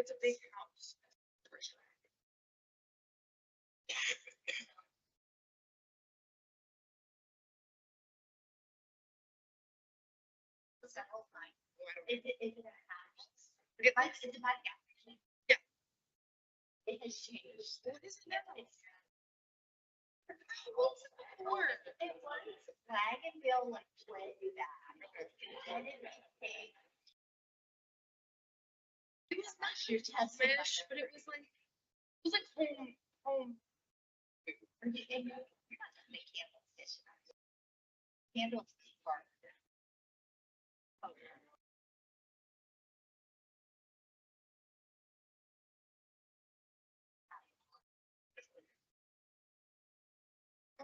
it's a big house. For sure. What's that whole line? Oh, I don't Is know. it a house? Forget It's a podcast. Yeah. It has changed. What is it now? It's. What's it before? It was Wagonville like way back. And it became. It was not Your test. fish, but it was like home. You're not gonna make Campbell's fish. Campbell's part.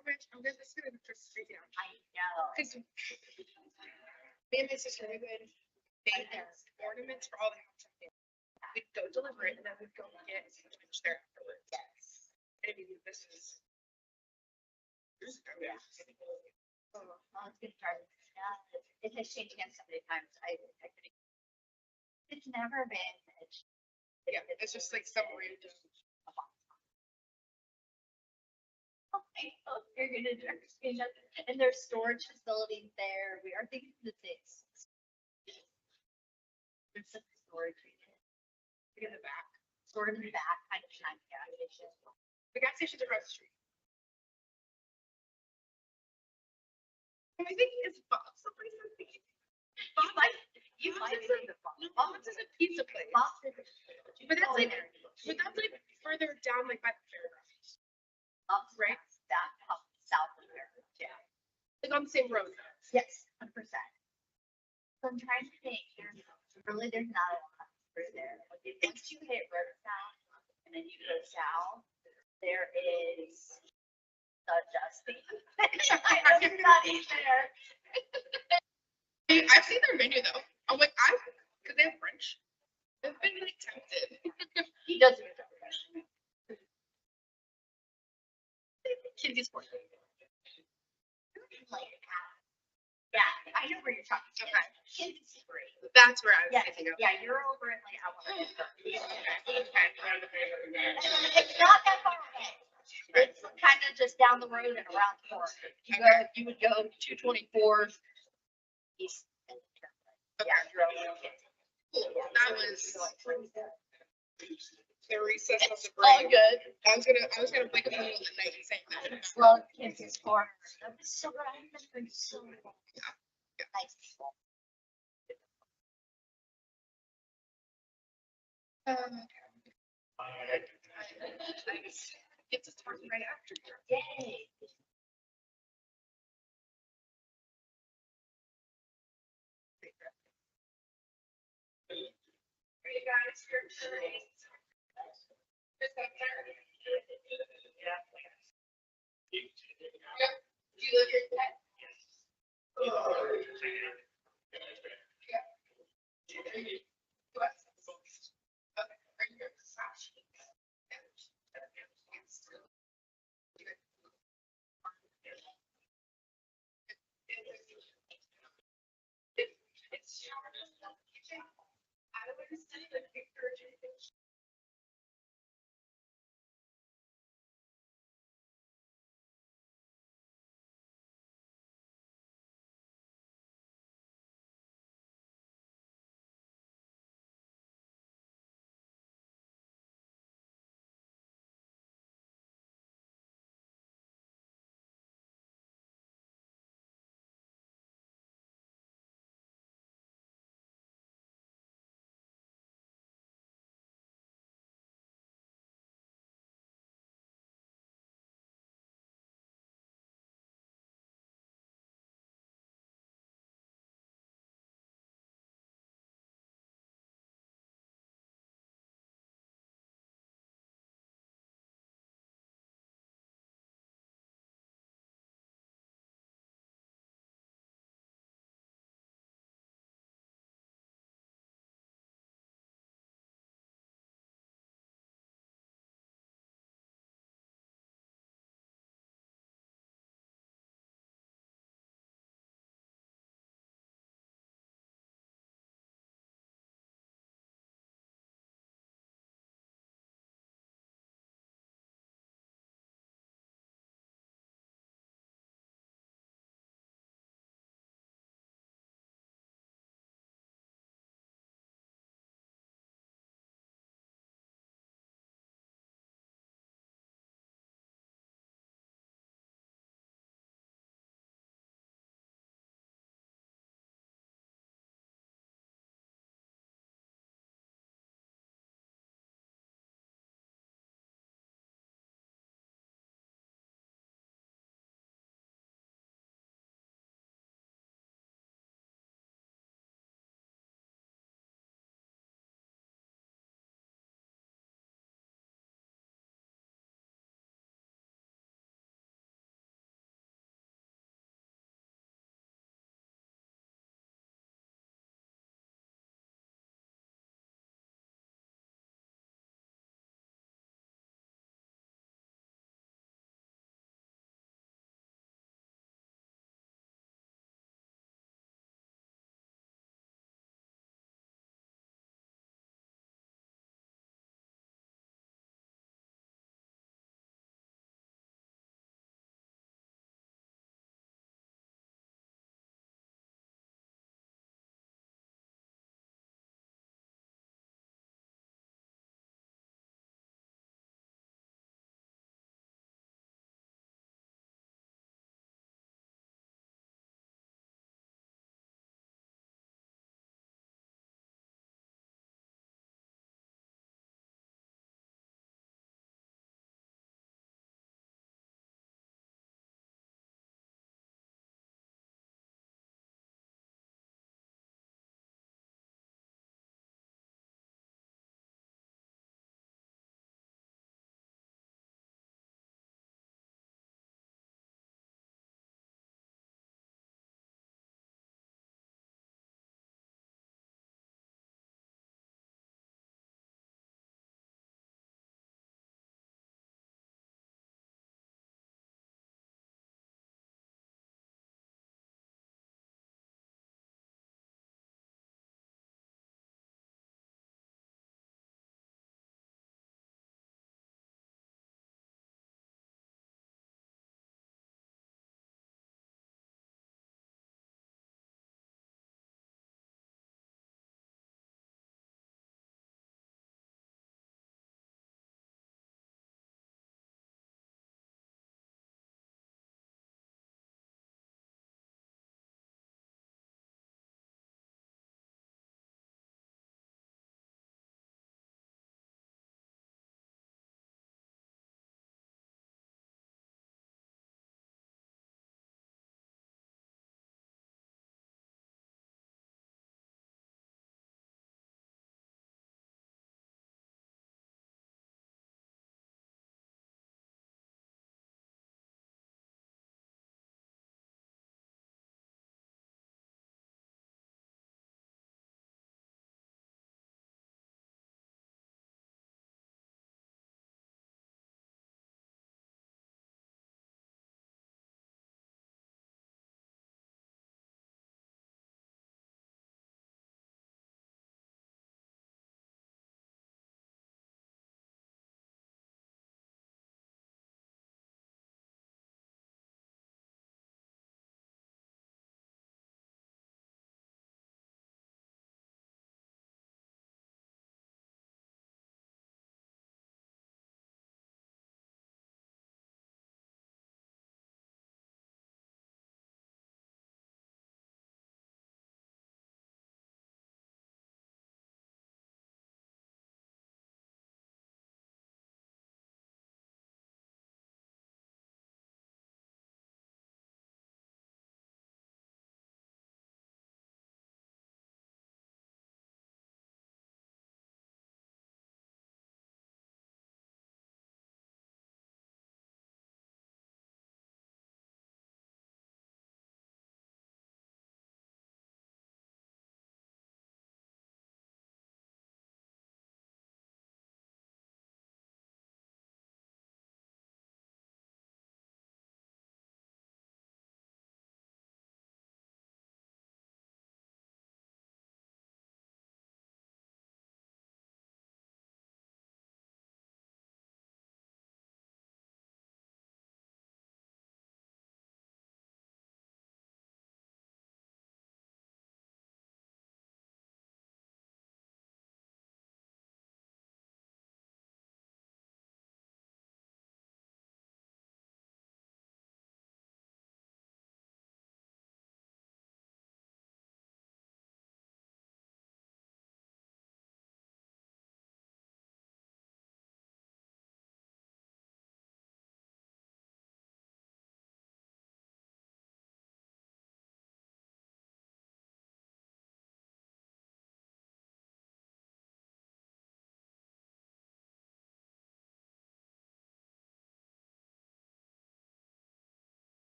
Okay, I'm gonna just gonna just straight down. I know. Because me and my sister we would make ornaments for all the houses. We'd go deliver it and then we'd go get lunch there afterwards. Yes. I mean, this is. Yeah. Oh, it's good start. Yeah, it has changed again so many times. I couldn't. It's never been. Yeah, it's just like some random. Okay, oh, you're gonna exchange that, and there's storage facilities there. We are thinking the things. There's some storage. In the back. Sort of in the back, kind of behind the gas station. The gas station's across the street. And I think it's Bob's the place I'm thinking. You might Bob's is say a, the no, Bob's is a pizza place. Bob's is a- But that's Oh, like, there. but that's like further down, like by the fairgrounds. Bob's right? That up south of there. Yeah. Like on the same road. Yes, 100%. So I'm trying to think, really, there's not a lot through there. Once you hit road south and then you go south, there is the Dusty. There's nothing there. Hey, I've seen their menu though. I'm like, cause they have French. I've been like tempted. He doesn't. Kinsey Sport. Yeah, I know where you're talking. Okay. Kinsey's great. That's where I was Yeah, thinking of. yeah, you're over in like, I want to. Okay. It's not that far away. It's kind of just down the road and around the corner. You would go 224 east. Yeah, you're over. Cool. That was the recess of the All brain. good. I was gonna wake up in the middle of the night and saying that. Love Kinsey's Corner. That was so good. I've been so nice people. It's a start right after. Yay. Are you guys here today? Yeah. Do you live here today?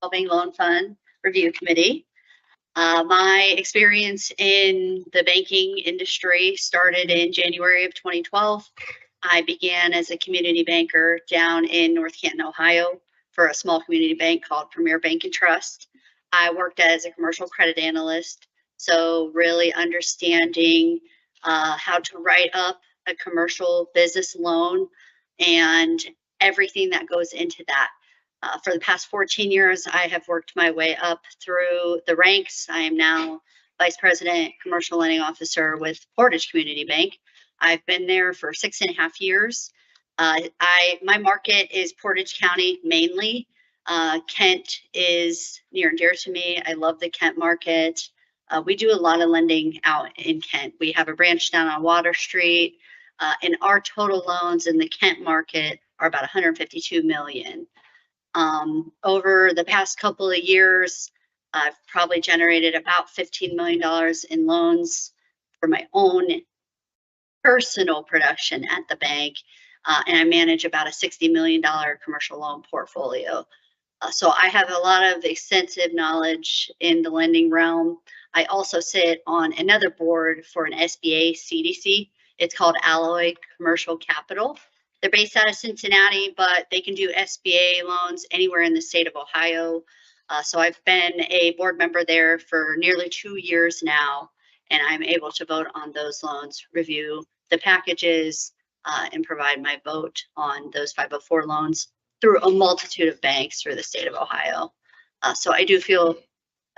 Revolving Loan Fund Review Committee. My experience in the banking industry started in January of 2012. I began as a community banker down in North Canton, Ohio, for a small community bank called Premier Bank and Trust. I worked as a commercial credit analyst, so really understanding how to write up a commercial business loan and everything that goes into that. For the past 14 years, I have worked my way up through the ranks. I am now Vice President, Commercial Lending Officer with Portage Community Bank. I've been there for 6.5 years. My market is Portage County mainly. Kent is near and dear to me. I love the Kent market. We do a lot of lending out in Kent. We have a branch down on Water Street, and our total loans in the Kent market are about 152 million. Over the past couple of years, I've probably generated about $15 million in loans for my own personal production at the bank, and I manage about a $60 million commercial loan portfolio. So I have a lot of extensive knowledge in the lending realm. I also sit on another board for an SBA CDC. It's called Alloy Commercial Capital. They're based out of Cincinnati, but they can do SBA loans anywhere in the state of Ohio. So I've been a board member there for nearly 2 years now, and I'm able to vote on those loans, review the packages, and provide my vote on those 504 loans through a multitude of banks through the state of Ohio. So I do feel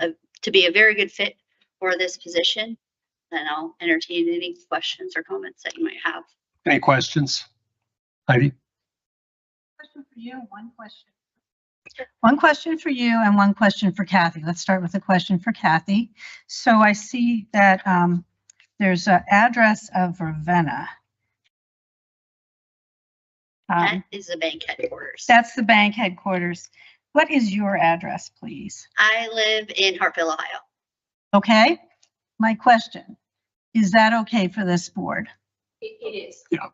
to be a very good fit for this position, and I'll entertain any questions or comments that you might have. Any questions? Heidi? Question for you, one question. One question for you and one question for Kathy. Let's start with a question for Kathy. So I see that there's an address of Ravenna. That is the bank headquarters. That's the bank headquarters. What is your address, please? I live in Hartville, Ohio. Okay. My question, is that okay for this board? It is. Yeah.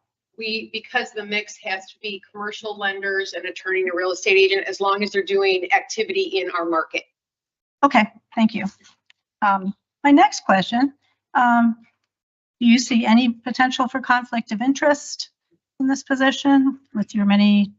Because the mix has to be commercial lenders and attorney and real estate agent, as long as they're doing activity in our market. Okay, thank you. My next question, do you see any potential for conflict of interest in this position with your many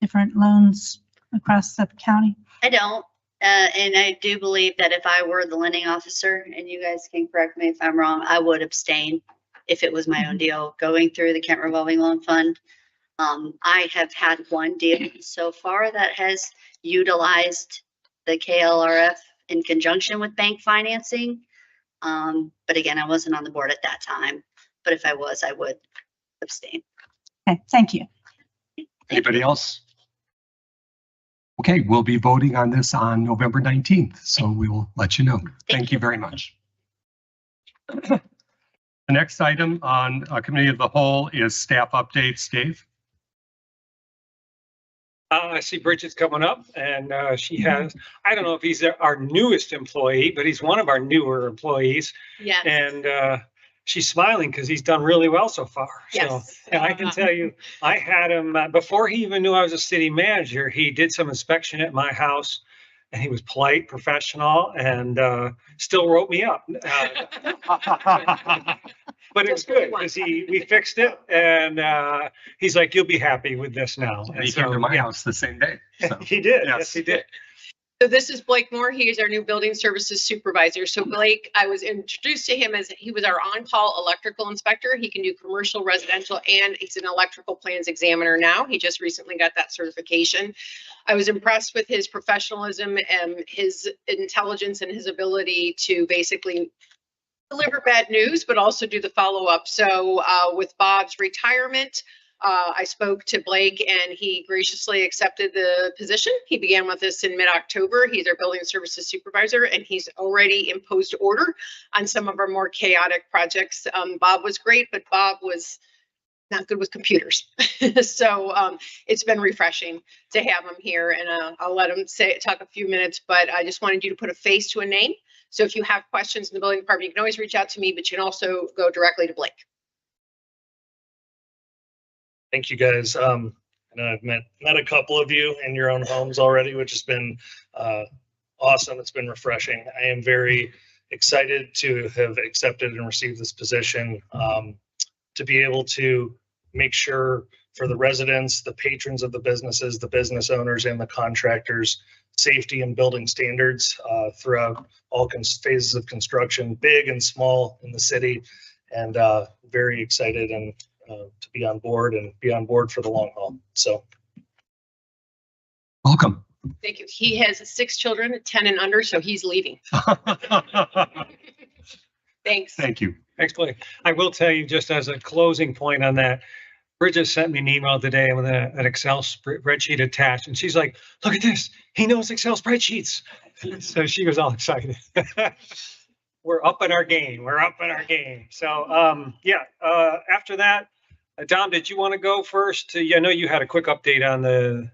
different loans across the county? I don't. And I do believe that if I were the lending officer, and you guys can correct me if I'm wrong, I would abstain if it was my own deal going through the Kent Revolving Loan Fund. I have had one deal so far that has utilized the KLRF in conjunction with bank financing. But again, I wasn't on the board at that time. But if I was, I would abstain. Okay, thank you. Anybody else? Okay, we'll be voting on this on November 19th, so we will let you know. Thank you very much. The next item on Committee of the Whole is staff updates. Dave? I see Bridget's coming up, and she has, I don't know if he's our newest employee, but he's one of our newer employees. Yeah. And she's smiling because he's done really well so far. Yes. So, and I can tell you, I had him before he even knew I was a city manager. He did some inspection at my house, and he was polite, professional, and still wrote me up. But it's good because we fixed it, and he's like, "You'll be happy with this now." And he came to my house the same day. So. He did. Yes. Yes, he did. So this is Blake Moore. He is our new building services supervisor. So Blake, I was introduced to him as he was our on-call electrical inspector. He can do commercial, residential, and he's an electrical plans examiner now. He just recently got that certification. I was impressed with his professionalism and his intelligence and his ability to basically deliver bad news, but also do the follow-up. So with Bob's retirement, I spoke to Blake and he graciously accepted the position. He began with us in mid-October. He's our building services supervisor and he's already imposed order on some of our more chaotic projects. Bob was great, but Bob was not good with computers. So it's been refreshing to have him here, and I'll let him talk a few minutes, but I just wanted you to put a face to a name. So if you have questions in the building department, you can always reach out to me, but you can also go directly to Blake. Thank you, guys. And I've met a couple of you in your own homes already, which has been awesome. It's been refreshing. I am very excited to have accepted and received this position, to be able to make sure for the residents, the patrons of the businesses, the business owners, and the contractors, safety and building standards throughout all phases of construction, big and small in the city, and very excited and to be on board for the long haul. So, Welcome. Thank you. He has 6 children, 10 and under, so he's leaving. Thanks. Thank you. Thanks, Blake. I will tell you, just as a closing point on that, Bridget sent me an email today with an Excel spreadsheet attached, and she's like, look at this, he knows Excel spreadsheets. So she was all excited. We're up in our game. We're up in our game. So yeah, after that, Dom, did you want to go first? I know you had a quick update on the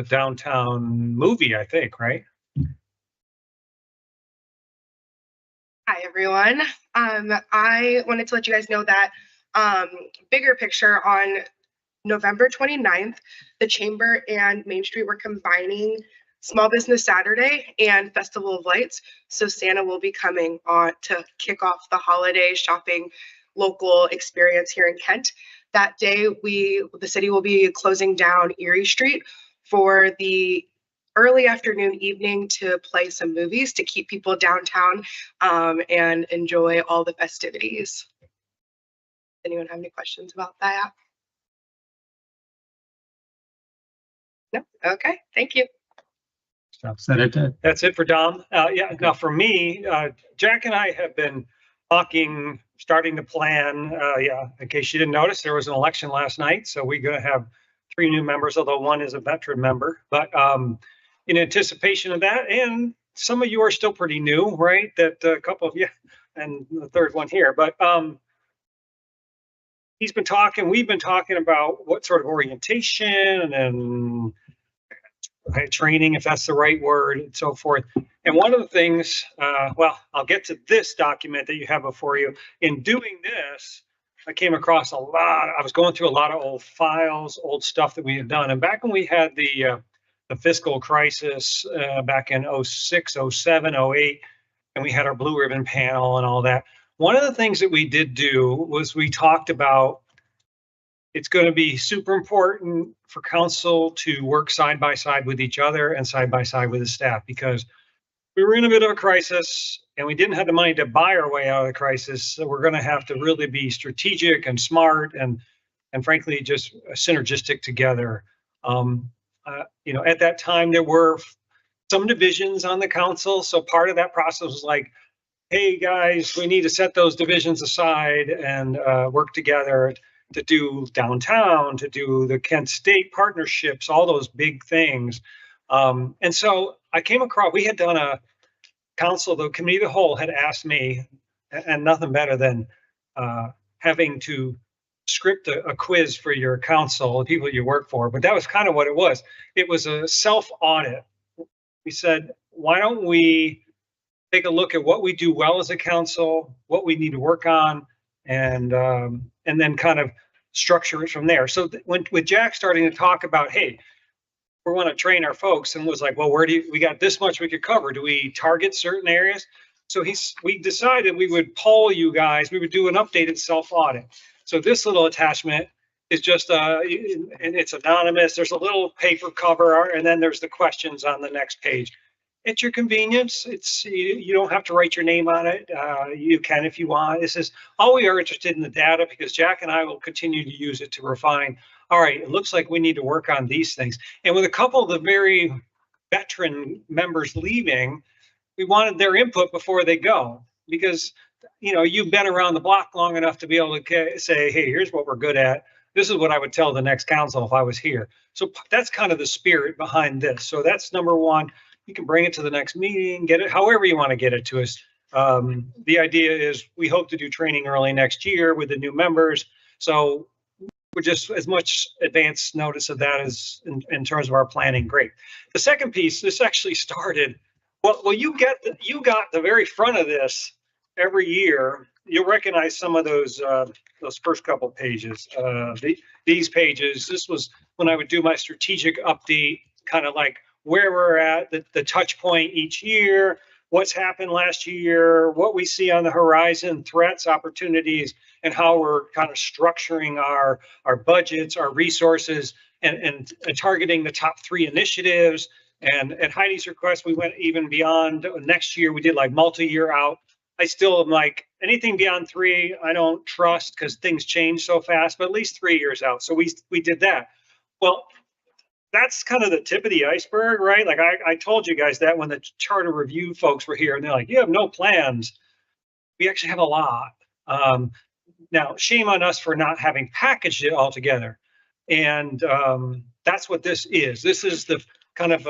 downtown movie, I think, right? Hi, everyone. I wanted to let you guys know that bigger picture on November 29th, the Chamber and Main Street were combining Small Business Saturday and Festival of Lights. So Santa will be coming on to kick off the holiday shopping local experience here in Kent. That day, the city will be closing down Erie Street for the early afternoon, evening to play some movies to keep people downtown and enjoy all the festivities. Anyone have any questions about that? No? Okay, thank you. That's it for Dom. Yeah, now for me, Jack and I have been talking, starting to plan. Yeah, in case you didn't notice, there was an election last night, so we're going to have 3 new members, although one is a veteran member. But in anticipation of that, and some of you are still pretty new, right? That a couple of you, and the third one here. But we've been talking about what sort of orientation and training, if that's the right word, and so forth. And one of the things, well, I'll get to this document that you have before you. In doing this, I came across I was going through a lot of old files, old stuff that we had done. And back when we had the fiscal crisis back in 06, 07, 08, and we had our blue ribbon panel and all that, one of the things that we did do was we talked about it's going to be super important for council to work side by side with each other and side by side with the staff, because we were in a bit of a crisis and we didn't have the money to buy our way out of the crisis. So we're going to have to really be strategic and smart and frankly, just synergistic together. You know, at that time, there were some divisions on the council. So part of that process was like, hey guys, we need to set those divisions aside and work together to do downtown, to do the Kent State partnerships, all those big things. And so I came across, we had done a council, the committee of the whole had asked me, and nothing better than having to script a quiz for your council, the people you work for, but that was kind of what it was. It was a self-audit. We said, why don't we take a look at what we do well as a council, what we need to work on, and then kind of structure it from there. So with Jack starting to talk about, hey, we want to train our folks, and was like, well, we got this much we could cover. Do we target certain areas? So we decided we would poll you guys. We would do an updated self-audit. So this little attachment is just, and it's anonymous. There's a little paper cover, and then there's the questions on the next page. At your convenience, you don't have to write your name on it. You can if you want. This is all we are interested in, the data, because Jack and I will continue to use it to refine. All right, it looks like we need to work on these things. And with a couple of the very veteran members leaving, we wanted their input before they go, because you know, you've been around the block long enough to be able to say, hey, here's what we're good at. This is what I would tell the next council if I was here. So that's kind of the spirit behind this. So that's number one. You can bring it to the next meeting, get it however you want to get it to us. The idea is we hope to do training early next year with the new members. So we're just as much advance notice of that as in terms of our planning. Great. The second piece, this actually started, well, you got the very front of this every year you'll recognize some of those first couple pages. These pages, this was when I would do my strategic update, kind of like where we're at, the touch point each year, what's happened last year, what we see on the horizon, threats, opportunities, and how we're kind of structuring our budgets, our resources, and targeting the top 3 initiatives. And at Heidi's request, we went even beyond. Next year, we did like multi-year out. I still am like, anything beyond 3, I don't trust because things change so fast, but at least 3 years out. So we did that. Well, that's kind of the tip of the iceberg, right? Like I told you guys that when the charter review folks were here, and they're like, you have no plans. We actually have a lot. Now, shame on us for not having packaged it all together. And that's what this is. This is the kind of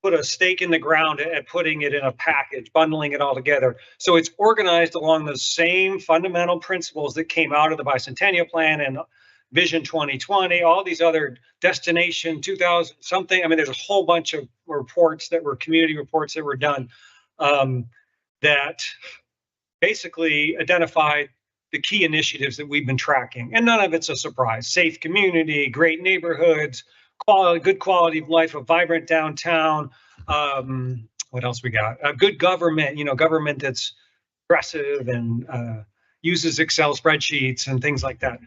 put a stake in the ground at putting it in a package, bundling it all together. So it's organized along the same fundamental principles that came out of the Bicentennial Plan and Vision 2020, all these other Destination 2000 something. I mean, there's a whole bunch of reports that were community reports that were done that basically identified the key initiatives that we've been tracking. And none of it's a surprise. Safe community, great neighborhoods, good quality of life, a vibrant downtown. What else we got? Good government, government that's progressive and uses Excel spreadsheets and things like that.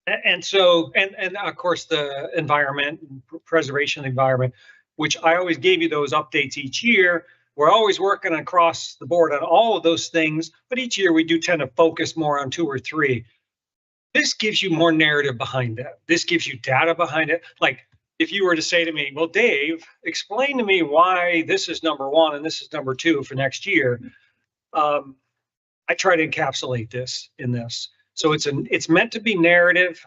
And so, and of course, the environment, preservation of the environment, which I always gave you those updates each year. We're always working across the board on all of those things, but each year we do tend to focus more on 2 or 3. This gives you more narrative behind that. This gives you data behind it. Like if you were to say to me, well, Dave, explain to me why this is number 1 and this is number 2 for next year. I try to encapsulate this in this. So it's meant to be narrative.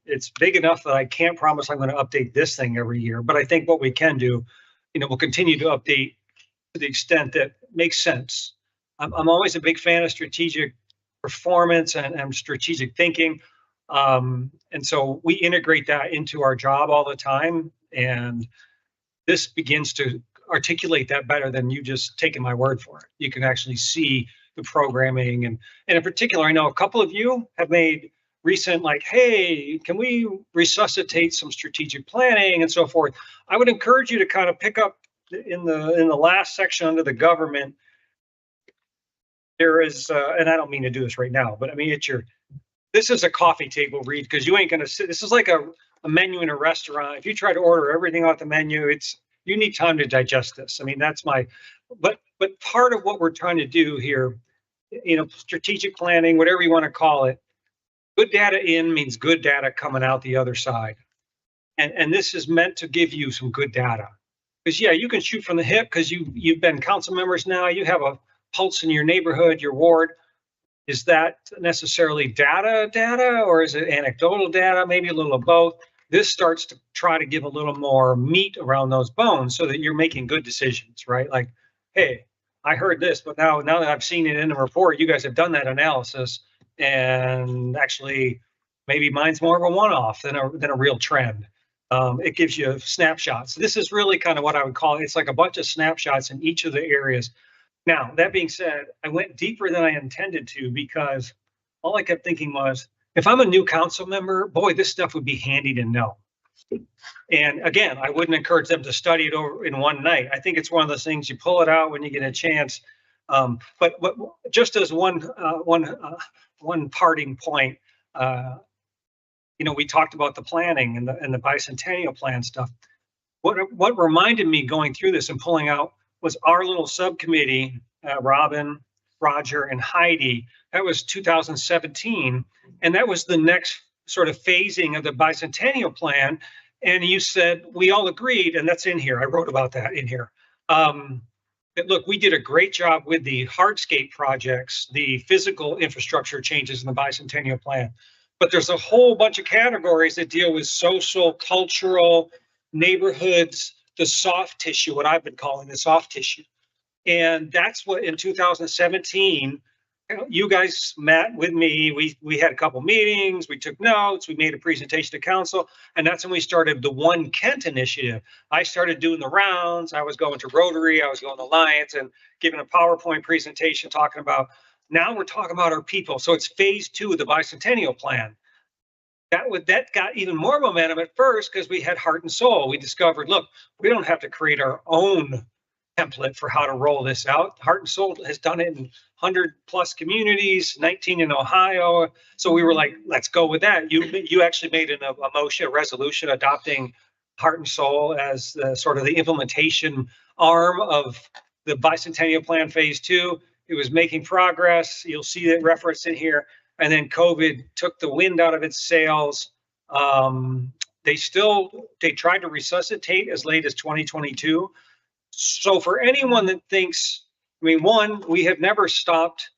It's big enough that I can't promise I'm going to update this thing every year, but I think what we can do, we'll continue to update to the extent that makes sense. I'm always a big fan of strategic performance and strategic thinking. And so we integrate that into our job all the time. And this begins to articulate that better than you just taking my word for it. You can actually see the programming. And in particular, I know a couple of you have made recent, like, hey, can we resuscitate some strategic planning and so forth? I would encourage you to kind of pick up in the last section under the government. There is, and I don't mean to do this right now, but I mean, this is a coffee table read because you ain't going to sit. This is like a menu in a restaurant. If you try to order everything off the menu, you need time to digest this. I mean, that's but part of what we're trying to do here, strategic planning, whatever you want to call it, good data in means good data coming out the other side. And this is meant to give you some good data. Because yeah, you can shoot from the hip because you've been council members now, you have a pulse in your neighborhood, your ward. Is that necessarily data, or is it anecdotal data? Maybe a little of both. This starts to try to give a little more meat around those bones so that you're making good decisions, right? Like, hey, I heard this, but now that I've seen it in the report, you guys have done that analysis, and actually, maybe mine's more of a one-off than a real trend. It gives you snapshots. This is really kind of what I would call it. It's like a bunch of snapshots in each of the areas. Now, that being said, I went deeper than I intended to because all I kept thinking was, if I'm a new council member, boy, this stuff would be handy to know. And again, I wouldn't encourage them to study it over in one night. I think it's one of those things you pull it out when you get a chance. But just as one parting point, we talked about the planning and the bicentennial plan stuff. What reminded me going through this and pulling out was our little subcommittee, Robin, Roger, and Heidi. That was 2017, and that was the next sort of phasing of the bicentennial plan. And you said, we all agreed, and that's in here. I wrote about that in here. That look, we did a great job with the hardscape projects, the physical infrastructure changes in the bicentennial plan. But there's a whole bunch of categories that deal with social, cultural, neighborhoods, the soft tissue, what I've been calling the soft tissue. And that's what in 2017, you guys met with me. We had a couple meetings. We took notes. We made a presentation to council, and that's when we started the One Kent initiative. I started doing the rounds. I was going to Rotary. I was going to Alliance and giving a PowerPoint presentation talking about. Now we're talking about our people. So it's phase 2 of the bicentennial plan. That got even more momentum at first because we had Heart and Soul. We discovered, look, we don't have to create our own template for how to roll this out. Heart and Soul has done it in 100+ communities, 19 in Ohio. So we were like, let's go with that. You actually made a motion, a resolution adopting Heart and Soul as the sort of the implementation arm of the bicentennial plan phase 2. It was making progress. You'll see that reference in here. And then COVID took the wind out of its sails. They tried to resuscitate as late as 2022. So for anyone that thinks, I mean, one, we have never stopped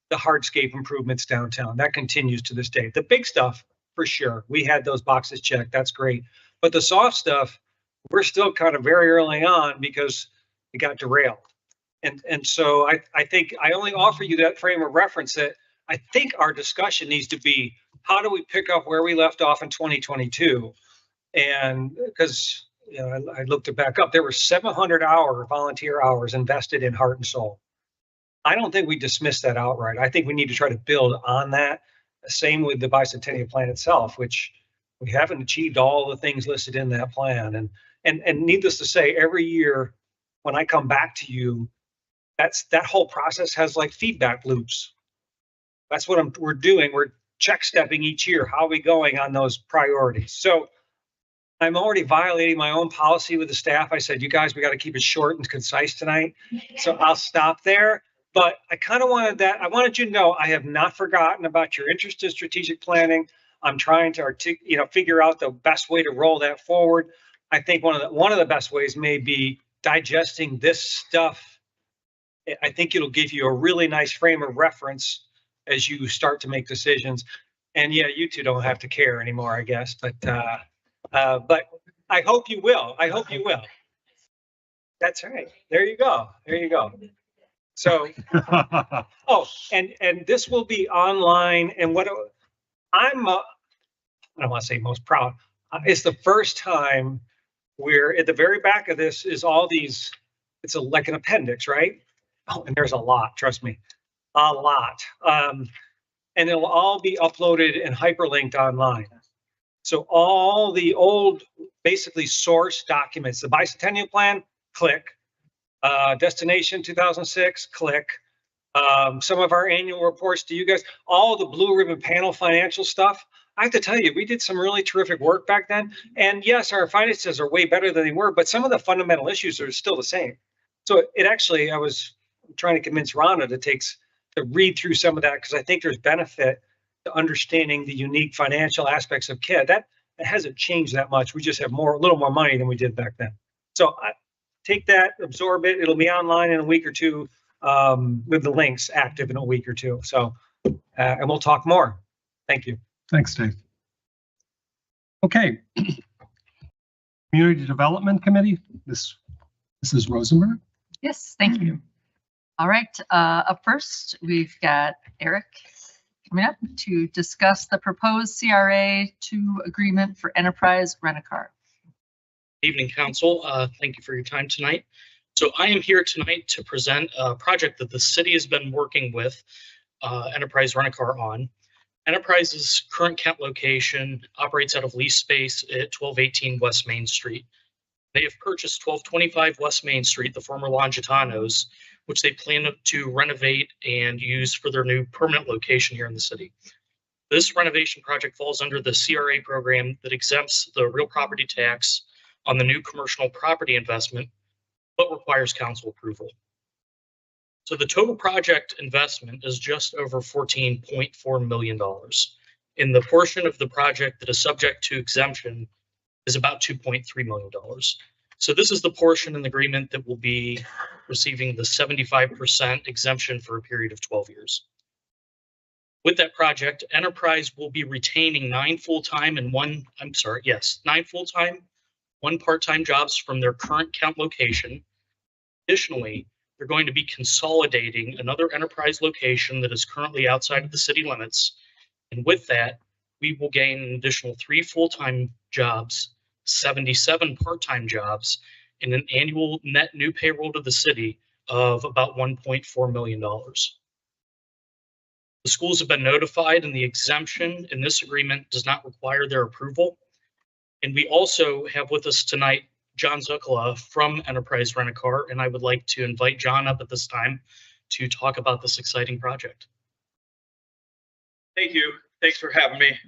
the hardscape improvements downtown. That continues to this day. The big stuff, for sure, we had those boxes checked. That's great. But the soft stuff, we're still kind of very early on because it got derailed. And so I think I only offer you that frame of reference that I think our discussion needs to be, how do we pick up where we left off in 2022? And because I looked it back up, there were 700 volunteer hours invested in Heart and Soul. I don't think we dismiss that outright. I think we need to try to build on that. Same with the bicentennial plan itself, which we haven't achieved all the things listed in that plan. And needless to say, every year when I come back to you, that whole process has like feedback loops. That's what we're doing. We're check stepping each year. How are we going on those priorities? So I'm already violating my own policy with the staff. I said, you guys, we got to keep it short and concise tonight. So I'll stop there. But I kind of wanted that. I wanted you to know I have not forgotten about your interest in strategic planning. I'm trying to figure out the best way to roll that forward. I think one of the best ways may be digesting this stuff. I think it'll give you a really nice frame of reference as you start to make decisions. And yeah, you two don't have to care anymore, I guess. But I hope you will. I hope you will. That's right. There you go. There you go. So, oh, and this will be online. And what I don't want to say most proud. It's the first time where at the very back of this is all these. It's like an appendix, right? Oh, and there's a lot. Trust me, a lot. And it'll all be uploaded and hyperlinked online. So all the old, basically source documents, the bicentennial plan, click. Destination 2006, click. Some of our annual reports to you guys, all the blue ribbon panel financial stuff. I have to tell you, we did some really terrific work back then. And yes, our finances are way better than they were, but some of the fundamental issues are still the same. So it actually, I was trying to convince Rhonda to read through some of that because I think there's benefit to understanding the unique financial aspects of KID. That hasn't changed that much. We just have a little more money than we did back then. So take that, absorb it. It'll be online in a week or two with the links active in a week or two. So, and we'll talk more. Thank you. Thanks, Dave. Okay. Community Development Committee, this is Rosenberg. Yes, thank you. All right, up first, we've got Eric coming up to discuss the proposed CRA2 agreement for Enterprise Rent-A-Car. Evening, Council. Thank you for your time tonight. So I am here tonight to present a project that the city has been working with Enterprise Rent-A-Car on. Enterprise's current Kent location operates out of lease space at 1218 West Main Street. They have purchased 1225 West Main Street, the former Longitanos, which they plan to renovate and use for their new permanent location here in the city. This renovation project falls under the CRA program that exempts the real property tax on the new commercial property investment, but requires council approval. So the total project investment is just over $14.4 million. And the portion of the project that is subject to exemption is about $2.3 million. So this is the portion in the agreement that will be receiving the 75% exemption for a period of 12 years. With that project, Enterprise will be retaining 9 full-time, 1 part-time jobs from their current Kent location. Additionally, they're going to be consolidating another enterprise location that is currently outside of the city limits. And with that, we will gain an additional 3 full-time jobs, 77 part-time jobs, and an annual net new payroll to the city of about $1.4 million. The schools have been notified, and the exemption in this agreement does not require their approval. And we also have with us tonight John Zuccola from Enterprise Rent-A-Car, and I would like to invite John up at this time to talk about this exciting project. Thank you. Thanks for having me.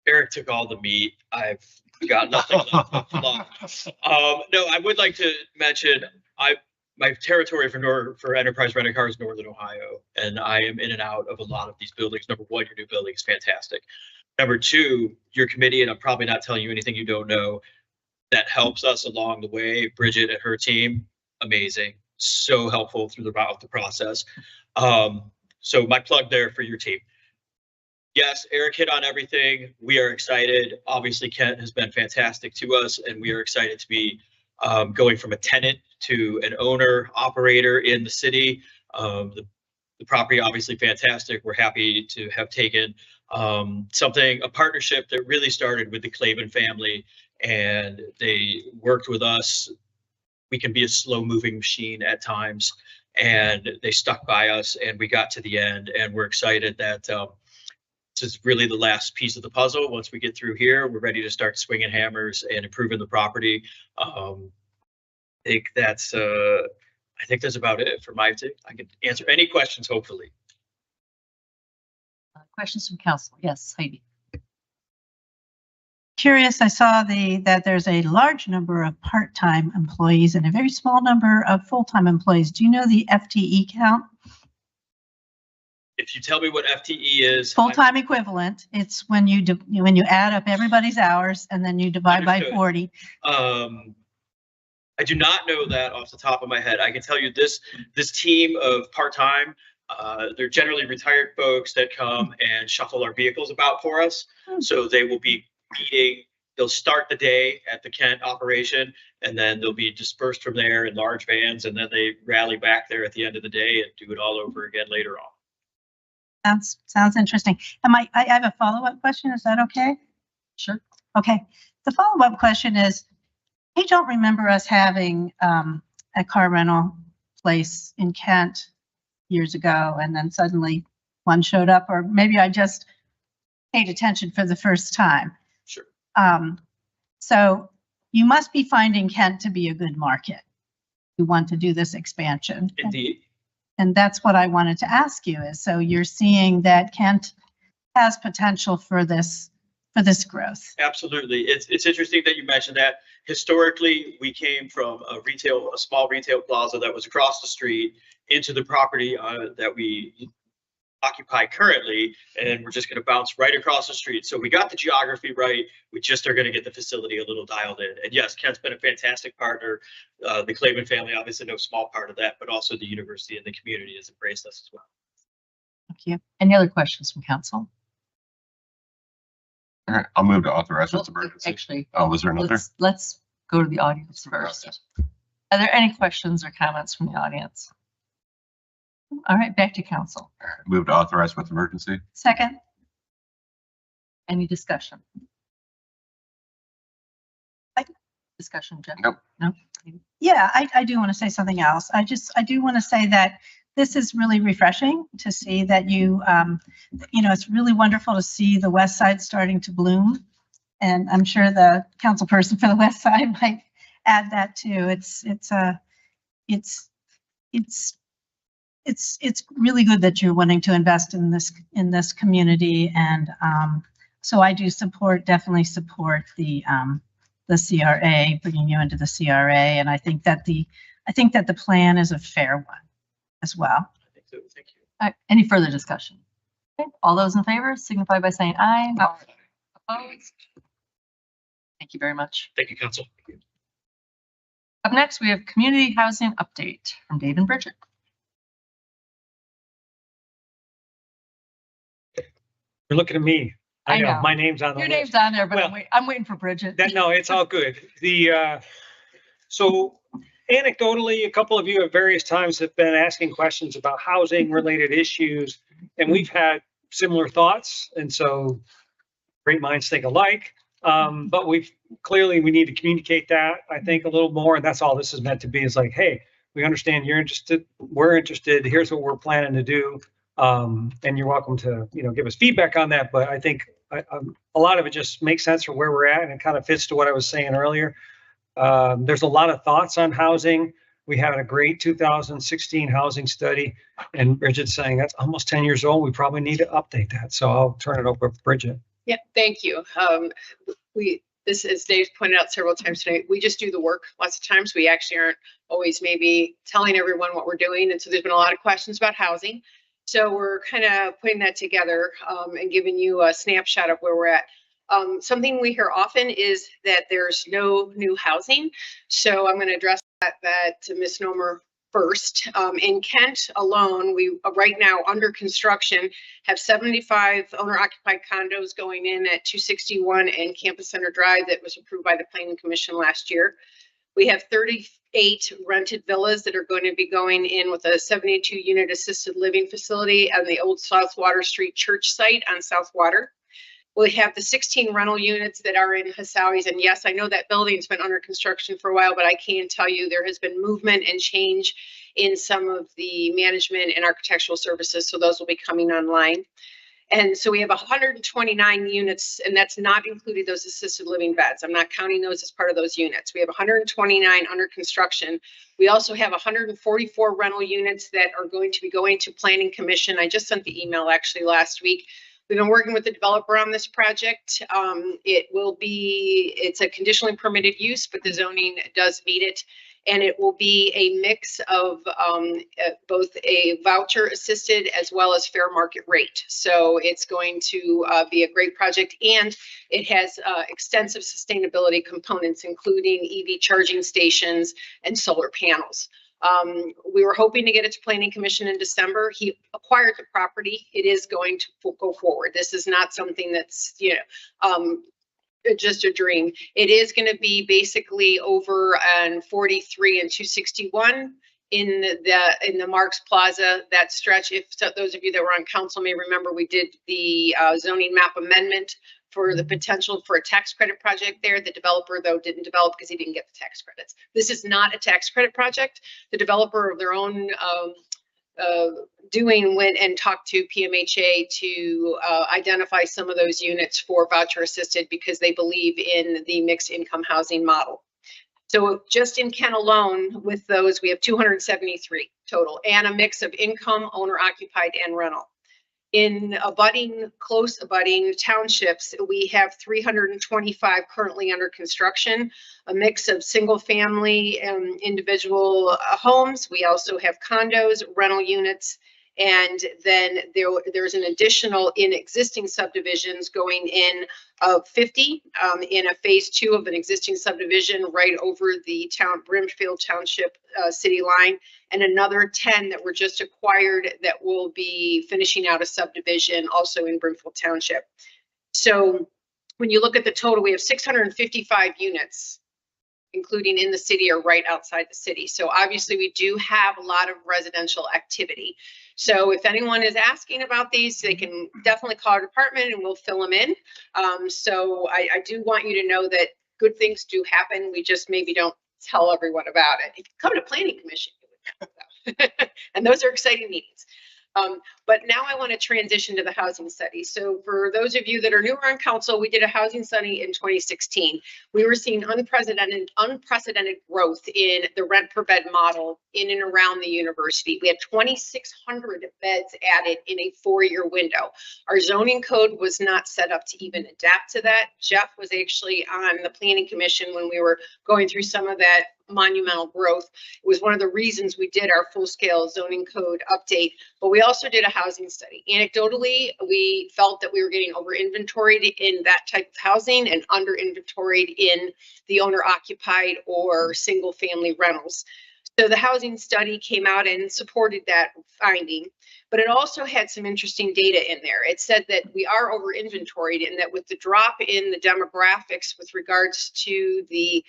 Eric took all the meat. I've got nothing left to fluff. No, I would like to mention my territory for Enterprise Rent-A-Car is Northern Ohio, and I am in and out of a lot of these buildings. Number one, your new building is fantastic. Number two, your committee, and I'm probably not telling you anything you don't know, that helps us along the way. Bridget and her team, amazing, so helpful throughout the process. So my plug there for your team. Yes, Eric hit on everything. We are excited. Obviously, Kent has been fantastic to us, and we are excited to be going from a tenant to an owner operator in the city. The property obviously fantastic. We're happy to have taken a partnership that really started with the Clavin family, and they worked with us. We can be a slow moving machine at times, and they stuck by us, and we got to the end, and we're excited that this is really the last piece of the puzzle. Once we get through here, we're ready to start swinging hammers and improving the property. I think that's about it for my take. I can answer any questions, hopefully. Questions from council? Yes, Heidi. Curious, I saw that there's a large number of part-time employees and a very small number of full-time employees. Do you know the FTE count? If you tell me what FTE is. Full-time equivalent. It's when you add up everybody's hours and then you divide by Understood. 40. I do not know that off the top of my head. I can tell you this team of part-time, they're generally retired folks that come and shuffle our vehicles about for us. So they will be they'll start the day at the Kent operation, and then they'll be dispersed from there in large vans, and then they rally back there at the end of the day and do it all over again later on. Sounds interesting. I have a follow-up question. Is that okay? Sure. Okay. The follow-up question is, I don't remember us having a car rental place in Kent years ago, and then suddenly one showed up, or maybe I just paid attention for the first time. Sure. So you must be finding Kent to be a good market. You want to do this expansion. Indeed. And that's what I wanted to ask you is, so you're seeing that Kent has potential for this growth. Absolutely. It's interesting that you mentioned that. Historically, we came from a small retail plaza that was across the street into the property that we occupy currently, and we're just going to bounce right across the street. So we got the geography right. We just are going to get the facility a little dialed in. And yes, Kent's been a fantastic partner. The Clavin family, obviously no small part of that, but also the university and the community has embraced us as well. Thank you. Any other questions from council? All right, I'll move to authorize this Well, emergency. Actually, Oh, was there another? let's go to the audience first. Are there any questions or comments from the audience? All right, back to council. All right, move to authorize with emergency. Second, Any discussion? Discussion, Jeff? Nope. No? yeah, I do want to say something else. I do want to say that this is really refreshing to see that it's really wonderful to see the West Side starting to bloom. And I'm sure the council person for the West Side might add that too. It's really good that you're wanting to invest in this community, and so I do definitely support the CRA, bringing you into the CRA, and I think that the plan is a fair one as well. I think so. Thank you. All right, any further discussion? Okay, all those in favor signify by saying aye. Opposed? Thank you very much. Thank you, council. Up next, we have community housing update from Dave and Bridget. You're looking at me. I know. My name's on the Your list. name's on there, but Well, I'm waiting for Bridget. No, it's all good. So anecdotally, a couple of you at various times have been asking questions about housing related issues, and we've had similar thoughts. And so great minds think alike. But we need to communicate that, I think, a little more. And that's all this is meant to be, is like, hey, we understand you're interested, we're interested, here's what we're planning to do. And you're welcome to, give us feedback on that. But I think a lot of it just makes sense for where we're at, and it kind of fits to what I was saying earlier. There's a lot of thoughts on housing. We had a great 2016 housing study, and Bridget's saying that's almost 10 years old. We probably need to update that. So I'll turn it over to Bridget. Yeah, thank you. This, as Dave pointed out several times today, we just do the work. Lots of times we actually aren't always maybe telling everyone what we're doing. And so there's been a lot of questions about housing. So we're kind of putting that together and giving you a snapshot of where we're at. Something we hear often is that there's no new housing. So I'm going to address that misnomer first. In Kent alone, we right now under construction have 75 owner-occupied condos going in at 261 and Campus Center Drive that was approved by the Planning Commission last year. We have 38 rented villas that are going to be going in with a 72-unit assisted living facility on the old South Water Street church site on South Water. We have the 16 rental units that are in Hassaui's. And yes, I know that building's been under construction for a while, but I can tell you there has been movement and change in some of the management and architectural services. So those will be coming online. And so we have 129 units, and that's not included those assisted living beds. I'm not counting those as part of those units. We have 129 under construction. We also have 144 rental units that are going to be going to Planning Commission. I just sent the email actually last week. We've been working with the developer on this project. It's a conditionally permitted use, but the zoning does meet it. And it will be a mix of both a voucher assisted as well as fair market rate. So it's going to be a great project, and it has extensive sustainability components, including EV charging stations and solar panels. We were hoping to get it to Planning Commission in December. He acquired the property. It is going to go forward. This is not something that's, just a dream. It is going to be basically over on 43 and 261 in the Marks Plaza, that stretch. If so, those of you that were on council may remember, we did the zoning map amendment for the potential for a tax credit project there. The developer, though, didn't develop because he didn't get the tax credits. This is not a tax credit project. The developer of their own doing went and talked to PMHA to identify some of those units for voucher assisted because they believe in the mixed income housing model. So just in Kent alone with those, we have 273 total, and a mix of income, owner occupied, and rental. In close abutting townships, we have 325 currently under construction, a mix of single family and individual homes. We also have condos, rental units, and then there's an additional in existing subdivisions going in of 50 in a phase 2 of an existing subdivision right over the Brimfield Township city line, and another 10 that were just acquired that will be finishing out a subdivision also in Brimfield Township. So when you look at the total, we have 655 units, including in the city or right outside the city. So obviously we do have a lot of residential activity. So if anyone is asking about these, they can definitely call our department and we'll fill them in. So I do want you to know that good things do happen. We just maybe don't tell everyone about it. If you come to Planning Commission, and those are exciting meetings. But now I want to transition to the housing study. So for those of you that are newer on council, we did a housing study in 2016. We were seeing unprecedented growth in the rent per bed model in and around the university. We had 2,600 beds added in a 4-year window. Our zoning code was not set up to even adapt to that. Jeff was actually on the Planning Commission when we were going through some of that monumental growth. It was one of the reasons we did our full-scale zoning code update, but we also did a housing study. Anecdotally, we felt that we were getting over inventoried in that type of housing and under inventoried in the owner occupied or single family rentals. So the housing study came out and supported that finding, but it also had some interesting data in there. It said that we are over inventoried and that with the drop in the demographics with regards to the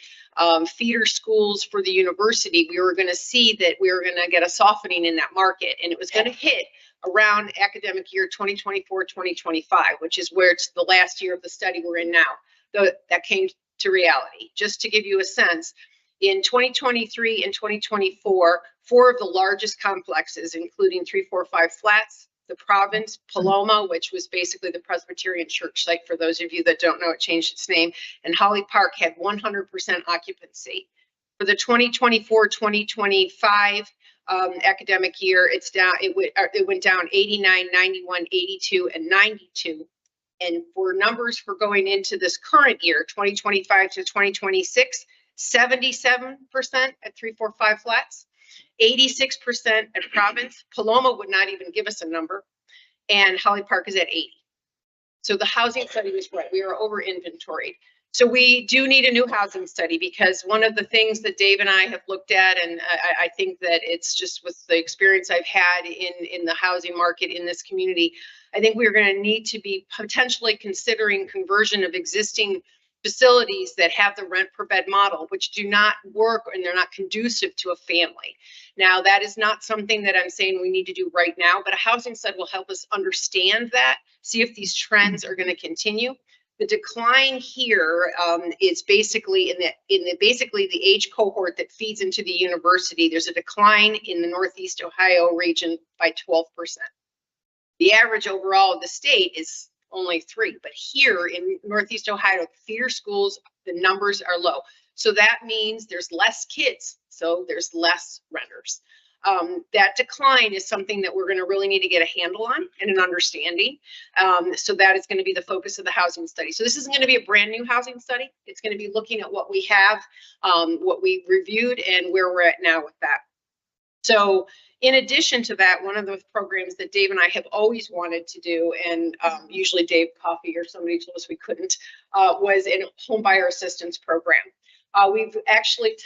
feeder schools for the university, we were going to see that we were going to get a softening in that market, and it was going to hit around academic year 2024-2025, which is where it's the last year of the study we're in now. That came to reality. Just to give you a sense, in 2023 and 2024, 4 of the largest complexes, including 345 Flats, the Province, Paloma, which was basically the Presbyterian church site, for those of you that don't know, it changed its name, and Holly Park had 100% occupancy. For the 2024-2025 academic year, it's down. It went down 89, 91, 82, and 92. And for numbers for going into this current year, 2025 to 2026, 77% at 345 Flats, 86% at Province. Paloma would not even give us a number, and Holly Park is at 80. So the housing study was right. We are over inventoried. So we do need a new housing study, because one of the things that Dave and I have looked at, and I think that it's just with the experience I've had in the housing market in this community, I think we're going to need to be potentially considering conversion of existing facilities that have the rent per bed model, which do not work and they're not conducive to a family. Now, that is not something that I'm saying we need to do right now, but a housing study will help us understand that, see if these trends are going to continue. The decline here is basically basically the age cohort that feeds into the university. There's a decline in the Northeast Ohio region by 12%. The average overall of the state is only 3, but here in Northeast Ohio, feeder schools, the numbers are low. So that means there's less kids, so there's less renters. That decline is something that we're going to really need to get a handle on and an understanding. So that is going to be the focus of the housing study. So this isn't going to be a brand new housing study. It's going to be looking at what we have, what we reviewed, and where we're at now with that. So in addition to that, one of the programs that Dave and I have always wanted to do, and usually Dave Coffey or somebody told us we couldn't, was a home buyer assistance program. We've actually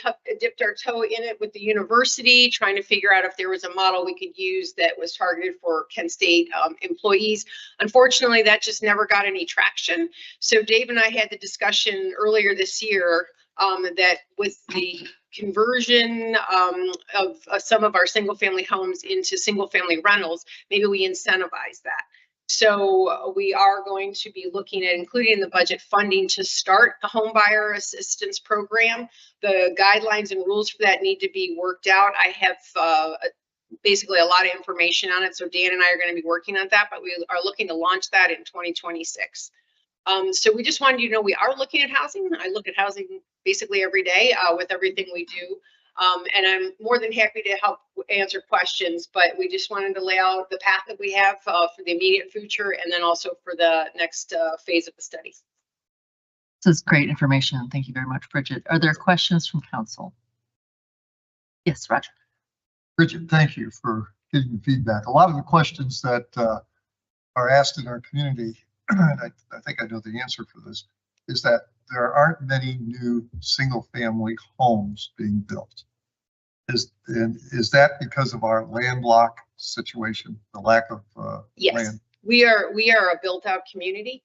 dipped our toe in it with the university, trying to figure out if there was a model we could use that was targeted for Kent State employees. Unfortunately, that just never got any traction. So Dave and I had the discussion earlier this year that with the conversion of some of our single family homes into single family rentals, maybe we incentivize that. So we are going to be looking at including the budget funding to start the home buyer assistance program. The guidelines and rules for that need to be worked out. I have basically a lot of information on it. So Dan and I are going to be working on that, but we are looking to launch that in 2026. So we just wanted you to know we are looking at housing. I look at housing basically every day with everything we do. And I'm more than happy to help answer questions, but we just wanted to lay out the path that we have for the immediate future and then also for the next phase of the study. This is great information. Thank you very much, Bridget. Are there questions from council? Yes, Roger. Bridget, thank you for giving feedback. A lot of the questions that are asked in our community, and I think I know the answer for this, is that there aren't many new single-family homes being built. Is that because of our land block situation, the lack of yes, land? We are a built-out community.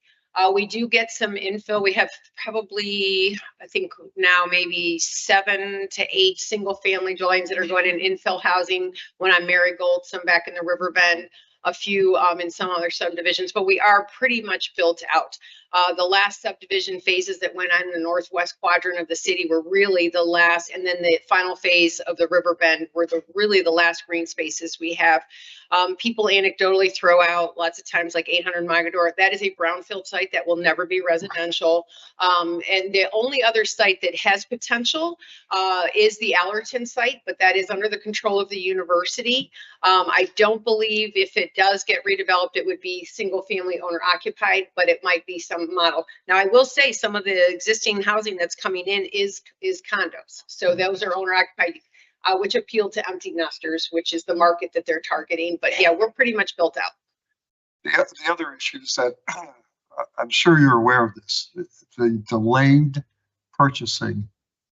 We do get some infill. We have probably, I think now maybe 7 to 8 single-family dwellings that are going in infill housing. One on Marigold, some back in the Riverbend, a few in some other subdivisions, but we are pretty much built out. The last subdivision phases that went on in the northwest quadrant of the city were really the last, and then the final phase of the Riverbend were really the last green spaces we have. People anecdotally throw out lots of times like 800 Mogador. That is a brownfield site that will never be residential. And the only other site that has potential is the Allerton site, but that is under the control of the university. I don't believe if it does get redeveloped, it would be single family owner occupied, but it might be some model. Now, I will say some of the existing housing that's coming in is condos. So those are owner occupied, which appeal to empty nesters, which is the market that they're targeting. But yeah, we're pretty much built out. The other issue is that I'm sure you're aware of this, the delayed purchasing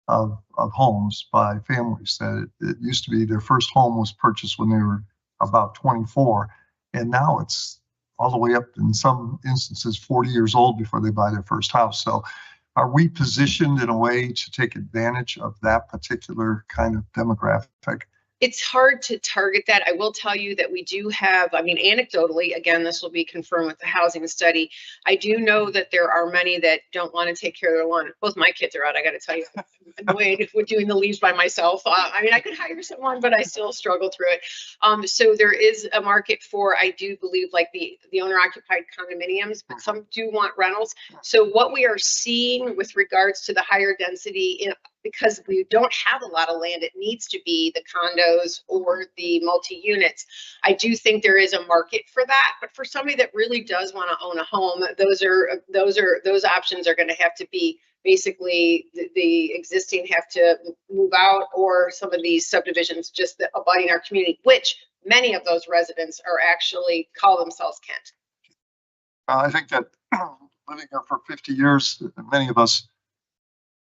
of homes by families. That it used to be their first home was purchased when they were about 24, and now it's all the way up in some instances 40 years old before they buy their first house. So are we positioned in a way to take advantage of that particular kind of demographic? It's hard to target that. I will tell you that we do have, I mean, anecdotally, again, this will be confirmed with the housing study. I do know that there are many that don't want to take care of their lawn. Both my kids are out, I got to tell you. I'm annoyed with doing the leaves by myself. I mean, I could hire someone, but I still struggle through it. So there is a market for, I do believe, like the owner occupied condominiums, but some do want rentals. So what we are seeing with regards to the higher density, because we don't have a lot of land, it needs to be the condos or the multi-units. I do think there is a market for that, but for somebody that really does want to own a home, those options are going to have to be basically the existing have to move out, or some of these subdivisions just abutting our community, which many of those residents are actually call themselves Kent. I think that living here for 50 years, many of us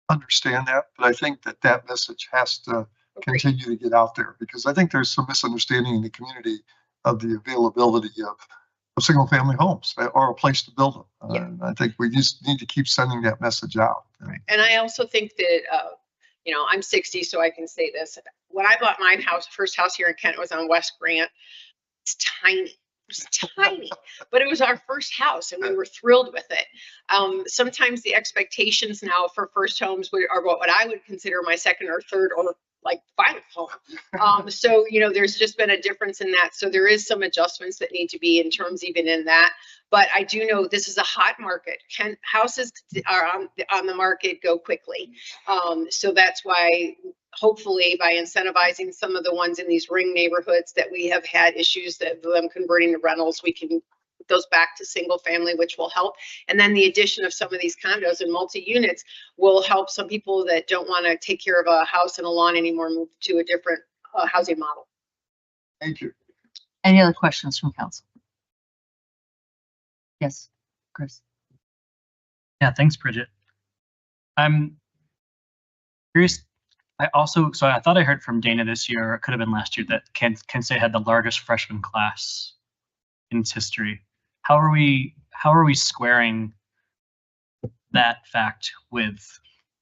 understand that, but I think that that message has to continue to get out there, because I think there's some misunderstanding in the community of the availability of single family homes or a place to build them. Yeah. I think we just need to keep sending that message out. And I also think that, you know, I'm 60, so I can say this. When I bought my house, first house here in Kent, it was on West Grant. It's tiny. It was tiny, but it was our first house and we were thrilled with it. Sometimes the expectations now for first homes are what I would consider my second or third or like final home. So, you know, there's just been a difference in that. So there is some adjustments that need to be in terms even in that. But I do know this is a hot market. Houses are on the market go quickly. So that's why hopefully by incentivizing some of the ones in these ring neighborhoods that we have had issues that them converting to rentals, we can put those back to single family, which will help. And then the addition of some of these condos and multi-units will help some people that don't want to take care of a house and a lawn anymore, move to a different housing model. Thank you. Any other questions from council? Yes, Chris. Yeah, thanks, Bridget. I'm curious. So I thought I heard from Dana this year, or it could have been last year, that Kent State had the largest freshman class in its history. How are we squaring that fact with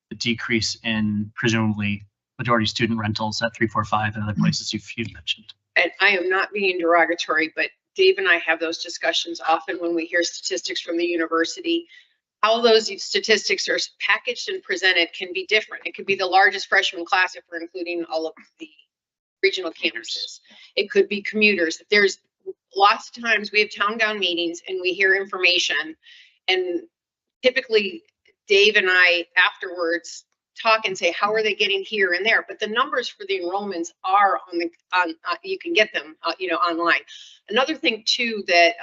the decrease in presumably majority student rentals at 345 and other places you've mentioned? And I am not being derogatory, but Dave and I have those discussions often when we hear statistics from the university. How those statistics are packaged and presented can be different. It could be the largest freshman class if we're including all of the regional campuses. It could be commuters. There's lots of times we have town gown meetings and we hear information, and typically Dave and I afterwards talk and say, how are they getting here and there? But the numbers for the enrollments are you can get them, you know, online. Another thing too that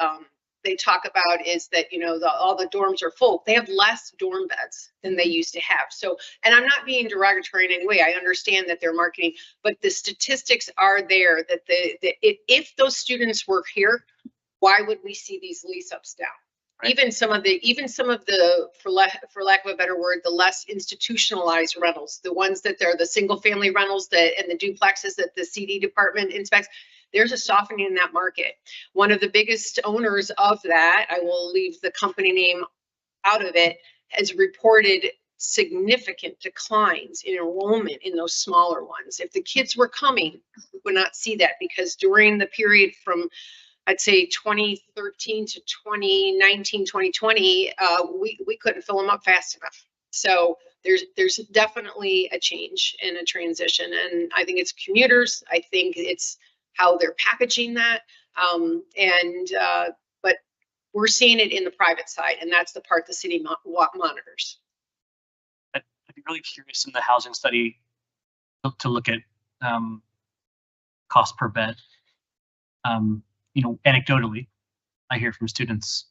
they talk about is that, you know, all the dorms are full. They have less dorm beds than they used to have. So, and I'm not being derogatory in any way. I understand that they're marketing, but the statistics are there that if those students were here, why would we see these lease ups down? Right. Even some of the, for lack of a better word, the less institutionalized rentals, the ones that they're the single family rentals and the duplexes that the CD department inspects, there's a softening in that market. One of the biggest owners of that, I will leave the company name out of it, has reported significant declines in enrollment in those smaller ones. If the kids were coming, we would not see that, because during the period from, I'd say 2013 to 2019, 2020, we couldn't fill them up fast enough. So there's definitely a change and a transition. And I think it's commuters. I think it's how they're packaging that. But we're seeing it in the private side, and that's the part the city monitors. I'd be really curious in the housing study to look at cost per bed. You know, anecdotally, I hear from students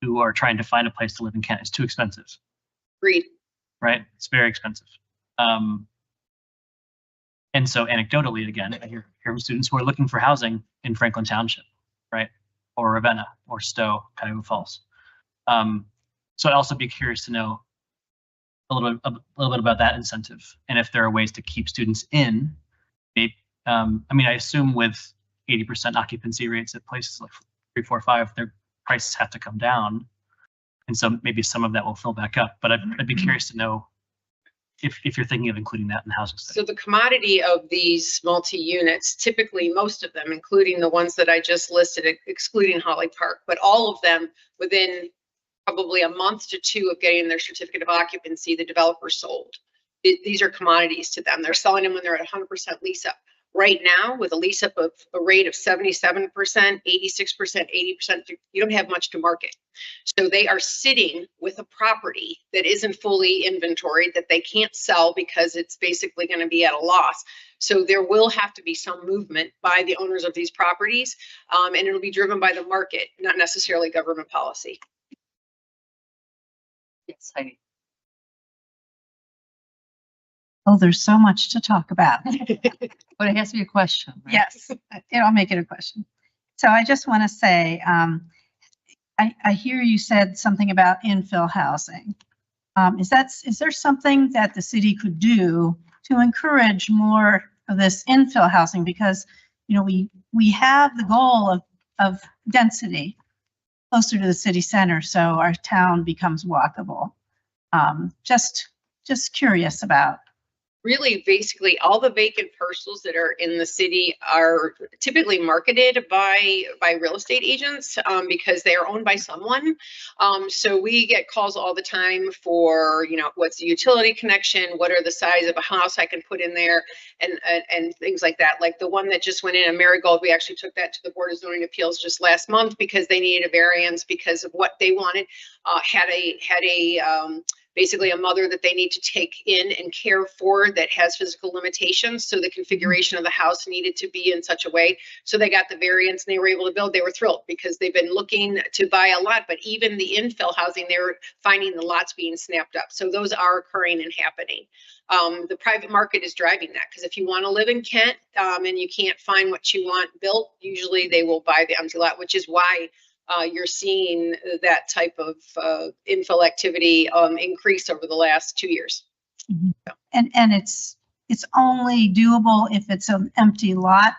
who are trying to find a place to live in Kent, it's too expensive. Agreed. Right? It's very expensive. And so anecdotally, again, I hear from students who are looking for housing in Franklin Township, right? Or Ravenna or Stowe, Cuyahoga Falls. So I'd also be curious to know, a little bit about that incentive, and if there are ways to keep students in. Maybe, I mean, I assume with 80% occupancy rates at places like 3, 4, 5, their prices have to come down, and so maybe some of that will fill back up. But I'd be curious to know if you're thinking of including that in the housing study. So the commodity of these multi-units, typically most of them, including the ones that I just listed, excluding Holly Park, but all of them within probably a month to 2 of getting their certificate of occupancy, the developer sold. These are commodities to them. They're selling them when they're at 100% lease up. Right now, with a lease up of a rate of 77%, 86%, 80%, you don't have much to market. So they are sitting with a property that isn't fully inventoried, that they can't sell because it's basically going to be at a loss. So there will have to be some movement by the owners of these properties, and it'll be driven by the market, not necessarily government policy. Yes, Heidi. Oh, there's so much to talk about. But it has to be a question. Right? Yes, I'll make it a question. So I just want to say, I hear you said something about infill housing. Is there something that the city could do to encourage more of this infill housing? Because, you know, we have the goal of density closer to the city center, so our town becomes walkable. Just curious about. Really, basically, all the vacant parcels that are in the city are typically marketed by real estate agents because they are owned by someone. So we get calls all the time for, you know, what's the utility connection? What are the size of a house I can put in there? And things like that. Like the one that just went in Marigold, we actually took that to the Board of Zoning Appeals just last month because they needed a variance because of what they wanted. Basically a mother that they need to take in and care for that has physical limitations. So the configuration of the house needed to be in such a way. So they got the variance and they were able to build. They were thrilled because they've been looking to buy a lot, but even the infill housing, they were finding the lots being snapped up. So those are occurring and happening. The private market is driving that because if you want to live in Kent and you can't find what you want built, usually they will buy the empty lot, which is why you're seeing that type of infill activity increase over the last 2 years. Mm-hmm. So. And it's only doable if it's an empty lot.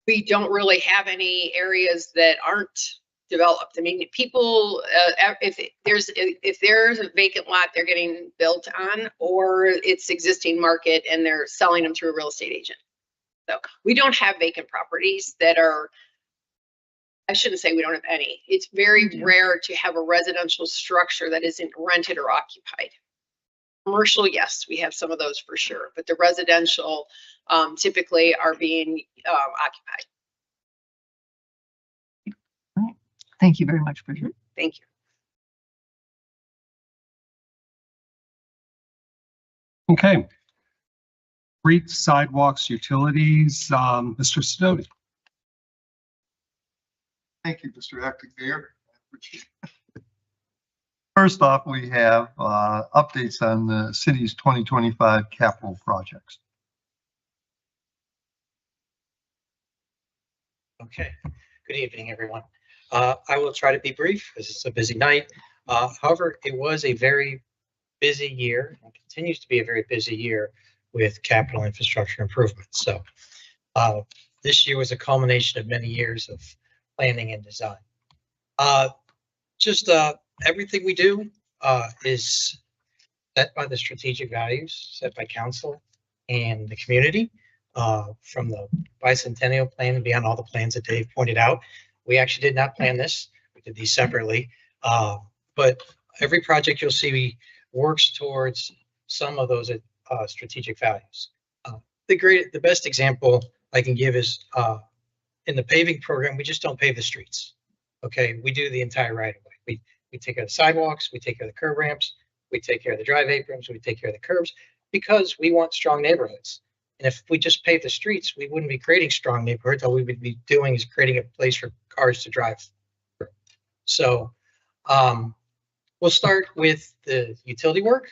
We don't really have any areas that aren't developed. I mean, people, if there's a vacant lot they're getting built on, or it's existing market and they're selling them through a real estate agent. So we don't have vacant properties that are, I shouldn't say we don't have any. It's very rare to have a residential structure that isn't rented or occupied. Commercial, yes, we have some of those for sure, but the residential typically are being occupied. Thank you very much, Bridget. Thank you. Okay. Streets, sidewalks, utilities, Mr. Sidoti. Thank you, Mr. Acting Mayor. First off, we have updates on the city's 2025 capital projects. Okay, good evening, everyone. I will try to be brief because it's a busy night. However, it was a very busy year and continues to be a very busy year with capital infrastructure improvements. So this year was a culmination of many years of planning and design. Everything we do is set by the strategic values set by council and the community, from the bicentennial plan and beyond all the plans that Dave pointed out. We actually did not plan this. We did these separately, but every project you'll see works towards some of those strategic values. The best example I can give is in the paving program, we just don't pave the streets. Okay, we do the entire right of way. We take care of the sidewalks, we take care of the curb ramps, we take care of the drive aprons, we take care of the curbs because we want strong neighborhoods. And if we just pave the streets, we wouldn't be creating strong neighborhoods. All we would be doing is creating a place for cars to drive through. So we'll start with the utility work.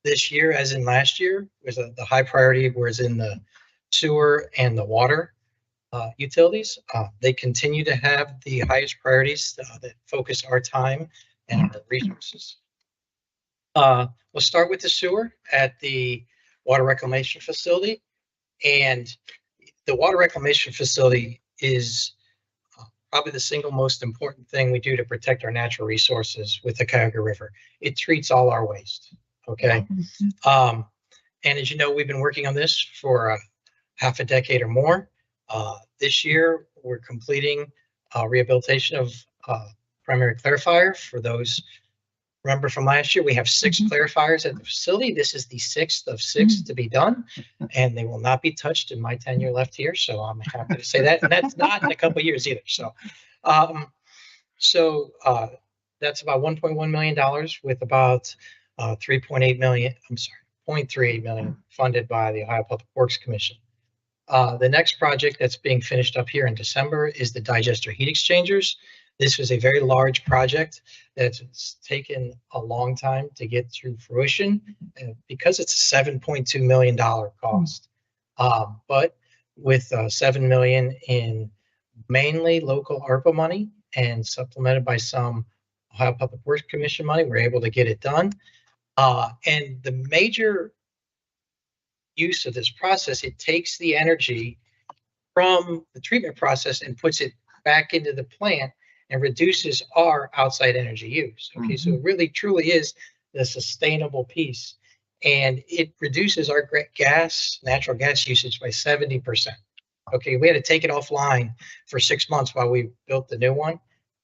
This year, as in last year, was the high priority was in the sewer and the water utilities. They continue to have the highest priorities that focus our time and our resources. We'll start with the sewer at the water reclamation facility. And the water reclamation facility is probably the single most important thing we do to protect our natural resources with the Cuyahoga River. It treats all our waste, okay? And as you know, we've been working on this for half a decade or more. This year, we're completing rehabilitation of primary clarifier. For those remember from last year, we have 6 clarifiers at the facility. This is the 6th of 6 to be done, and they will not be touched in my tenure left here. So I'm happy to say that, and that's not in a couple of years either. So, that's about $1.1 million with about 3.8 million. I'm sorry, 0.38 million funded by the Ohio Public Works Commission. The next project that's being finished up here in December is the digester heat exchangers. This was a very large project that's taken a long time to get to fruition because it's a $7.2 million cost. But with $7 million in mainly local ARPA money and supplemented by some Ohio Public Works Commission money, we're able to get it done. And the major use of this process, it takes the energy from the treatment process and puts it back into the plant and reduces our outside energy use. Okay, so it really truly is the sustainable piece, and it reduces our natural gas usage by 70%. Okay, we had to take it offline for 6 months while we built the new one,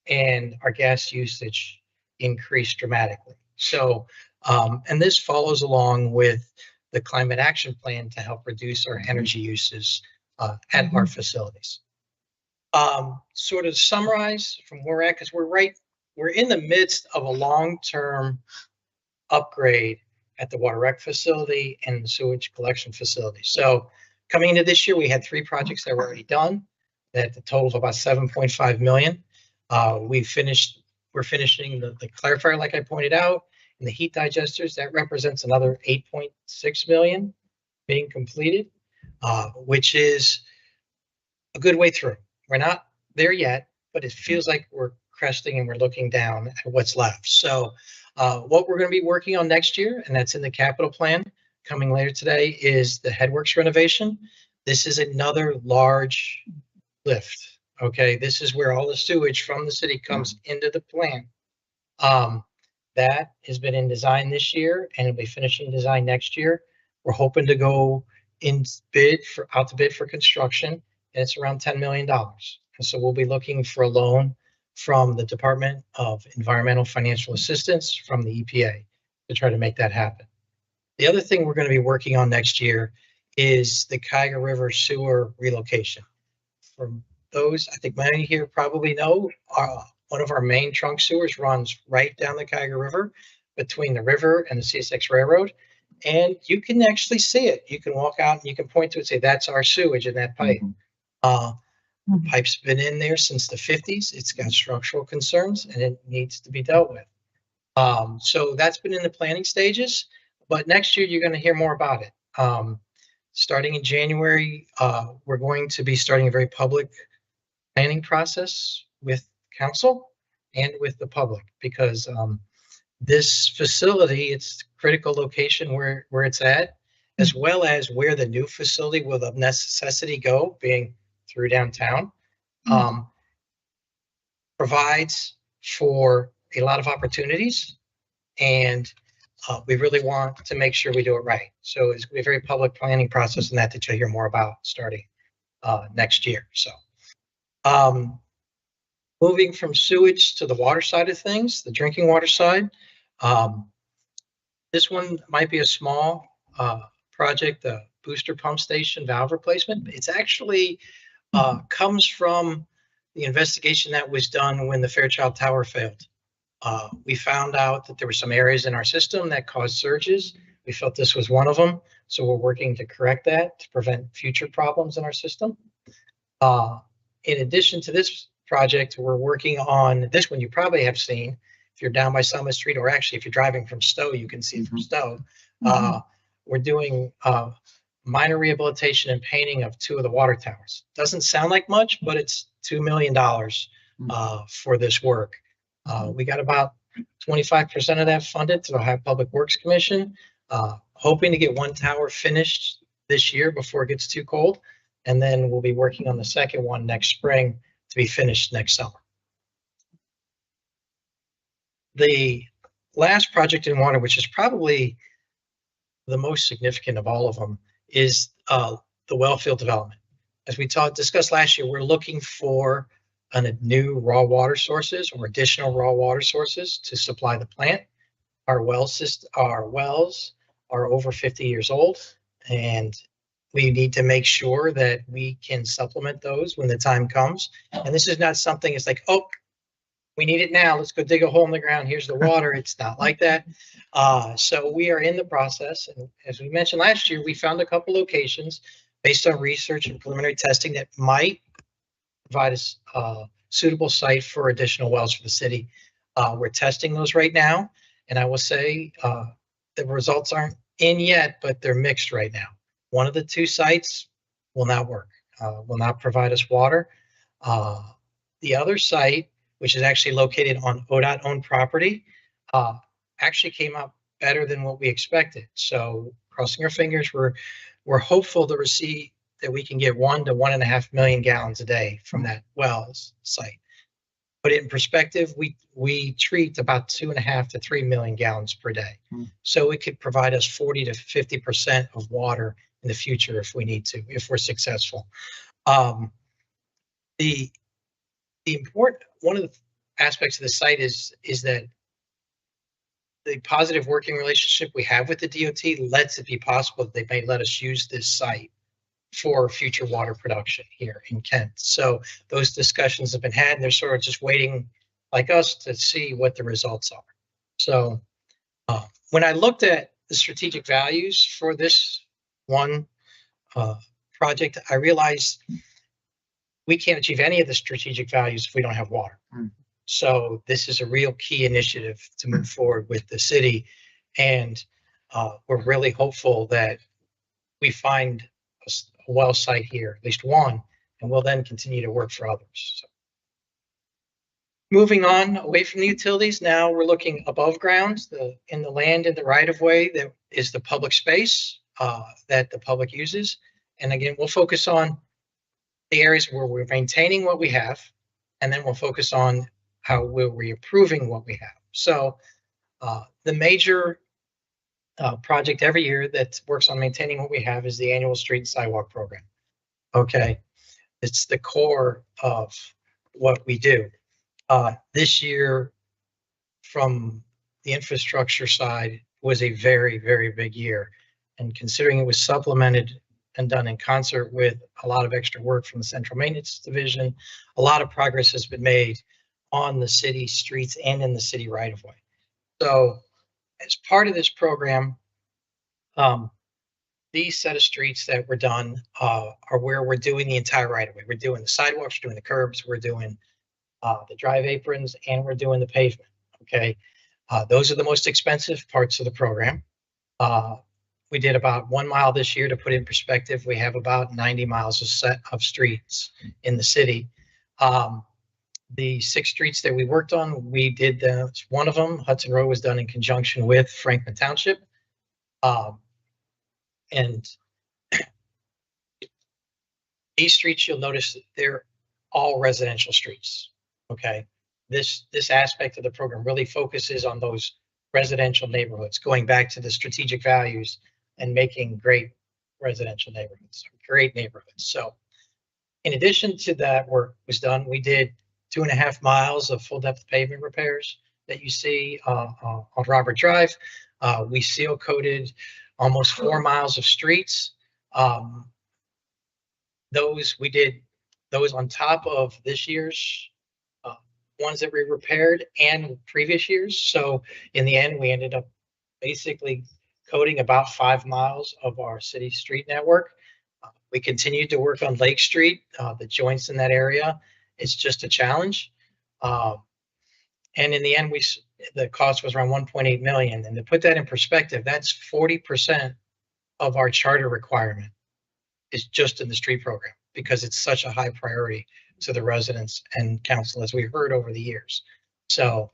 and our gas usage increased dramatically. So, and this follows along with the climate action plan to help reduce our energy uses at our facilities. Sort of summarize from where we're at, because we're in the midst of a long-term upgrade at the water rec facility and the sewage collection facility. So coming into this year, we had 3 projects that were already done at the total of about 7.5 million. We're finishing the clarifier, like I pointed out, and the heat digesters. That represents another 8.6 million being completed, which is a good way through. We're not there yet, but it feels like we're cresting and we're looking down at what's left. So what we're going to be working on next year, and that's in the capital plan coming later today, is the headworks renovation. This is another large lift. Okay, this is where all the sewage from the city comes into the plant. That has been in design this year, and it'll be finishing design next year. We're hoping to go out to bid for construction, and it's around $10 million. And so we'll be looking for a loan from the Department of Environmental Financial Assistance from the EPA to try to make that happen. The other thing we're going to be working on next year is the Cuyahoga River sewer relocation. For those, I think many here probably know, one of our main trunk sewers runs right down the Cuyahoga River between the river and the CSX Railroad. And you can actually see it. You can walk out and you can point to it and say, that's our sewage in that pipe. The pipe's been in there since the 50s. It's got structural concerns and it needs to be dealt with. So that's been in the planning stages, but next year you're going to hear more about it. Starting in January, we're going to be starting a very public planning process with council and with the public, because this facility, it's critical location where it's at, as well as where the new facility will of necessity go, being through downtown, provides for a lot of opportunities, and we really want to make sure we do it right. So it's going to be a very public planning process, and that you'll hear more about starting next year. So moving from sewage to the water side of things, the drinking water side. This one might be a small project, a booster pump station valve replacement. It's actually comes from the investigation that was done when the Fairchild Tower failed. We found out that there were some areas in our system that caused surges. We felt this was one of them. So we're working to correct that to prevent future problems in our system. In addition to this project, we're working on this one you probably have seen. If you're down by Summit Street, or actually if you're driving from Stowe, you can see it from Stowe. We're doing minor rehabilitation and painting of 2 of the water towers. Doesn't sound like much, but it's $2 million for this work. We got about 25% of that funded through the Ohio Public Works Commission. Hoping to get one tower finished this year before it gets too cold. And then we'll be working on the second one next spring to be finished next summer. The last project in water, which is probably the most significant of all of them, is the well field development. As we discussed last year, we're looking for new raw water sources or additional raw water sources to supply the plant. Our wells are over 50 years old, and we need to make sure that we can supplement those when the time comes. And this is not something, it's like, oh, we need it now. Let's go dig a hole in the ground. Here's the water. It's not like that. So we are in the process. And as we mentioned last year, we found a couple locations based on research and preliminary testing that might provide us a suitable site for additional wells for the city. We're testing those right now. And I will say the results aren't in yet, but they're mixed right now. One of the two sites will not work, will not provide us water. The other site, which is actually located on ODOT-owned property, actually came out better than what we expected. So crossing our fingers, we're hopeful to receive that we can get 1 to 1.5 million gallons a day from that wells site. Put it in perspective, we treat about 2.5 to 3 million gallons per day. So it could provide us 40 to 50% of water in the future if we need to, if we're successful. The important, one of the aspects of the site is that the positive working relationship we have with the DOT lets it be possible that they may let us use this site for future water production here in Kent. So those discussions have been had, and they're sort of just waiting, like us, to see what the results are. So when I looked at the strategic values for this one project, I realized we can't achieve any of the strategic values if we don't have water. So this is a real key initiative to move forward with the city. And we're really hopeful that we find a well site here, at least one, and we'll then continue to work for others. So, moving on away from the utilities, now we're looking above ground, in the land in the right of way that is the public space that the public uses. And again, we'll focus on the areas where we're maintaining what we have, and then we'll focus on how we're improving what we have. So the major project every year that works on maintaining what we have is the annual street and sidewalk program. Okay, it's the core of what we do. This year, from the infrastructure side, was a very, very big year. And considering it was supplemented and done in concert with a lot of extra work from the Central Maintenance Division, a lot of progress has been made on the city streets and in the city right of way. So as part of this program, these set of streets that were done are where we're doing the entire right of way. We're doing the sidewalks, we're doing the curbs, we're doing the drive aprons, and we're doing the pavement. Okay, those are the most expensive parts of the program. We did about 1 mile this year. To put it in perspective, we have about 90 miles of streets in the city. The 6 streets that we worked on, we did one of them, Hudson Road, was done in conjunction with Franklin Township. And these streets, you'll notice that they're all residential streets. Okay, this aspect of the program really focuses on those residential neighborhoods, going back to the strategic values and making great residential neighborhoods, great neighborhoods. So in addition to that work was done, we did 2.5 miles of full depth pavement repairs that you see on Robert Drive. We seal coated almost 4 miles of streets. We did those on top of this year's ones that we repaired and previous years. So in the end, we ended up basically coating about 5 miles of our city street network. We continued to work on Lake Street, the joints in that area. It's just a challenge. And in the end, the cost was around 1.8 million. And to put that in perspective, that's 40% of our charter requirement is just in the street program, because it's such a high priority to the residents and council, as we heard over the years. So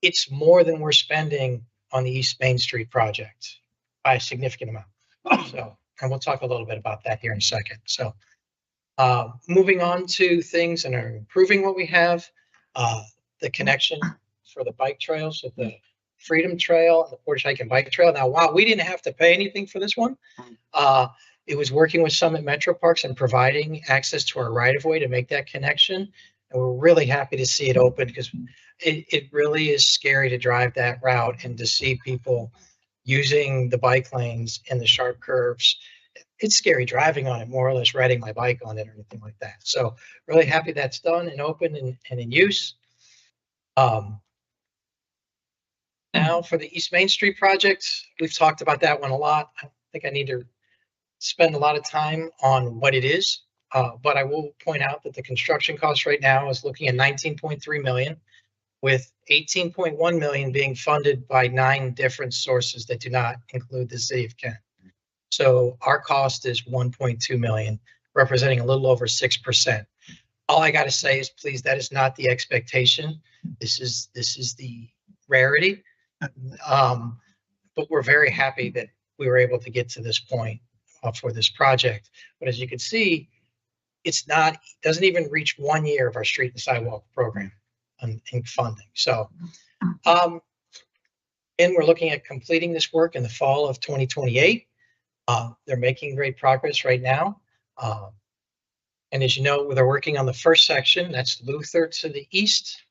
it's more than we're spending on the East Main Street project by a significant amount. So, and we'll talk a little bit about that here in a second. So, moving on to things and are improving what we have, the connection for the bike trails of the Freedom Trail and the Portage Hike and Bike Trail. Now, wow, we didn't have to pay anything for this one. It was working with Summit Metro Parks and providing access to our right of way to make that connection. And we're really happy to see it open because it really is scary to drive that route and to see people using the bike lanes and the sharp curves. It's scary driving on it, more or less riding my bike on it or anything like that. So really happy that's done and open and in use. Now for the East Main Street project, we've talked about that one a lot. I think I need to spend a lot of time on what it is, but I will point out that the construction cost right now is looking at 19.3 million, with 18.1 million being funded by 9 different sources that do not include the city of Kent. So our cost is 1.2 million, representing a little over 6%. All I got to say is, please, that is not the expectation. This is the rarity. But we're very happy that we were able to get to this point for this project. But as you can see, it doesn't even reach 1 year of our street and sidewalk program in funding. So, and we're looking at completing this work in the fall of 2028. They're making great progress right now. And as you know, they're working on the first section, that's Luther to the east.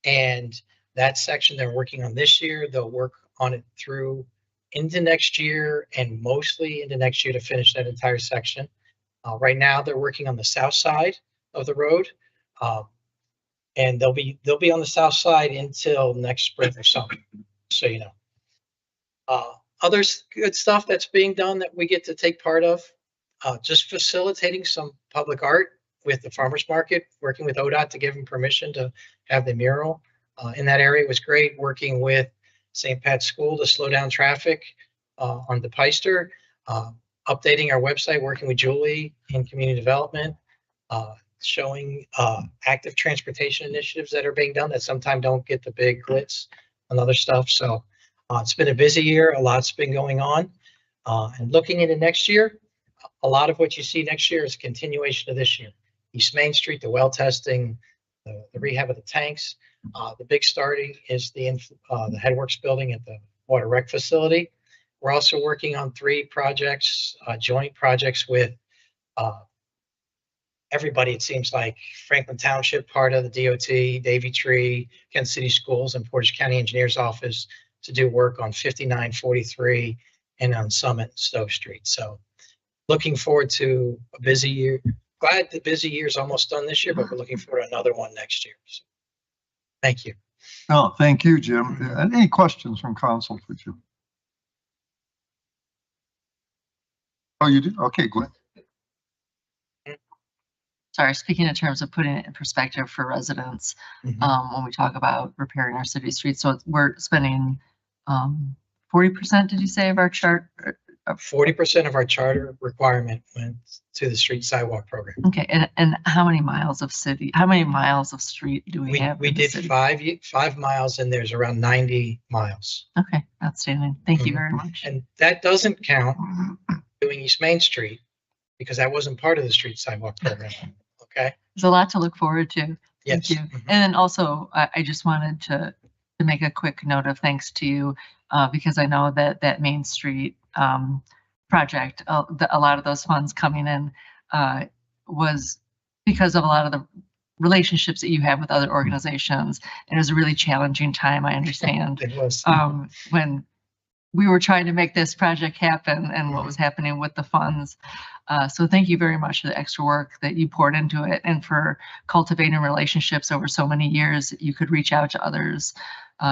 And that section they're working on this year, they'll work on it through into next year and mostly into next year to finish that entire section. Right now, they're working on the south side of the road. And they'll be on the south side until next spring or summer, so you know. Other good stuff that's being done that we get to take part of, just facilitating some public art with the farmers market, working with ODOT to give them permission to have the mural in that area was great. Working with St. Pat's School to slow down traffic on the Peister, updating our website, working with Julie in community development, showing active transportation initiatives that are being done that sometimes don't get the big glitz and other stuff. So it's been a busy year. A lot's been going on. And looking into next year, a lot of what you see next year is a continuation of this year. East Main Street, the well testing, the rehab of the tanks. The big starting is the Headworks building at the Water Rec facility. We're also working on 3 projects, joint projects with everybody. It seems like Franklin Township, part of the DOT, Davy Tree, Kent City Schools, and Portage County Engineers Office to do work on 5943 and on Summit and Stowe Street. So looking forward to a busy year. Glad the busy year is almost done this year, but we're looking forward to another one next year. So, thank you. No, thank you, Jim. Any questions from council for Jim? Oh, you do? Okay, Glenn. Sorry, speaking in terms of putting it in perspective for residents, when we talk about repairing our city streets, so we're spending 40%, did you say, of our chart? 40% of our charter requirement went to the street sidewalk program. Okay, and how many miles of street do we have? We did 5 miles, and there's around 90 miles. Okay, outstanding. Thank you very much. And that doesn't count doing East Main Street, because that wasn't part of the street sidewalk program. Okay. There's a lot to look forward to. Yes. Thank you. And then also, I just wanted to make a quick note of thanks to you, because I know that Main Street project, a lot of those funds coming in was because of a lot of the relationships that you have with other organizations. And it was a really challenging time, I understand. It was. When we were trying to make this project happen and what was happening with the funds. So thank you very much for the extra work that you poured into it and for cultivating relationships over so many years that you could reach out to others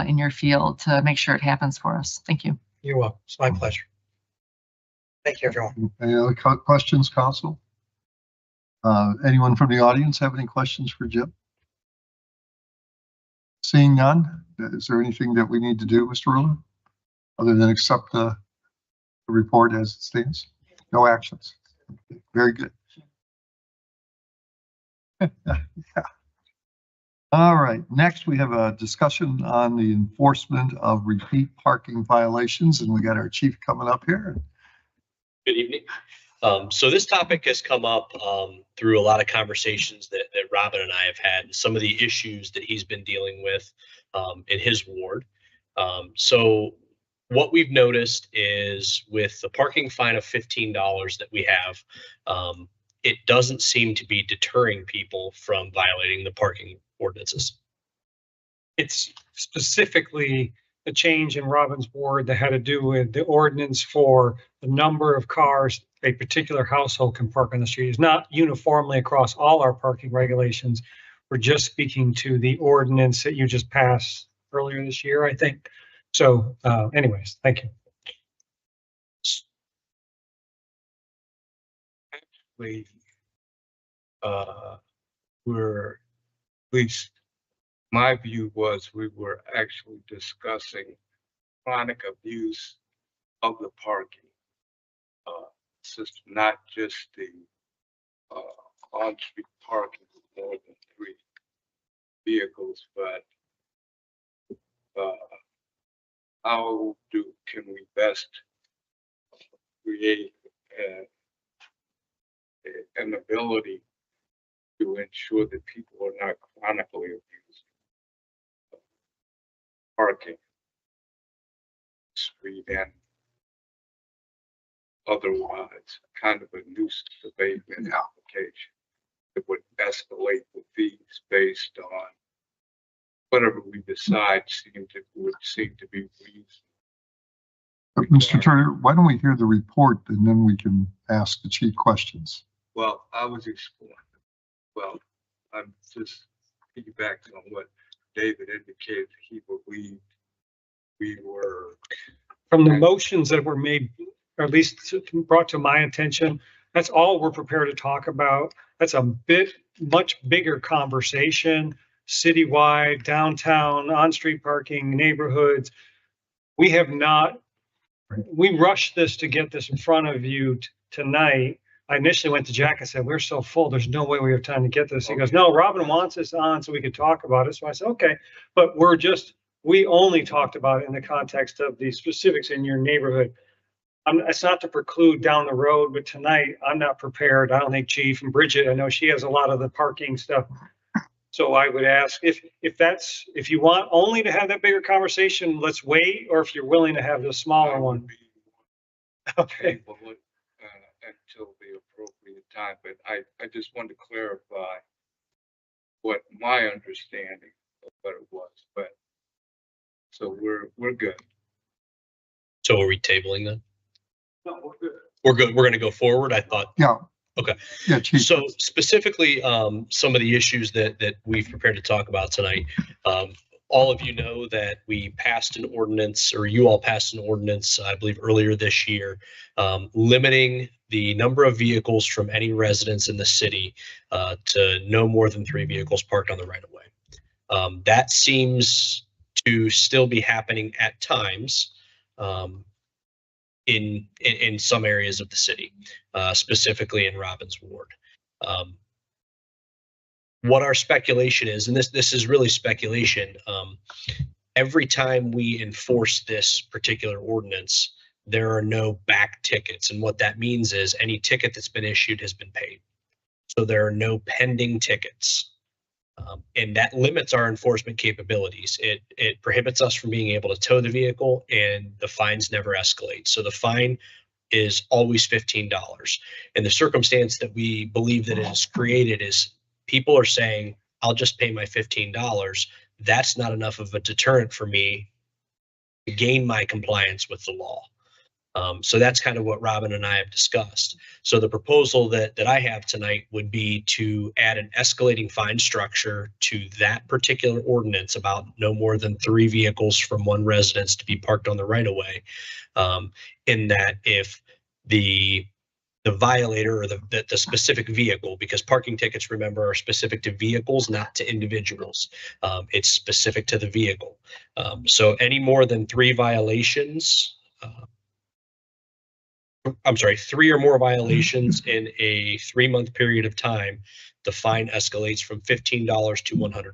in your field to make sure it happens for us. Thank you. You're welcome. It's my pleasure. Thank you, everyone. Any other questions, council? Anyone from the audience have any questions for Jim? Seeing none, is there anything that we need to do, Mr. Ruler, other than accept the report as it stands? No actions. Very good. Yeah. All right, next we have a discussion on the enforcement of repeat parking violations, and we got our chief coming up here. Good evening. So this topic has come up through a lot of conversations that Robin and I have had, and some of the issues that he's been dealing with in his ward. So what we've noticed is with the parking fine of $15 that we have, it doesn't seem to be deterring people from violating the parking ordinances. It's specifically the change in Robin's ward that had to do with the ordinance for the number of cars a particular household can park on the street. It's not uniformly across all our parking regulations. We're just speaking to the ordinance that you just passed earlier this year, I think. So anyways, thank you. We're, at least my view was we were actually discussing chronic abuse of the parking system, not just the on-street parking with more than 3 vehicles, but how can we best create an ability to ensure that people are not chronically abused parking street and otherwise kind of a nuisance abatement application that would escalate the fees based on whatever we decide would seem to be reasonable. Mr. Turner, why don't we hear the report and then we can ask the chief questions? Well, I was exploring. Well, I'm just piggybacking on what David indicated. He believed we were. From the motions that were made, or at least brought to my attention, that's all we're prepared to talk about. That's a much bigger conversation, citywide, downtown, on-street parking, neighborhoods. We have not, we rushed this to get this in front of you tonight. I initially went to Jack and said, we're so full, there's no way we have time to get this. He goes, no, Robin wants us on so we could talk about it. So I said, okay, but we only talked about it in the context of the specifics in your neighborhood. It's not to preclude down the road, but tonight I'm not prepared. I don't think Chief and Bridget, I know she has a lot of the parking stuff. So I would ask if you want only to have that bigger conversation, let's wait, or if you're willing to have the smaller one. Okay. Until the appropriate time, but I just wanted to clarify what my understanding of what it was, but so we're good. So are we tabling then? No, we're good. We're good. We're going to go forward. I thought. Yeah. Okay. Yeah, Chief. So specifically, some of the issues that we've prepared to talk about tonight. All of you know that we passed an ordinance, or you all passed an ordinance, I believe earlier this year, limiting the number of vehicles from any residence in the city to no more than 3 vehicles parked on the right of way. That seems to still be happening at times in some areas of the city, specifically in Robin's ward. What our speculation is, and this is really speculation, every time we enforce this particular ordinance, there are no back tickets. And what that means is any ticket that's been issued has been paid. So there are no pending tickets. And that limits our enforcement capabilities. It prohibits us from being able to tow the vehicle, and the fines never escalate. So the fine is always $15. And the circumstance that we believe that it has created is people are saying, I'll just pay my $15. That's not enough of a deterrent for me to gain my compliance with the law. So that's kind of what Robin and I have discussed. So the proposal that I have tonight would be to add an escalating fine structure to that particular ordinance about no more than 3 vehicles from one residence to be parked on the right of way. In that if the violator or the specific vehicle, because parking tickets, remember, are specific to vehicles, not to individuals. It's specific to the vehicle. So any more than 3 violations, I'm sorry, 3 or more violations in a 3-month period of time, the fine escalates from $15 to $100.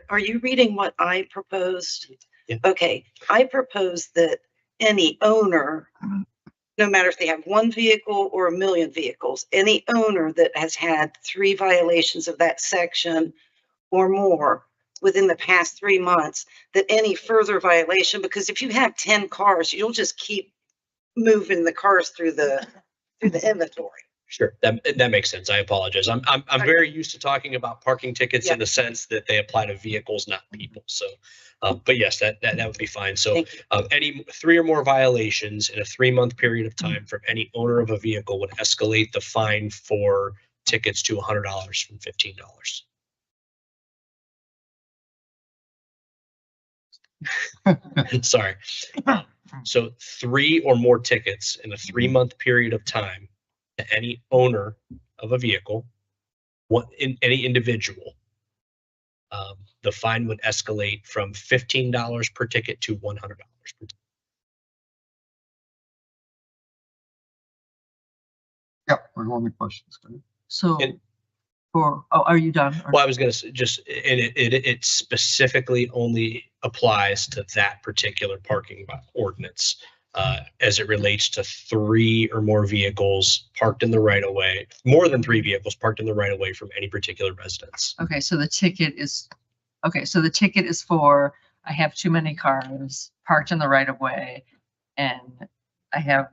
Are you reading what I proposed? Yeah. Okay, I proposed that any owner, no matter if they have 1 vehicle or 1 million vehicles, any owner that has had 3 violations of that section or more within the past 3 months, that any further violation, because if you have 10 cars, you'll just keep moving the cars through the inventory. Sure, that makes sense. I apologize. I'm very used to talking about parking tickets in the sense that they apply to vehicles, not people. So, but yes, that would be fine. So, any 3 or more violations in a 3-month period of time from any owner of a vehicle would escalate the fine for tickets to $100 from $15. Sorry. So 3 or more tickets in a 3-month period of time to any owner of a vehicle, any individual, the fine would escalate from $15 per ticket to $100 per ticket. Yeah, we're going to questions. So, are you done? Well, I was going to say just, and it specifically only applies to that particular parking ordinance as it relates to 3 or more vehicles parked in the right of way, more than 3 vehicles parked in the right of way from any particular residence. Okay, so the ticket is, for, I have too many cars parked in the right of way, and I have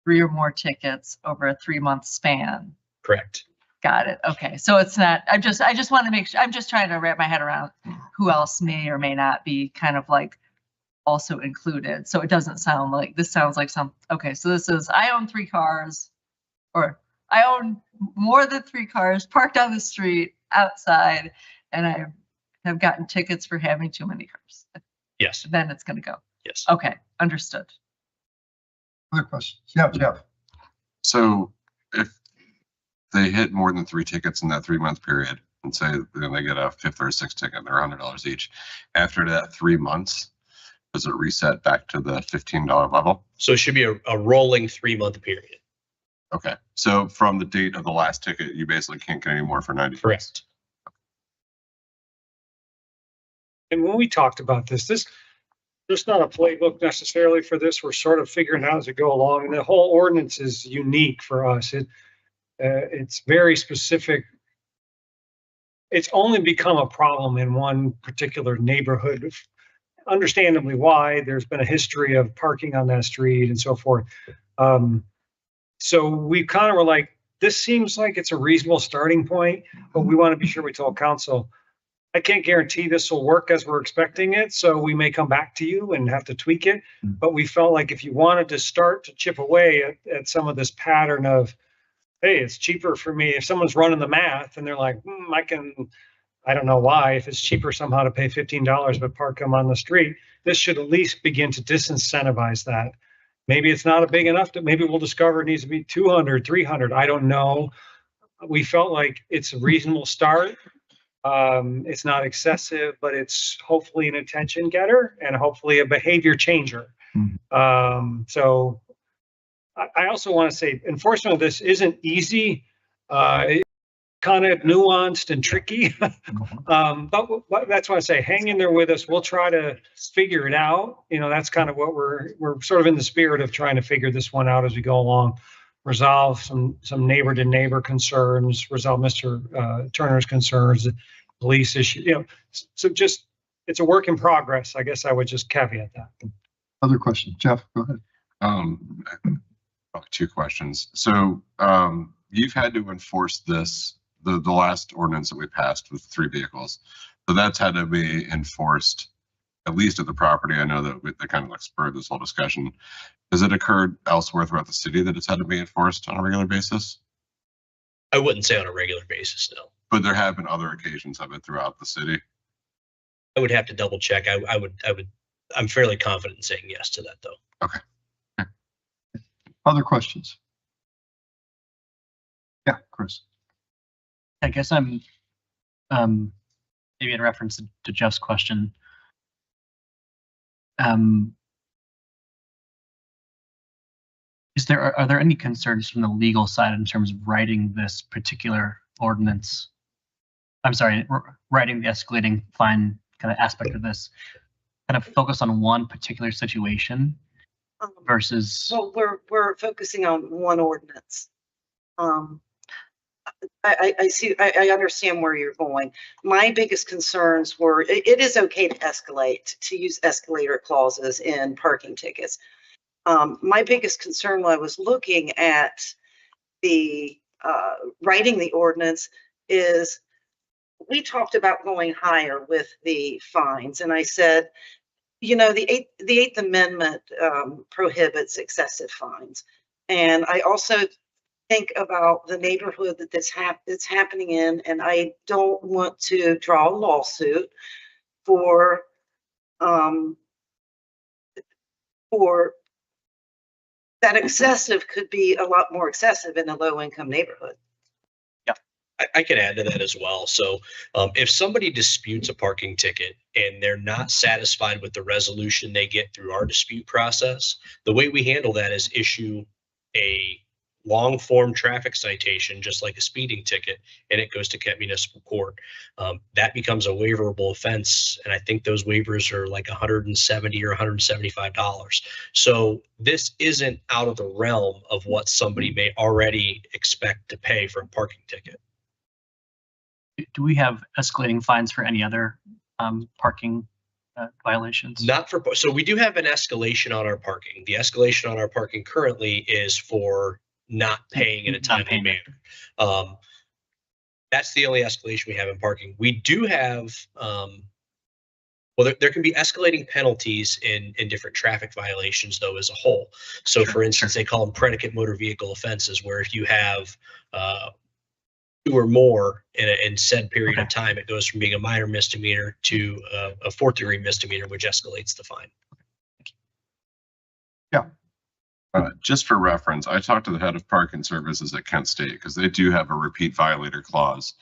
3 or more tickets over a 3-month span. Correct. Got it. Okay, so it's not, I just want to make sure, I'm just trying to wrap my head around who else may or may not be kind of like also included. So it doesn't sound like, this sounds like okay, so this is, I own 3 cars, or I own more than 3 cars parked on the street outside, and I have gotten tickets for having too many cars. Yes. Then it's going to go. Yes. Okay, understood. Other questions? Yeah, Jeff. So if they hit more than 3 tickets in that 3-month period, and say then they get a 5th or 6th ticket, they're $100 each. After that 3 months, does it reset back to the $15 level? So it should be a rolling 3-month period. Okay, so from the date of the last ticket, you basically can't get any more for 90 days. Correct. And when we talked about this, there's not a playbook necessarily for this. We're sort of figuring out as we go along, and the whole ordinance is unique for us. It's very specific. It's only become a problem in one particular neighborhood. Understandably why. There's been a history of parking on that street and so forth. So we kind of were like, this seems like it's a reasonable starting point, but we want to be sure we told council, I can't guarantee this will work as we're expecting it, so we may come back to you and have to tweak it. But we felt like if you wanted to start to chip away at some of this pattern of, hey, it's cheaper for me. If someone's running the math and they're like, I don't know why, if it's cheaper somehow to pay $15 but park them on the street, this should at least begin to disincentivize that. Maybe it's not big enough that maybe we'll discover it needs to be 200, 300. I don't know. We felt like it's a reasonable start. It's not excessive, but it's hopefully an attention getter and hopefully a behavior changer. So I also want to say enforcement of this isn't easy. It's kind of nuanced and tricky. But that's why I say hang in there with us. We'll try to figure it out. You know, that's kind of what we're sort of in the spirit of trying to figure this one out as we go along. Resolve some neighbor to neighbor concerns, resolve Mr. Turner's concerns, police issue, you know, so just, it's a work in progress. I guess I would just caveat that. Other questions? Jeff, go ahead. 2 questions. So you've had to enforce this, the last ordinance that we passed with 3 vehicles. So that's had to be enforced at least at the property. I know that they kind of like spurred this whole discussion. Has it occurred elsewhere throughout the city that it's had to be enforced on a regular basis? I wouldn't say on a regular basis, no. But there have been other occasions of it throughout the city. I would have to double check. I'm fairly confident in saying yes to that though. Okay. Other questions? Yeah, Chris. I guess I'm maybe in reference to Jeff's question. are there any concerns from the legal side in terms of writing this particular ordinance? I'm sorry, writing the escalating fine kind of aspect of this, kind of focus on one particular situation versus. Well, we're focusing on one ordinance. I see, I understand where you're going. My biggest concerns were, it is okay to escalate, to use escalator clauses in parking tickets. My biggest concern when I was looking at the writing the ordinance is we talked about going higher with the fines, and I said, you know, the Eighth Amendment prohibits excessive fines, and I also think about the neighborhood that that's happening in, and I don't want to draw a lawsuit for that excessive could be a lot more excessive in a low-income neighborhood. I can add to that as well. So if somebody disputes a parking ticket and they're not satisfied with the resolution they get through our dispute process, the way we handle that is issue a long form traffic citation, just like a speeding ticket, and it goes to Kent Municipal Court. That becomes a waiverable offense, and I think those waivers are like $170 or $175. So this isn't out of the realm of what somebody may already expect to pay for a parking ticket. Do we have escalating fines for any other parking violations? Not for, so we do have an escalation on our parking. The escalation on our parking currently is for not paying in a timely manner. That's the only escalation we have in parking. We do have, well, there can be escalating penalties in different traffic violations though as a whole. So for instance, they call them predicate motor vehicle offenses, where if you have 2 or more in said period of time, it goes from being a minor misdemeanor to a 4th-degree misdemeanor, which escalates the fine. Yeah. Just for reference, I talked to the head of parking services at Kent State because they do have a repeat violator clause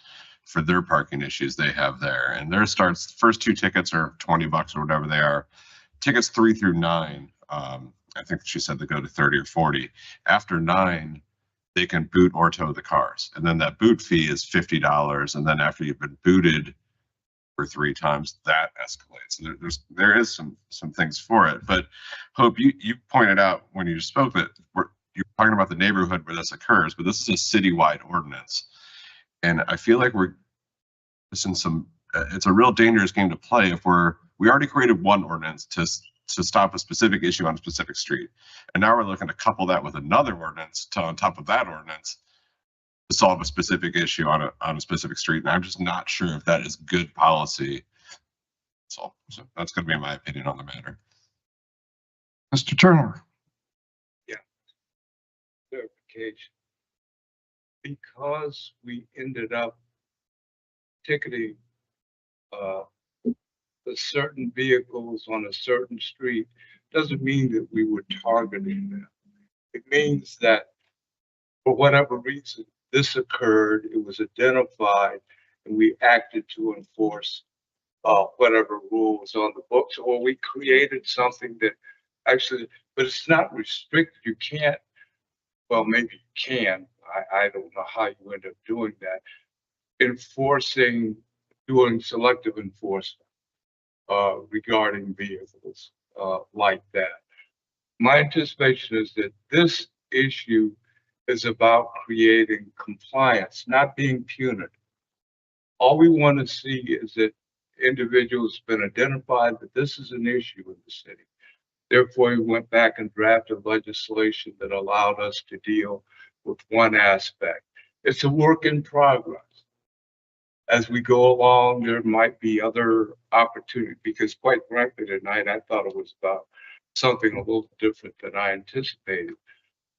for their parking issues they have there. And their starts, first 2 tickets are $20 or whatever they are. Tickets 3 through 9, I think she said they go to 30 or 40. After 9, they can boot or tow the cars. And then that boot fee is $50. And then after you've been booted for 3 times, that escalates. So there is some things for it. But Hope, you pointed out when you spoke that you're talking about the neighborhood where this occurs, but this is a citywide ordinance. And I feel like we're in some, it's a real dangerous game to play if we already created one ordinance to stop a specific issue on a specific street. And now we're looking to couple that with another ordinance on top of that ordinance to solve a specific issue on a specific street. And I'm just not sure if that is good policy. So that's going to be my opinion on the matter. Mr. Turner. Yeah. Clarification. Because we ended up ticketing the certain vehicles on a certain street doesn't mean that we were targeting them. It means that for whatever reason this occurred, it was identified, and we acted to enforce whatever rules on the books, or we created something that actually, but it's not restricted. You can't, well, maybe you can. I don't know how you end up doing that. Doing selective enforcement regarding vehicles like that. My anticipation is that this issue is about creating compliance, not being punitive. All we want to see is that individuals have been identified that this is an issue in the city. Therefore, we went back and drafted legislation that allowed us to deal with one aspect. It's a work in progress. As we go along, there might be other opportunities, because quite frankly tonight, I thought it was about something a little different than I anticipated.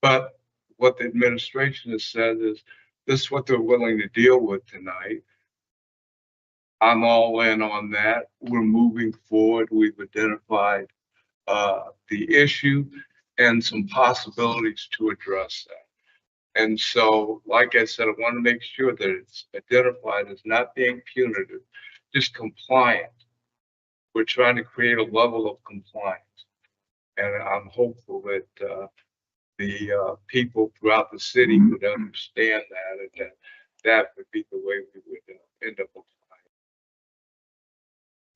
But what the administration has said is this is what they're willing to deal with tonight. I'm all in on that. We're moving forward. We've identified the issue and some possibilities to address that. And so, like I said, I want to make sure that it's identified as not being punitive, just compliant. We're trying to create a level of compliance. And I'm hopeful that the people throughout the city would understand that, and that would be the way we would end up.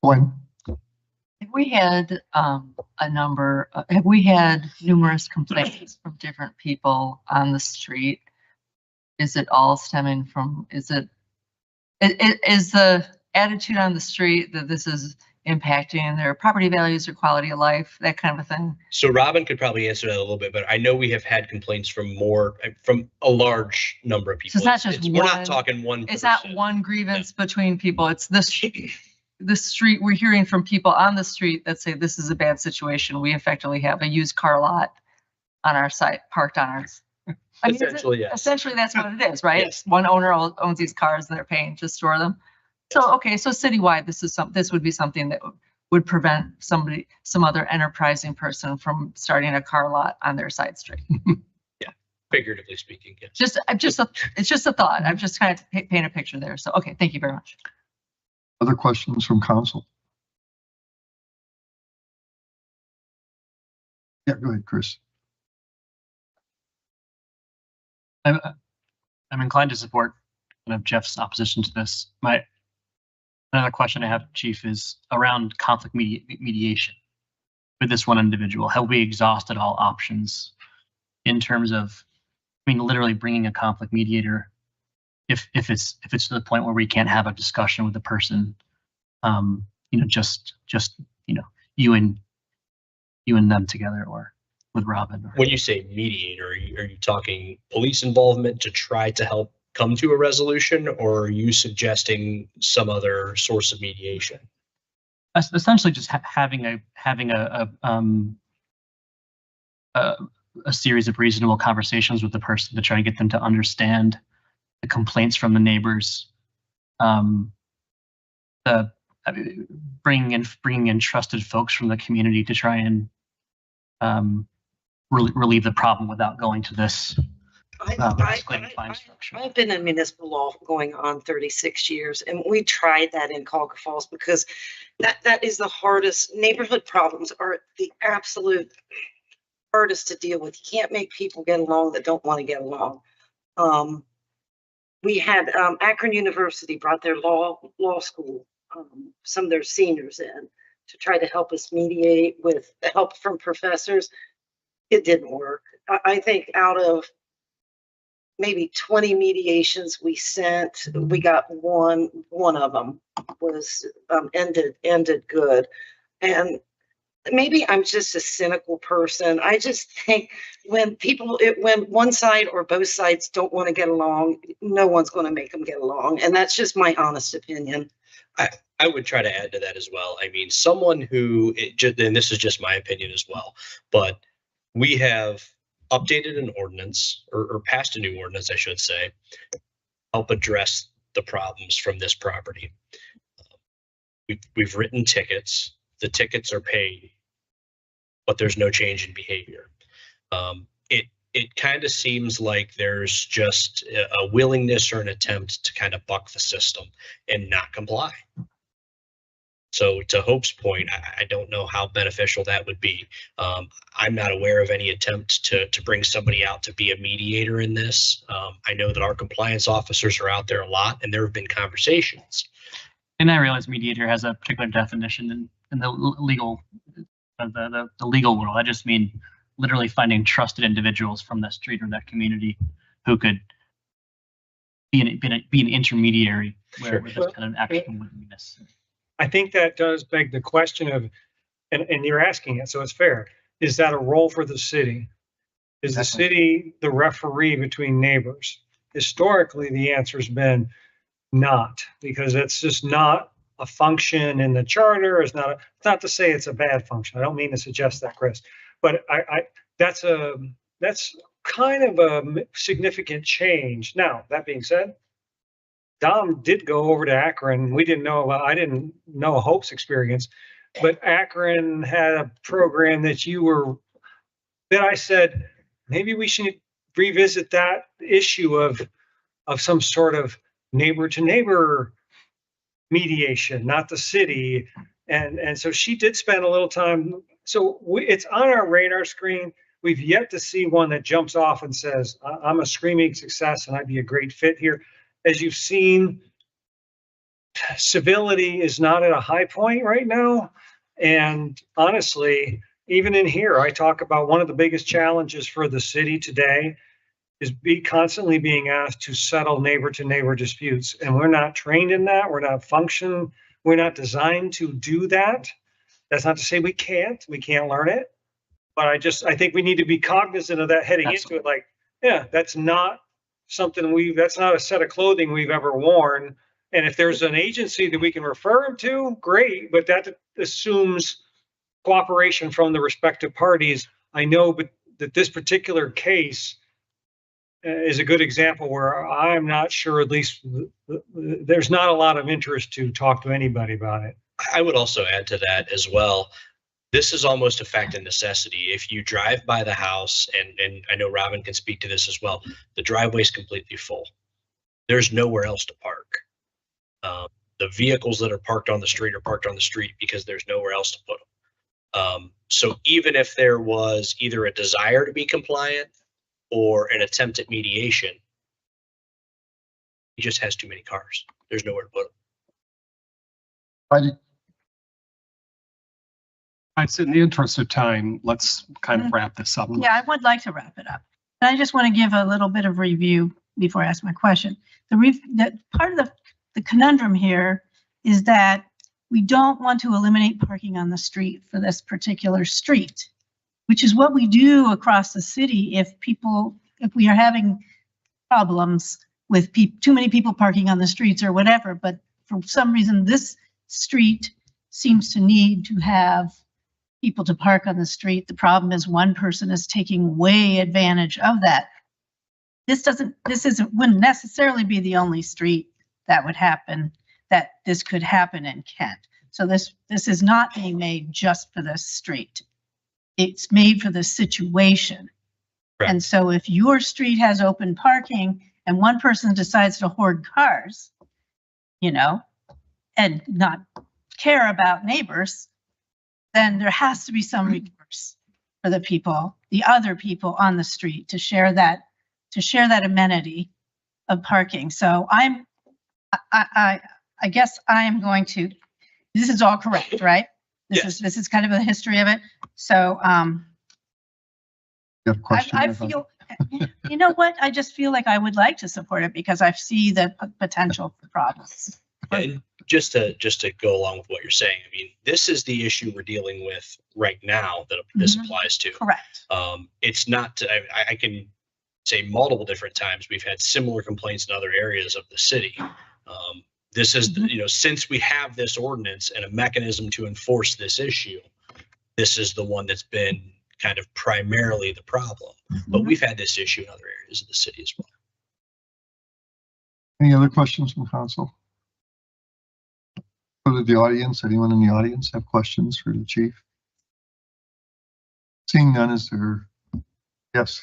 Gwen? Have we had have we had numerous complaints from different people on the street? Is it all stemming from, is the attitude on the street that this is impacting their property values or quality of life, that kind of a thing? So Robin could probably answer that a little bit, but I know we have had complaints from a large number of people. So it's not just We're one. not talking one. It's not one grievance between people. It's the street. We're hearing from people on the street that say this is a bad situation. We effectively have a used car lot on our site, parked on ours. I mean, Essentially, yes. Essentially, that's what it is, right? Yes. One owner owns these cars and they're paying to store them. So, okay, so citywide, this would be something that would prevent some other enterprising person from starting a car lot on their side street. Yeah, figuratively speaking. Yes. It's just a thought. I'm just trying to paint a picture there. So, okay, thank you very much. Other questions from council? Yeah, go ahead, Chris. I'm inclined to support kind of Jeff's opposition to this. Another question I have, Chief, is around conflict mediation with this one individual. Have we exhausted all options in terms of, literally bringing a conflict mediator if it's to the point where we can't have a discussion with the person, just you and them together, or with Robin? When you say mediator, are you talking police involvement to try to help come to a resolution, or are you suggesting some other source of mediation? Essentially, just having a series of reasonable conversations with the person to try to get them to understand the complaints from the neighbors, bringing in trusted folks from the community to try and relieve the problem without going to this escalating fine structure. I've been in municipal law going on 36 years, and we tried that in Colga Falls because that is the hardest. Neighborhood problems are the absolute hardest to deal with. You can't make people get along that don't want to get along. We had Akron University brought their law school, some of their seniors in to try to help us mediate with help from professors. It didn't work. I think out of maybe 20 mediations we sent, we got one of them was ended good. And maybe I'm just a cynical person. I just think when one side or both sides don't want to get along, no one's going to make them get along. And that's just my honest opinion. I would try to add to that as well. Someone who, and this is just my opinion as well, but we have updated an ordinance or passed a new ordinance, I should say, help address the problems from this property. We've written tickets. The tickets are paid, but there's no change in behavior. It kind of seems like there's just a willingness or an attempt to kind of buck the system and not comply. So to Hope's point, I don't know how beneficial that would be. I'm not aware of any attempt to bring somebody out to be a mediator in this. I know that our compliance officers are out there a lot, and there have been conversations. And I realize mediator has a particular definition in the legal, the legal world. I just mean literally finding trusted individuals from that street or that community who could be an intermediary where this kind of action wouldn't be necessary. I think that does beg the question of, and you're asking it, so it's fair. Is that a role for the city? Is the city the referee between neighbors? Historically, the answer has been not, because it's just not a function in the charter. It's not to say it's a bad function. I don't mean to suggest that, Chris, but that's kind of a significant change. Now, that being said, Dom did go over to Akron. I didn't know Hope's experience, but Akron had a program that I said, maybe we should revisit that issue of some sort of neighbor to neighbor mediation, not the city. And so she did spend a little time. So it's on our radar screen. we've yet to see one that jumps off and says, I'm a screaming success and I'd be a great fit here. As you've seen, civility is not at a high point right now. And honestly, even in here, I talk about one of the biggest challenges for the city today is constantly being asked to settle neighbor to neighbor disputes. And we're not trained in that. We're not designed to do that. That's not to say we can't learn it. But I think we need to be cognizant of that heading into it. Like, yeah, that's not something that's not a set of clothing we've ever worn. And if there's an agency that we can refer them to, great, but that assumes cooperation from the respective parties. I know, but that this particular case is a good example where I'm not sure, at least there's not a lot of interest to talk to anybody about it. I would also add to that as well. This is almost a fact of necessity. If you drive by the house, and I know Robin can speak to this as well, the driveway is completely full. There's nowhere else to park. The vehicles that are parked on the street are parked on the street because there's nowhere else to put them. So even if there was either a desire to be compliant or an attempt at mediation, he just has too many cars. There's nowhere to put them. All right, so in the interest of time, let's kind of wrap this up. Yeah, I would like to wrap it up. And I just want to give a little bit of review before I ask my question. The part of the conundrum here is that we don't want to eliminate parking on the street for this particular street, which is what we do across the city if we are having problems with too many people parking on the streets or whatever. But for some reason, this street seems to need to have people to park on the street. The problem is one person is taking way advantage of that. Wouldn't necessarily be the only street that would happen, that this could happen in Kent. So this is not being made just for this street. It's made for the situation. Right. And so if your street has open parking and one person decides to hoard cars, and not care about neighbors, then there has to be some recourse for the other people on the street to share that amenity of parking. So I guess I am going to, this is all correct, right? This is kind of the history of it. So I feel, you know what? I just feel like I would like to support it because I see the potential for problems. And just to go along with what you're saying, I mean, this is the issue we're dealing with right now that this applies to. Correct. It's not, I can say multiple different times, we've had similar complaints in other areas of the city. This is, since we have this ordinance and a mechanism to enforce this issue, this is the one that's been kind of primarily the problem. But we've had this issue in other areas of the city as well. Any other questions from council? Go to the audience. Anyone in the audience have questions for the chief? Seeing none, is there? Yes.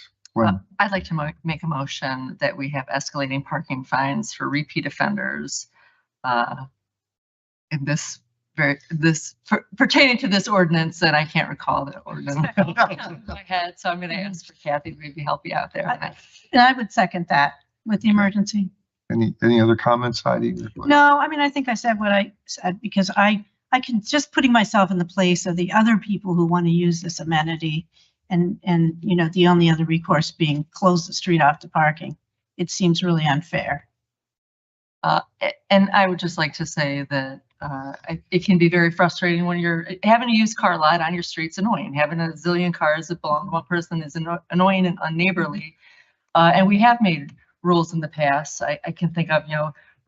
I'd like to make a motion that we have escalating parking fines for repeat offenders in pertaining to this ordinance, and I can't recall the ordinance in my head, so I'm going to ask for Kathy to maybe help you out there. And I would second that with the emergency. Any other comments, Heidi? No, I mean, I think I said what I said because I can just putting myself in the place of the other people who want to use this amenity and the only other recourse being close the street off to parking. It seems really unfair. And I would just like to say that it can be very frustrating when you're having a used car lot on your street's annoying. Having a zillion cars that belong to one person is annoying and unneighborly. And we have made rules in the past. I can think of,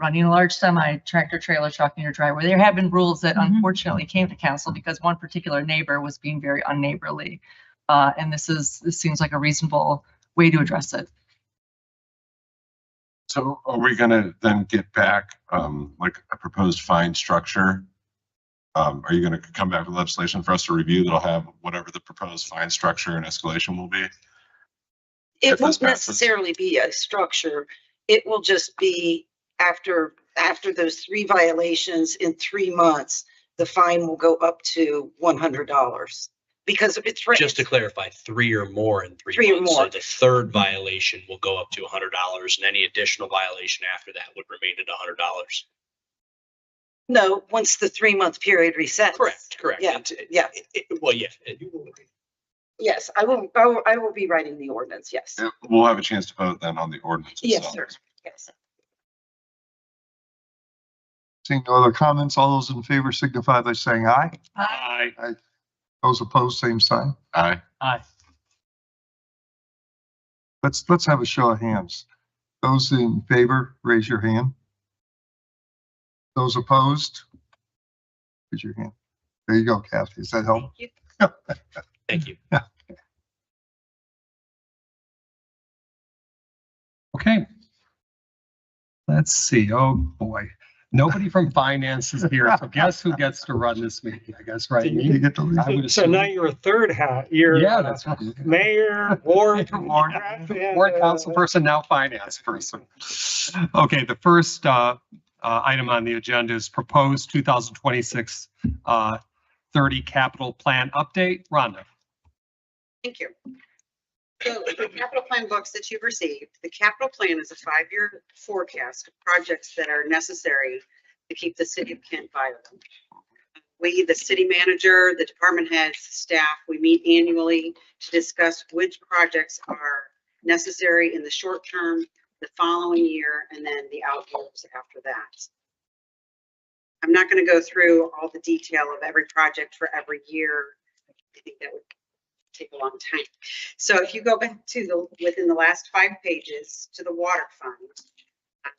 running a large semi tractor trailer truck in your driveway. There have been rules that unfortunately came to council because one particular neighbor was being very unneighborly. And this seems like a reasonable way to address it. So are we gonna then get back like a proposed fine structure? Are you gonna come back with legislation for us to review that'll have whatever the proposed fine structure and escalation will be? It won't necessarily be a structure. It will just be after those 3 violations in 3 months, the fine will go up to $100. because it's right. Just to clarify, 3 or more in 3 3 or months. more. So the third violation will go up to $100 and any additional violation after that would remain at $100. No, once the 3-month period resets. Correct. Yeah, yeah. Well, yeah. Yes, I will be writing the ordinance, yes. Yeah, we'll have a chance to vote then on the ordinance. Yes, itself. sir. Yes. Seeing no other comments, all those in favor signify by saying aye. Aye. Aye. Those opposed, same sign. Aye. Aye. Let's have a show of hands. Those in favor, raise your hand. Those opposed, raise your hand. There you go, Kathy. Does that help? Thank you. Okay. Let's see. Oh, boy. Nobody from finance is here, so guess who gets to run this meeting? I guess, right? You Me? get to leave. I would So assume. now you're a third hat. You're Yeah, that's right. mayor, ward, Ward and, council person, now finance person. Okay, the first item on the agenda is proposed 2026 30 capital plan update. Rhonda. Thank you. So the capital plan books that you've received, the capital plan is a 5-year forecast of projects that are necessary to keep the city of Kent viable. We, the city manager, the department heads, staff, we meet annually to discuss which projects are necessary in the short term, the following year, and then the out years after that. I'm not going to go through all the detail of every project for every year. I think that would take a long time. So if you go back to within the last 5 pages to the water fund,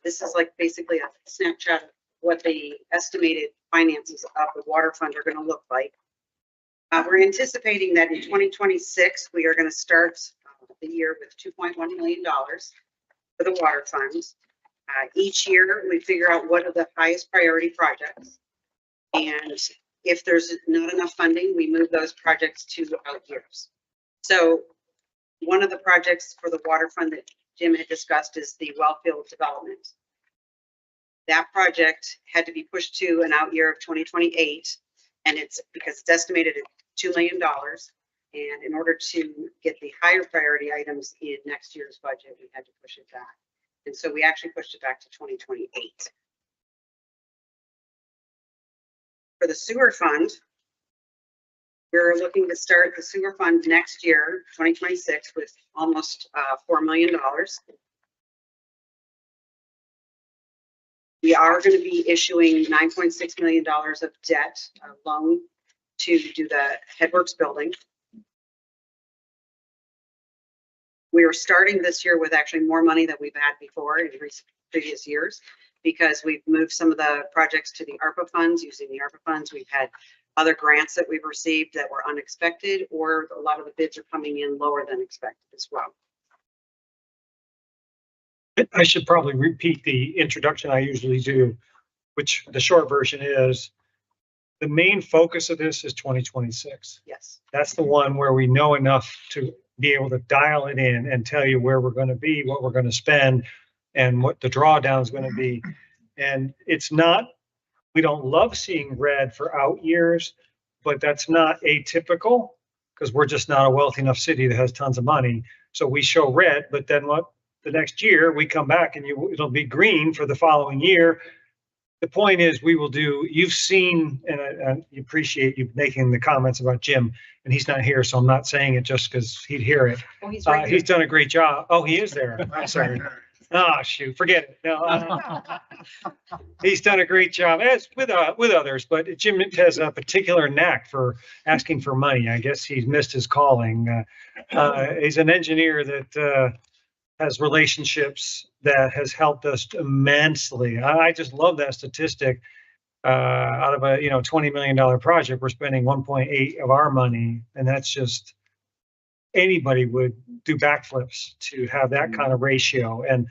this is like basically a snapshot of what the estimated finances of the water fund are going to look like. We're anticipating that in 2026, we are going to start the year with $2.1 million for the water funds. Each year, we figure out what are the highest priority projects. And if there's not enough funding, we move those projects to out years. So one of the projects for the water fund that Jim had discussed is the wellfield development. That project had to be pushed to an out year of 2028, and it's because it's estimated at $2 million. And in order to get the higher priority items in next year's budget, we had to push it back. And so we actually pushed it back to 2028. For the sewer fund, we're looking to start the sewer fund next year, 2026, with almost $4 million. We are going to be issuing $9.6 million of debt loan to do the Headworks building. We are starting this year with actually more money than we've had before in previous years, because we've moved some of the projects to the ARPA funds. Using the ARPA funds, we've had other grants that we've received that were unexpected, or a lot of the bids are coming in lower than expected as well. I should probably repeat the introduction I usually do, which the short version is, the main focus of this is 2026. Yes. That's the one where we know enough to be able to dial it in and tell you where we're going to be, what we're going to spend, and what the drawdown is going to be. And it's not, we don't love seeing red for out years, but that's not atypical, because we're just not a wealthy enough city that has tons of money. So we show red, but then what? The next year we come back and it'll be green for the following year. The point is, we will do, you've seen, and I appreciate you making the comments about Jim, and he's not here, so I'm not saying it just because he'd hear it. Oh, he's right He's done a great job. Oh, he is there. I'm sorry. Oh, shoot, forget it. No, he's done a great job, as with others, but Jim has a particular knack for asking for money. I guess he's missed his calling. He's an engineer that has relationships that has helped us immensely. I just love that statistic. Out of a $20 million project, we're spending 1.8 of our money, and that's just, anybody would do backflips to have that kind of ratio. And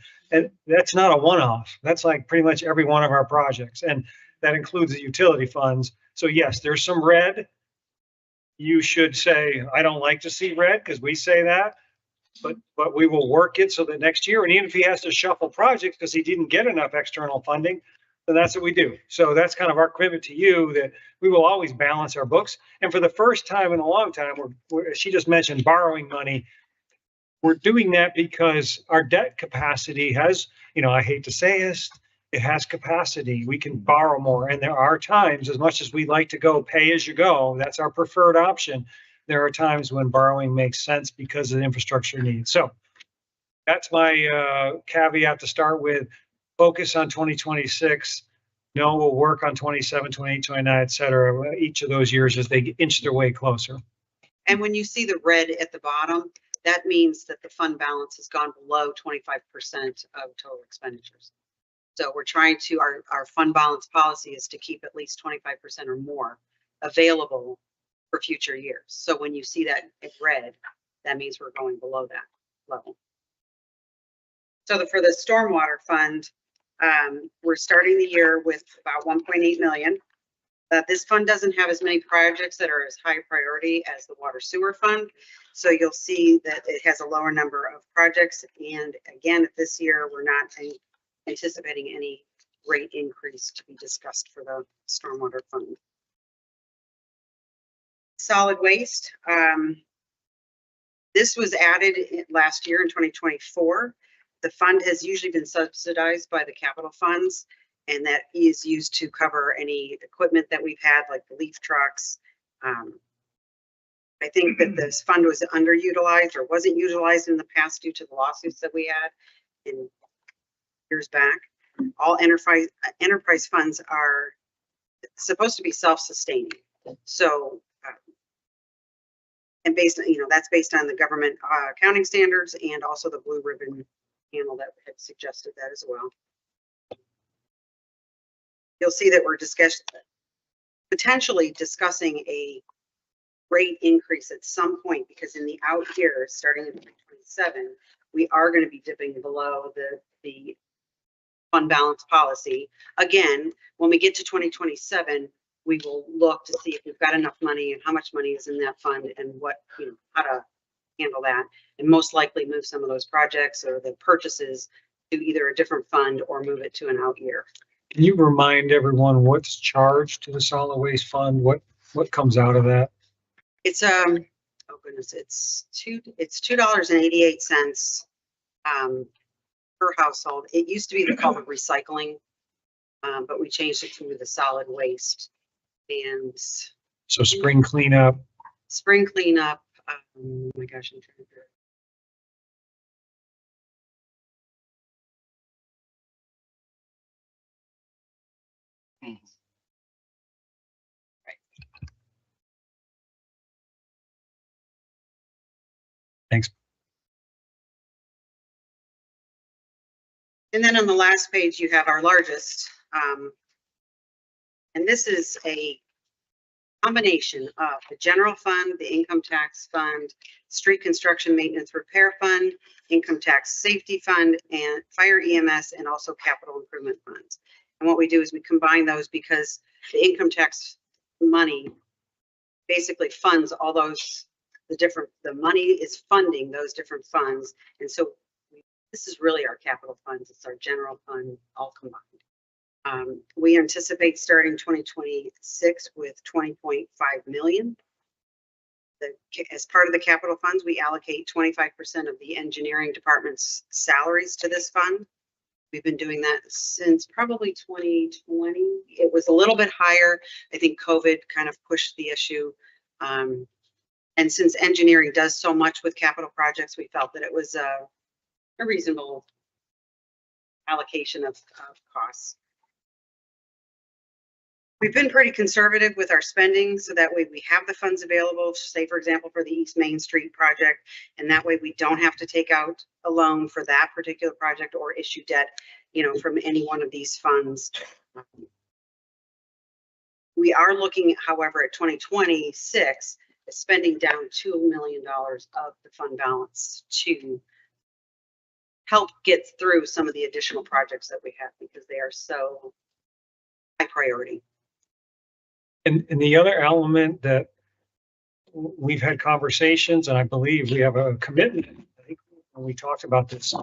that's not a one-off. That's like pretty much every one of our projects, and that includes the utility funds. So yes, there's some red. You should say, I don't like to see red, because we say that. But we will work it so that next year, and even if he has to shuffle projects because he didn't get enough external funding, then that's what we do. So that's kind of our commitment to you, that we will always balance our books. And for the first time in a long time, she just mentioned borrowing money. We're doing that because our debt capacity has, I hate to say this, it has capacity. We can borrow more. And there are times, as much as we like to go pay as you go, that's our preferred option. There are times when borrowing makes sense because of the infrastructure needs. So that's my caveat to start with. Focus on 2026. No, we'll work on 27, 28, 29, et cetera, each of those years as they inch their way closer. And when you see the red at the bottom, that means that the fund balance has gone below 25% of total expenditures. So we're trying to, our fund balance policy is to keep at least 25% or more available for future years. So when you see that in red, that means we're going below that level. So for the stormwater fund, we're starting the year with about 1.8 million. This fund doesn't have as many projects that are as high priority as the water sewer fund. So you'll see that it has a lower number of projects. And again, this year, we're not anticipating any rate increase to be discussed for the stormwater fund. Solid waste. This was added last year in 2024. The fund has usually been subsidized by the capital funds, and that is used to cover any equipment that we've had, like the leaf trucks. I think that this fund was underutilized or wasn't utilized in the past due to the lawsuits that we had in years back. All enterprise funds are supposed to be self-sustaining. So, and based on, that's based on the government accounting standards and also the Blue Ribbon panel that had suggested that as well. You'll see that we're potentially discussing a rate increase at some point, because in the out years, starting in 2027, we are going to be dipping below the fund balance policy. Again, when we get to 2027, we will look to see if we've got enough money and how much money is in that fund and what, how to handle that, and most likely move some of those projects or the purchases to either a different fund or move it to an out year. Can you remind everyone what's charged to the solid waste fund? What comes out of that? It's oh goodness, it's $2.88 per household. It used to be called recycling, but we changed it to the solid waste. And so spring cleanup. Spring cleanup. Oh my gosh, I'm trying to do it. Thanks. And then on the last page, you have our largest. And this is a combination of the general fund, the income tax fund, street construction maintenance repair fund, income tax safety fund, and fire EMS, and also capital improvement funds. And what we do is we combine those because the income tax money basically funds all those, the money is funding those different funds. And so this is really our capital funds. It's our general fund all combined. We anticipate starting 2026 with 20.5 million. As part of the capital funds, we allocate 25% of the engineering department's salaries to this fund. We've been doing that since probably 2020. It was a little bit higher. I think COVID kind of pushed the issue. And since engineering does so much with capital projects, we felt that it was a reasonable allocation of costs. We've been pretty conservative with our spending, so that way we have the funds available, say, for example, for the East Main Street project, and that way we don't have to take out a loan for that particular project or issue debt, from any one of these funds. We are looking, however, at 2026, spending down $2 million of the fund balance to help get through some of the additional projects that we have, because they are so high priority. And the other element that we've had conversations, and I believe we have a commitment, I think when we talked about this,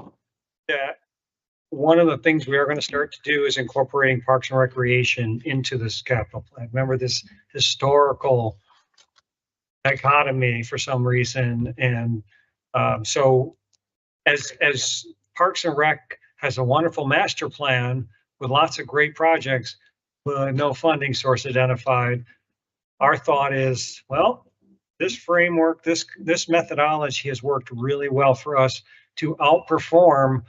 that one of the things we are going to start to do is incorporating Parks and Recreation into this capital plan. Remember this historical dichotomy for some reason. And so as Parks and Rec has a wonderful master plan with lots of great projects, but no funding source identified, our thought is, well, this framework, this methodology has worked really well for us to outperform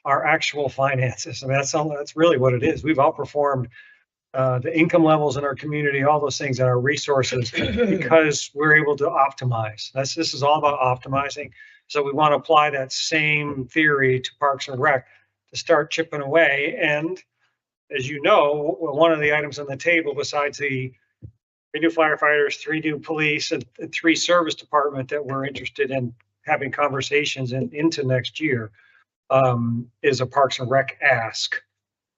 our actual finances. I mean, that's really what it is. We've outperformed the income levels in our community, all those things, and our resources because we're able to optimize. This is all about optimizing. So we want to apply that same theory to Parks and Rec to start chipping away. And as you know, one of the items on the table, besides the 3 new firefighters, 3 new police, and 3 service department that we're interested in having conversations into next year, is a Parks and Rec ask.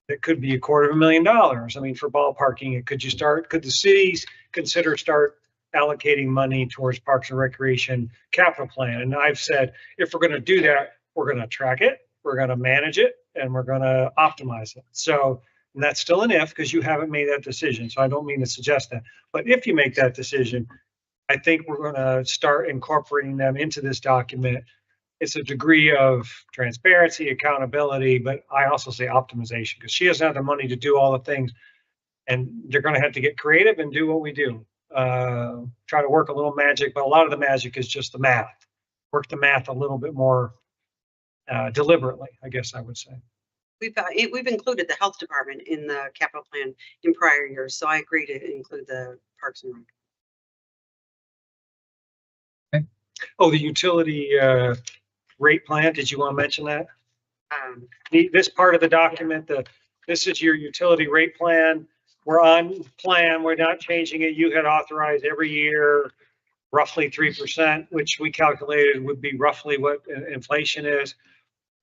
It could be $250,000. I mean, for ballparking, could the cities consider start allocating money towards Parks and Recreation capital plan? And I've said, if we're going to do that, we're going to track it, we're going to manage it, and we're going to optimize it. So, and that's still an if, because you haven't made that decision. So I don't mean to suggest that, but if you make that decision, I think we're going to start incorporating them into this document. It's a degree of transparency, accountability, but I also say optimization, because she doesn't have the money to do all the things, and they're going to have to get creative and do what we do. Try to work a little magic, but a lot of the magic is just the math. Work the math a little bit more deliberately, I guess I would say. We've included the health department in the capital plan in prior years, so I agree to include the Parks and Rec. Okay. Oh, the utility rate plan. Did you want to mention that? This part of the document, this is your utility rate plan. We're on plan. We're not changing it. You had authorized every year roughly 3%, which we calculated would be roughly what inflation is.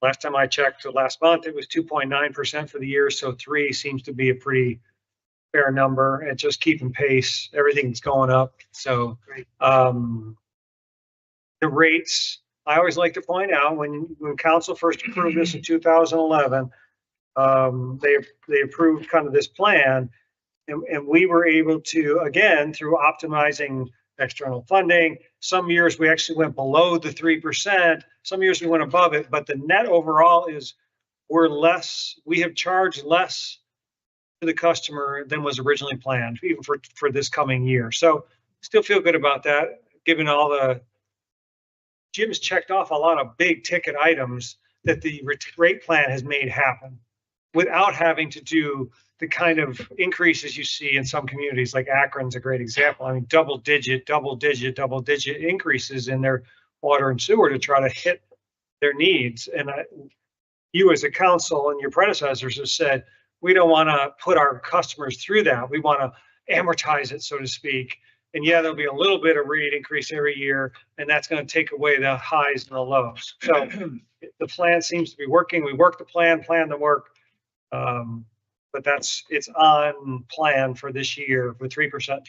Last time I checked, last month, it was 2.9% for the year. So 3 seems to be a pretty fair number, and just keeping pace. Everything's going up. So the rates, I always like to point out, when council first approved this in 2011, they approved kind of this plan, and we were able to, again, through optimizing external funding, some years we actually went below the 3%, some years we went above it, but the net overall is we have charged less to the customer than was originally planned, even for this coming year. So still feel good about that, given all Jim's checked off a lot of big ticket items that the rate plan has made happen without having to do the kind of increases you see in some communities. Like Akron's a great example. I mean, double digit increases in their water and sewer to try to hit their needs. And you as a council and your predecessors have said, we don't want to put our customers through that. We want to amortize it, so to speak. And yeah, there'll be a little bit of rate increase every year, and that's going to take away the highs and the lows. So the plan seems to be working. We work the plan the work. But it's on plan for this year with 3%.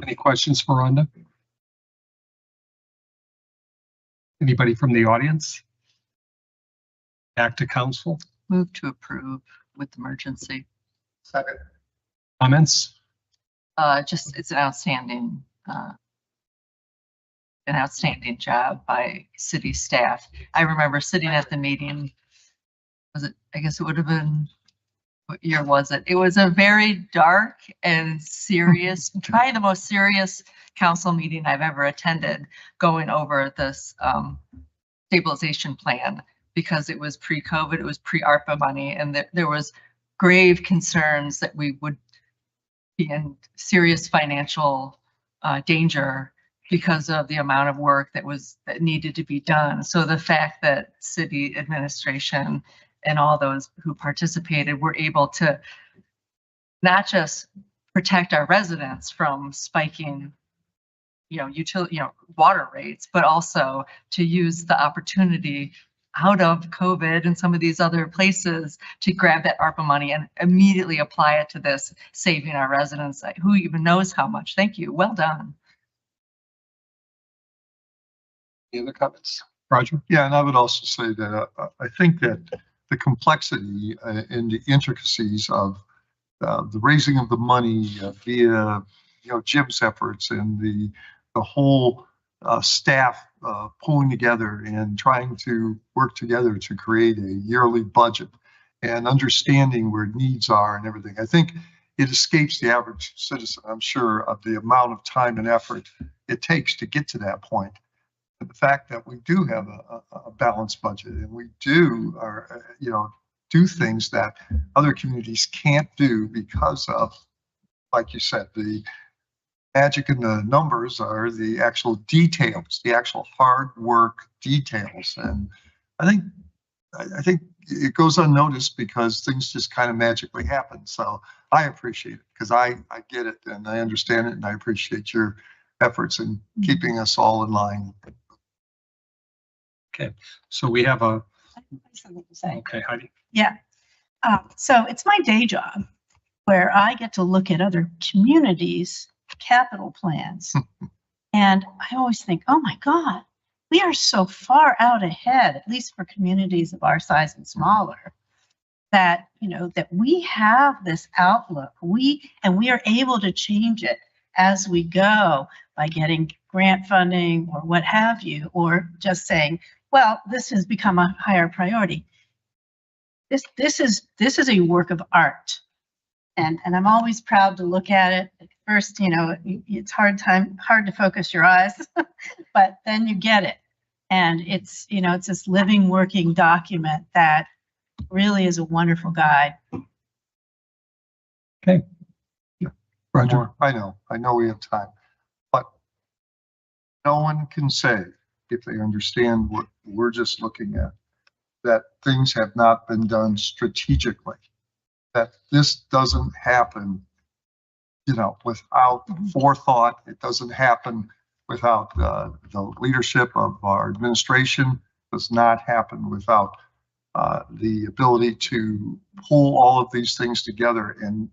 Any questions for Rhonda? Anybody from the audience? Back to council. Move to approve with emergency. Second. Comments? It's an outstanding job by city staff. I remember sitting at the meeting. I guess it would have been, what year was it? It was a very dark and serious, probably the most serious council meeting I've ever attended, going over this stabilization plan, because it was pre-COVID, it was pre-ARPA money, and there was grave concerns that we would be in serious financial danger because of the amount of work that needed to be done. So the fact that city administration and all those who participated were able to not just protect our residents from spiking, water rates, but also to use the opportunity out of COVID and some of these other places to grab that ARPA money and immediately apply it to this, saving our residents. Who even knows how much? Thank you. Well done. Any other comments? Roger? Yeah, and I would also say that I think that the complexity and the intricacies of the raising of the money via, Jim's efforts and the whole staff pulling together and trying to work together to create a yearly budget and understanding where needs are and everything. I think it escapes the average citizen, I'm sure, of the amount of time and effort it takes to get to that point. But the fact that we do have a balanced budget and we do do things that other communities can't do because of, like you said, the magic in the numbers are the actual details, the actual hard work details. And I think it goes unnoticed because things just kind of magically happen. So I appreciate it because I get it and I understand it and I appreciate your efforts in keeping us all in line. Okay, so we have a, Something to say. okay, Heidi. Yeah. So it's my day job where I get to look at other communities' capital plans. And I always think, oh my God, we are so far out ahead, at least for communities of our size and smaller, that, that we have this outlook. We are able to change it as we go by getting grant funding or what have you, or just saying, well, this has become a higher priority. This is a work of art. And I'm always proud to look at it. At first, it's hard to focus your eyes, but then you get it. And it's this living, working document that really is a wonderful guide. Okay. Yeah. Roger. I know we have time, but no one can say if they understand what we're just looking at, that things have not been done strategically, that this doesn't happen, without forethought. It doesn't happen without the leadership of our administration. It does not happen without the ability to pull all of these things together and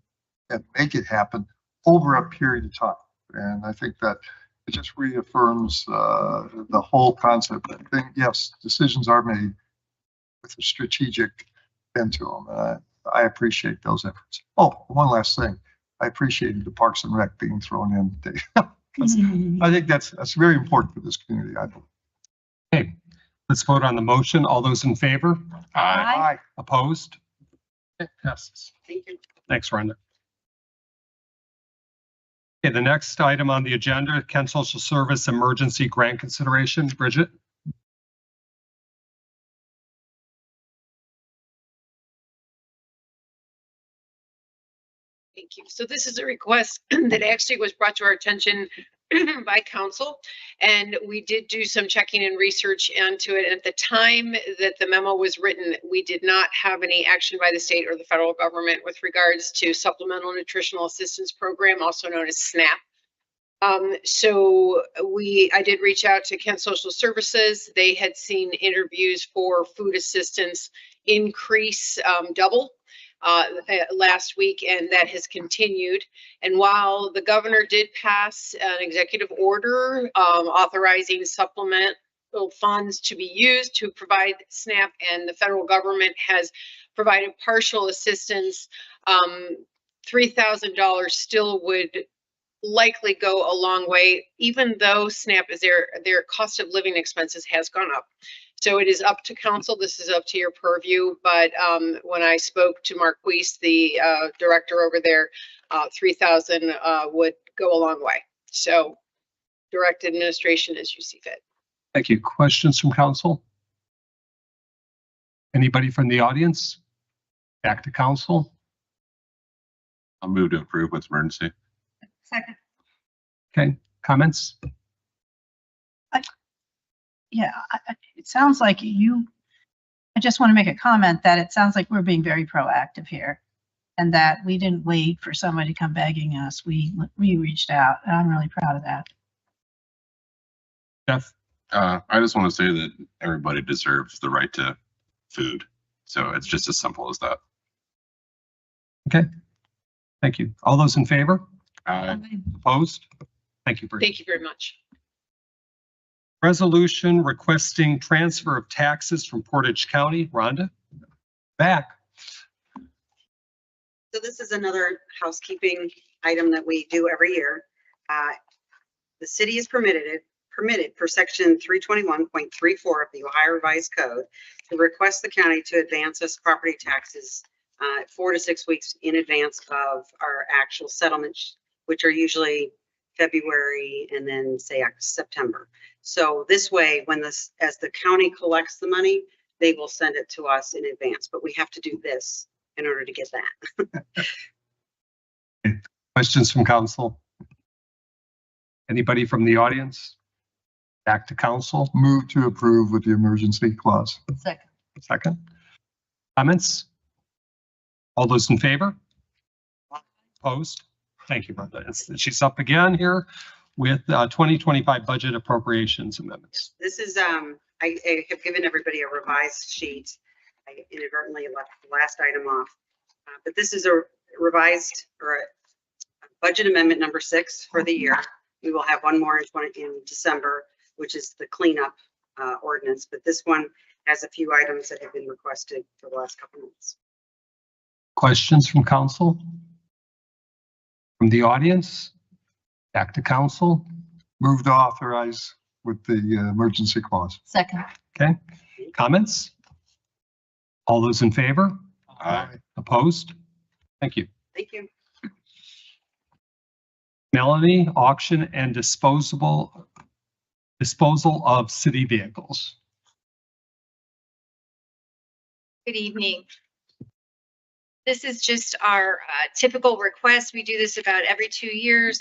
make it happen over a period of time. And I think that it just reaffirms the whole concept. I think, yes, decisions are made with a strategic bent to them. I appreciate those efforts. Oh, one last thing. I appreciated the Parks and Rec being thrown in today. I think that's very important for this community, I believe. Okay, let's vote on the motion. All those in favor? Aye. Opposed? Okay, passes. Thank you. Thanks, Rhonda. Okay, the next item on the agenda, Kent Social Service Emergency Grant Consideration. Bridget? Thank you. So this is a request that actually was brought to our attention by council, and we did do some checking and research into it. And at the time that the memo was written, we did not have any action by the state or the federal government with regards to Supplemental Nutritional Assistance Program, also known as SNAP. So I did reach out to Kent Social Services. They had seen interviews for food assistance increase double last week, and that has continued. And while the governor did pass an executive order authorizing supplemental funds to be used to provide SNAP, and the federal government has provided partial assistance, $3,000 still would likely go a long way, even though SNAP is their cost of living expenses has gone up. So it is up to council. This is up to your purview. But when I spoke to Mark Weiss, the director over there, 3,000 would go a long way. So direct administration as you see fit. Thank you. Questions from council? Anybody from the audience? Back to council. I'll move to approve with emergency. Second. Okay, comments? Yeah, it sounds like I just want to make a comment that it sounds like we're being very proactive here, and that we didn't wait for somebody to come begging us. We reached out, and I'm really proud of that. Jeff? I just want to say that everybody deserves the right to food. So it's just as simple as that. Okay, thank you. All those in favor? Aye. Opposed? Thank you, Bruce. Thank you very much. Resolution requesting transfer of taxes from Portage County. Rhonda? Back. So this is another housekeeping item that we do every year. The city is permitted per section 321.34 of the Ohio Revised Code to request the county to advance us property taxes 4 to 6 weeks in advance of our actual settlements, which are usually February and then say September. So this way, as the county collects the money, they will send it to us in advance, but we have to do this in order to get that. Questions from council? Anybody from the audience? Back to council. Move to approve with the emergency clause. Second. Second. Comments? All those in favor? Opposed? Thank you, Brenda. She's up again here with 2025 budget appropriations amendments. This is, I have given everybody a revised sheet. I inadvertently left the last item off. But this is a revised or a budget amendment number 6 for the year. We will have one more in December, which is the cleanup ordinance. But this one has a few items that have been requested for the last couple months. Questions from council? From the audience? Back to council. Move to authorize with the emergency clause. Second. Okay. Comments? All those in favor? Aye. Opposed? Thank you. Thank you. Melanie, auction and disposal of city vehicles. Good evening. This is just our typical request. We do this about every 2 years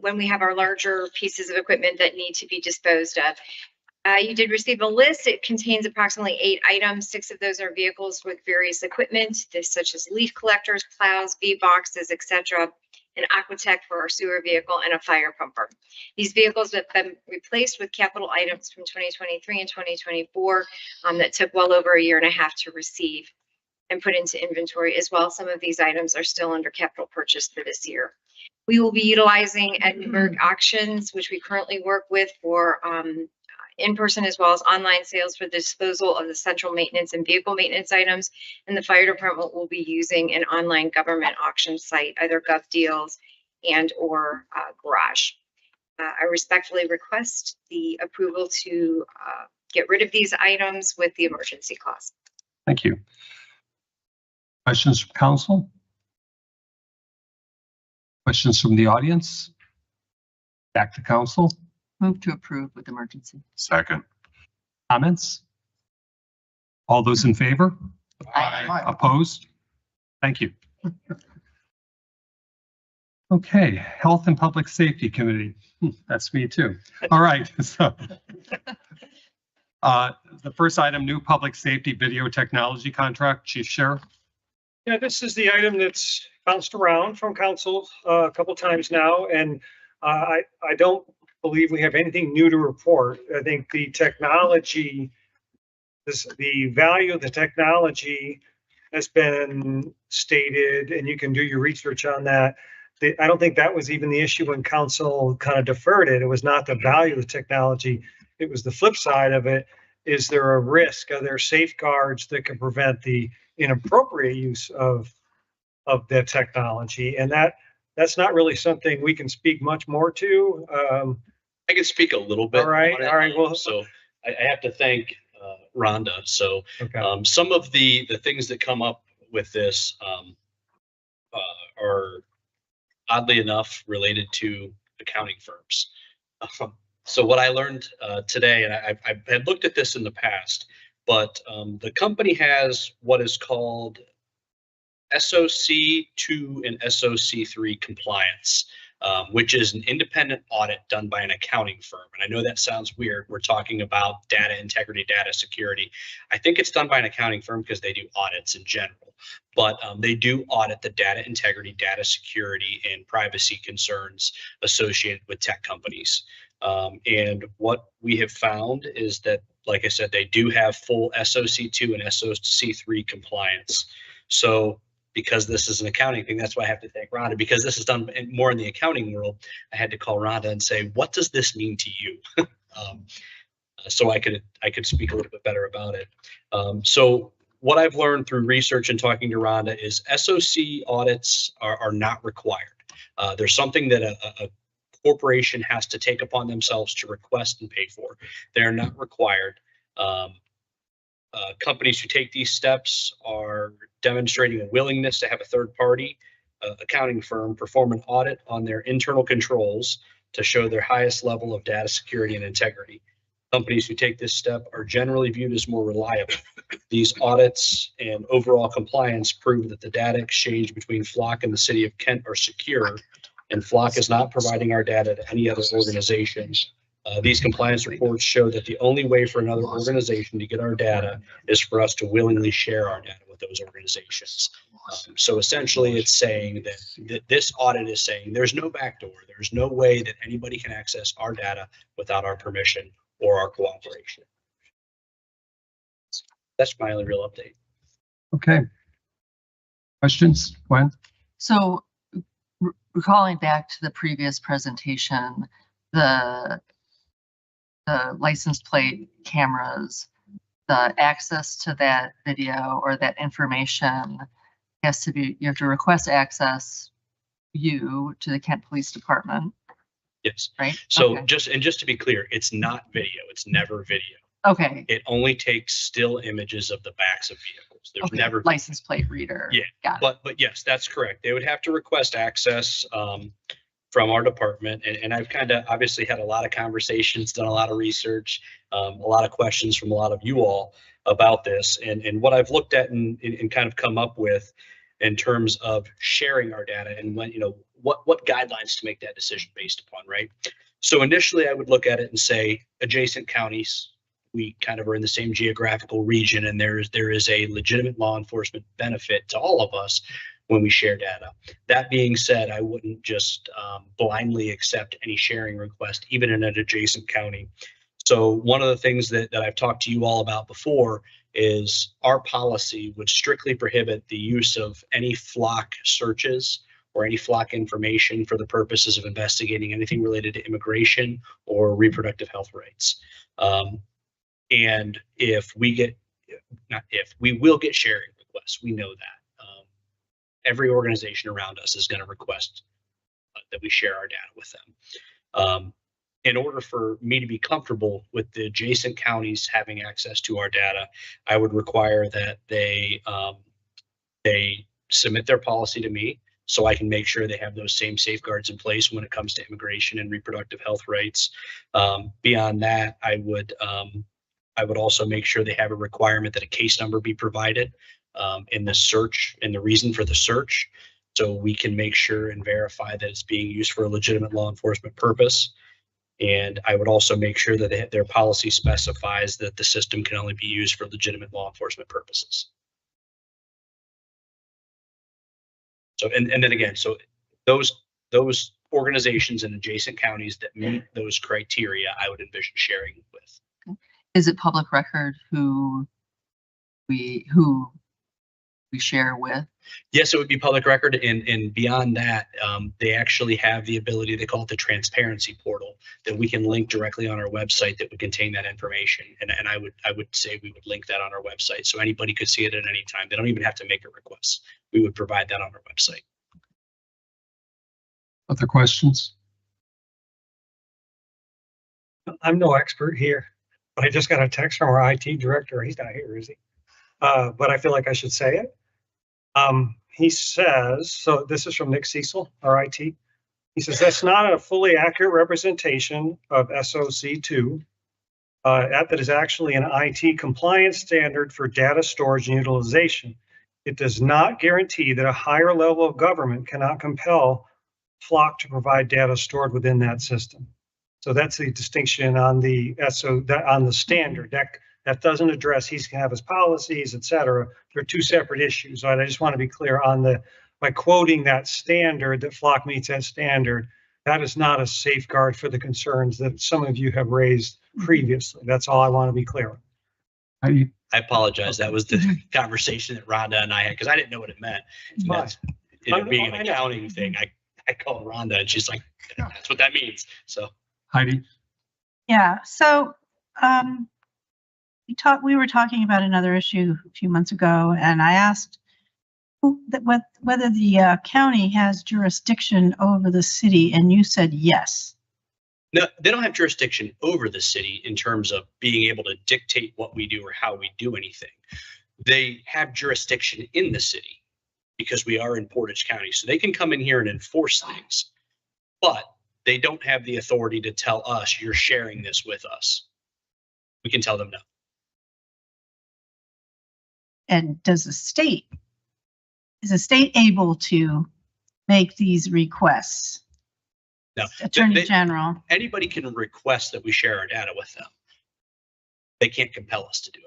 when we have our larger pieces of equipment that need to be disposed of. You did receive a list. It contains approximately 8 items. 6 of those are vehicles with various equipment, such as leaf collectors, plows, V-boxes, etc., an Aquatech for our sewer vehicle, and a fire pumper. These vehicles have been replaced with capital items from 2023 and 2024 that took well over a year and a half to receive and put into inventory as well. Some of these items are still under capital purchase for this year. We will be utilizing Edinburgh Auctions, which we currently work with for in-person as well as online sales for the disposal of the central maintenance and vehicle maintenance items. And the fire department will be using an online government auction site, either GovDeals and or Garage. I respectfully request the approval to get rid of these items with the emergency clause. Thank you. Questions from council? Questions from the audience? Back to council. Move to approve with emergency. Second. Comments? All those in favor? Aye. Opposed? Thank you. Okay, Health and Public Safety Committee. That's me too. All right. So, the first item, new public safety video technology contract. Chief Sheriff. Yeah, this is the item that's bounced around from council a couple times now, and I don't believe we have anything new to report. I think the technology, the value of the technology has been stated, and you can do your research on that. I don't think that was even the issue when council kind of deferred it. It was not the value of the technology. It was the flip side of it. Is there a risk? Are there safeguards that can prevent the inappropriate use of that technology? And that's not really something we can speak much more to. I can speak a little bit. All right. on it. All right. Well, So I have to thank Rhonda. So okay. some of the things that come up with this are oddly enough related to accounting firms. So what I learned today, and I had looked at this in the past, but the company has what is called SOC2 and SOC3 compliance, which is an independent audit done by an accounting firm. And I know that sounds weird. We're talking about data integrity, data security. I think it's done by an accounting firm because they do audits in general, but they do audit the data integrity, data security, and privacy concerns associated with tech companies. And what we have found is that, like I said, they do have full SOC2 and SOC3 compliance. So because this is an accounting thing, that's why I have to thank Rhonda, because this is done more in the accounting world. I had to call Rhonda and say, what does this mean to you? So I could speak a little bit better about it. So what I've learned through research and talking to Rhonda is SOC audits are not required. There's something that a corporation has to take upon themselves to request and pay for. They're not required. Companies who take these steps are demonstrating a willingness to have a third party accounting firm perform an audit on their internal controls to show their highest level of data security and integrity. Companies who take this step are generally viewed as more reliable. These audits and overall compliance prove that the data exchange between Flock and the city of Kent are secure, and Flock is not providing our data to any other organization. These compliance reports show that the only way for another organization to get our data is for us to willingly share our data with those organizations. So essentially it's saying that this audit is saying there's no backdoor. There's no way that anybody can access our data without our permission or our cooperation. That's my only real update. Okay. Questions, Gwen? So recalling back to the previous presentation, the license plate cameras, the access to that video or that information has to be, you have to request access to the Kent Police Department. Yes. Right. So Okay. just to be clear, it's not video. It's never video. Okay. It only takes still images of the backs of vehicles. There's Okay. never License plate reader. Yeah, Got it. but yes, that's correct. They would have to request access from our department. And I've kind of obviously had a lot of conversations, done a lot of research, a lot of questions from a lot of you all about this. And what I've looked at and kind of come up with in terms of sharing our data and when, what guidelines to make that decision based upon, right? So initially I would look at it and say adjacent counties, we kind of are in the same geographical region, and there is a legitimate law enforcement benefit to all of us when we share data. That being said, I wouldn't just blindly accept any sharing request, even in an adjacent county. So one of the things that I've talked to you all about before is our policy would strictly prohibit the use of any Flock searches or any Flock information for the purposes of investigating anything related to immigration or reproductive health rights. And we will get sharing requests. We know that. Every organization around us is going to request that we share our data with them. In order for me to be comfortable with the adjacent counties having access to our data, I would require that they submit their policy to me so I can make sure they have those same safeguards in place when it comes to immigration and reproductive health rights. Beyond that, I would also make sure they have a requirement that a case number be provided in the search and the reason for the search, so we can make sure and verify that it's being used for a legitimate law enforcement purpose. And I would also make sure that their policy specifies that the system can only be used for legitimate law enforcement purposes. So, and then again, so those organizations in adjacent counties that meet those criteria, I would envision sharing with. Is it public record who we share with? Yes, it would be public record, and beyond that, they actually have the ability, they call it the transparency portal, that we can link directly on our website that would contain that information. And I would say we would link that on our website, so anybody could see it at any time. They don't even have to make a request. We would provide that on our website. Other questions? I'm no expert here, but I just got a text from our IT director. He's not here, is he? But I feel like I should say it. He says, so this is from Nick Cecil, our IT. He says, that's not a fully accurate representation of SOC2. That is actually an IT compliance standard for data storage and utilization. It does not guarantee that a higher level of government cannot compel Flock to provide data stored within that system. So that's the distinction on the on the standard. That doesn't address, he's going to have his policies, et cetera. They're two separate issues. I just want to be clear on by quoting that standard, that Flock meets that standard, that is not a safeguard for the concerns that some of you have raised previously. That's all I want to be clear on. I apologize. That was the conversation that Rhonda and I had, because I didn't know what it meant. That's, being an accounting thing, I called Rhonda and she's like, that's what that means. So Heidi? Yeah, so, we were talking about another issue a few months ago, and I asked whether the county has jurisdiction over the city, and you said yes. No, they don't have jurisdiction over the city in terms of being able to dictate what we do or how we do anything. They have jurisdiction in the city because we are in Portage County. So they can come in here and enforce things, but they don't have the authority to tell us you're sharing this with us. We can tell them no. And is the state able to make these requests? No. Attorney General. Anybody can request that we share our data with them. They can't compel us to do it.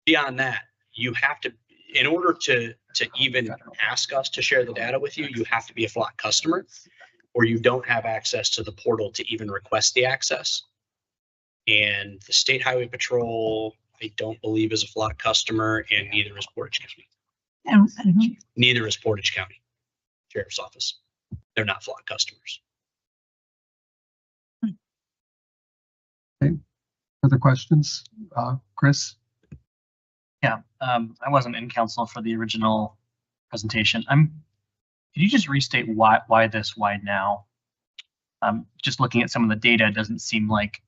Beyond that, you have to, in order to even ask us to share the data with you, you have to be a Flock customer, or you don't have access to the portal to even request the access. And the State Highway Patrol, I don't believe is a Flock customer, and neither is Portage County. Neither is Portage County Sheriff's Office. They're not Flock customers. Okay. Other questions? Chris? Yeah, I wasn't in council for the original presentation. Could you just restate why now? Just looking at some of the data, it doesn't seem like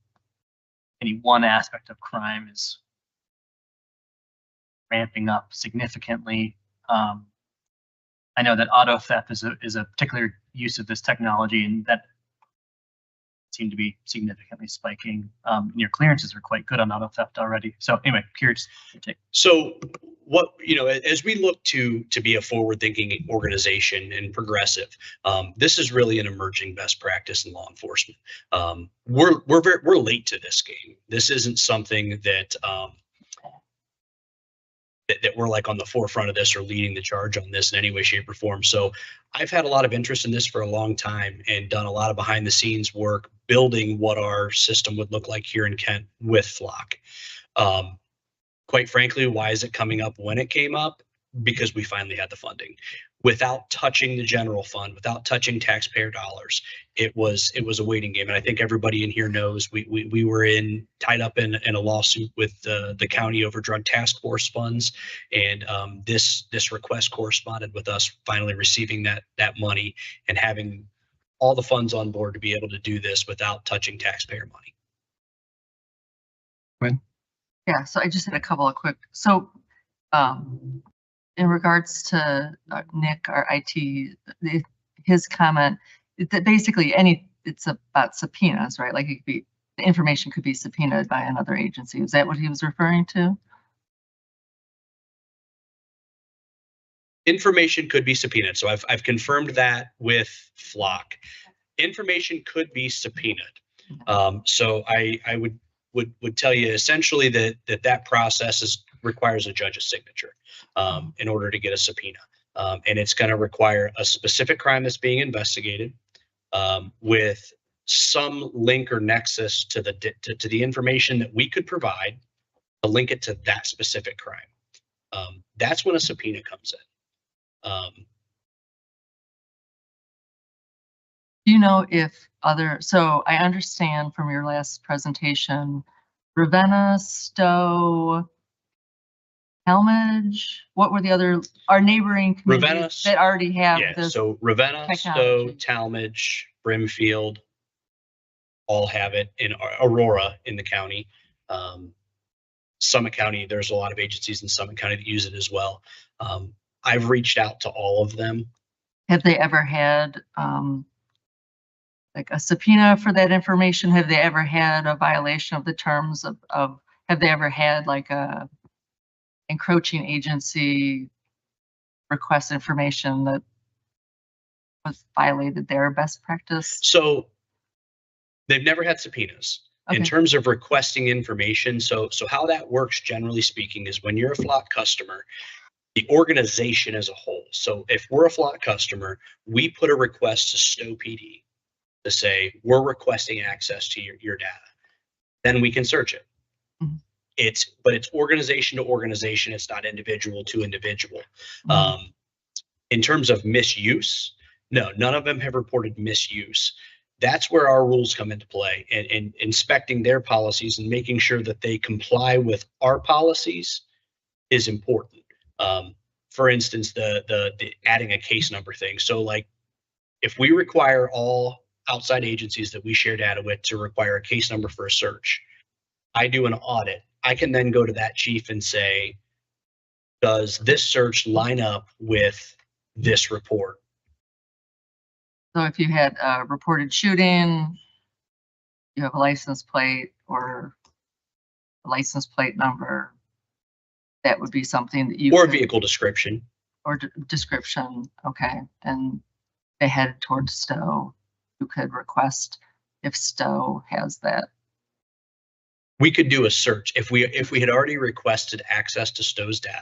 any one aspect of crime is ramping up significantly. I know that auto theft is a particular use of this technology, and that seemed to be significantly spiking. Your clearances are quite good on auto theft already. So anyway, curious. So what, as we look to be a forward-thinking organization and progressive, this is really an emerging best practice in law enforcement. We're late to this game. This isn't something that that we're like on the forefront of this or leading the charge on this in any way, shape, or form. So I've had a lot of interest in this for a long time and done a lot of behind the scenes work building what our system would look like here in Kent with Flock. Quite frankly, why is it coming up when it came up? Because we finally had the funding. Without touching the general fund, without touching taxpayer dollars, it was a waiting game. And I think everybody in here knows we were tied up in a lawsuit with the county over drug task force funds, and this request corresponded with us finally receiving that money and having all the funds on board to be able to do this without touching taxpayer money. When? Yeah, so I just had a couple of quick, so in regards to Nick, our IT, his comment, that basically it's about subpoenas, right? Like the information could be subpoenaed by another agency. Is that what he was referring to? Information could be subpoenaed. So I've confirmed that with Flock. Information could be subpoenaed. So I would tell you essentially that process requires a judge's signature in order to get a subpoena. And it's going to require a specific crime that's being investigated with some link or nexus to the information that we could provide to link it to that specific crime. That's when a subpoena comes in. Do you know if so I understand from your last presentation, Ravenna, Stowe, Talmadge, what were the other, our neighboring communities that already have this? So Ravenna, technology? Stowe, Talmadge, Brimfield, all have it. In Aurora in the county. Summit County, there's a lot of agencies in Summit County that use it as well. I've reached out to all of them. Have they ever had like a subpoena for that information? Have they ever had a violation of the terms of have they ever had like a encroaching agency request information that was violated their best practice? So they've never had subpoenas. Okay. In terms of requesting information, so how that works generally speaking is when you're a Flock customer, the organization as a whole. So if we're a Flock customer, we put a request to Stowe PD to say, we're requesting access to your data. Then we can search it. Mm-hmm. But it's organization to organization. It's not individual to individual. Mm-hmm. In terms of misuse, No, none of them have reported misuse. That's where our rules come into play, and inspecting their policies and making sure that they comply with our policies is important. For instance, the adding a case number thing. So like, if we require all outside agencies that we share data with to require a case number for a search, I do an audit. I can then go to that chief and say, does this search line up with this report? So if you had a reported shooting, you have a license plate or a license plate number, that would be something that you. Or could- vehicle description. Or description, okay, and they headed towards Stowe, you could request if Stowe has that. We could do a search. If we had already requested access to Stowe's data,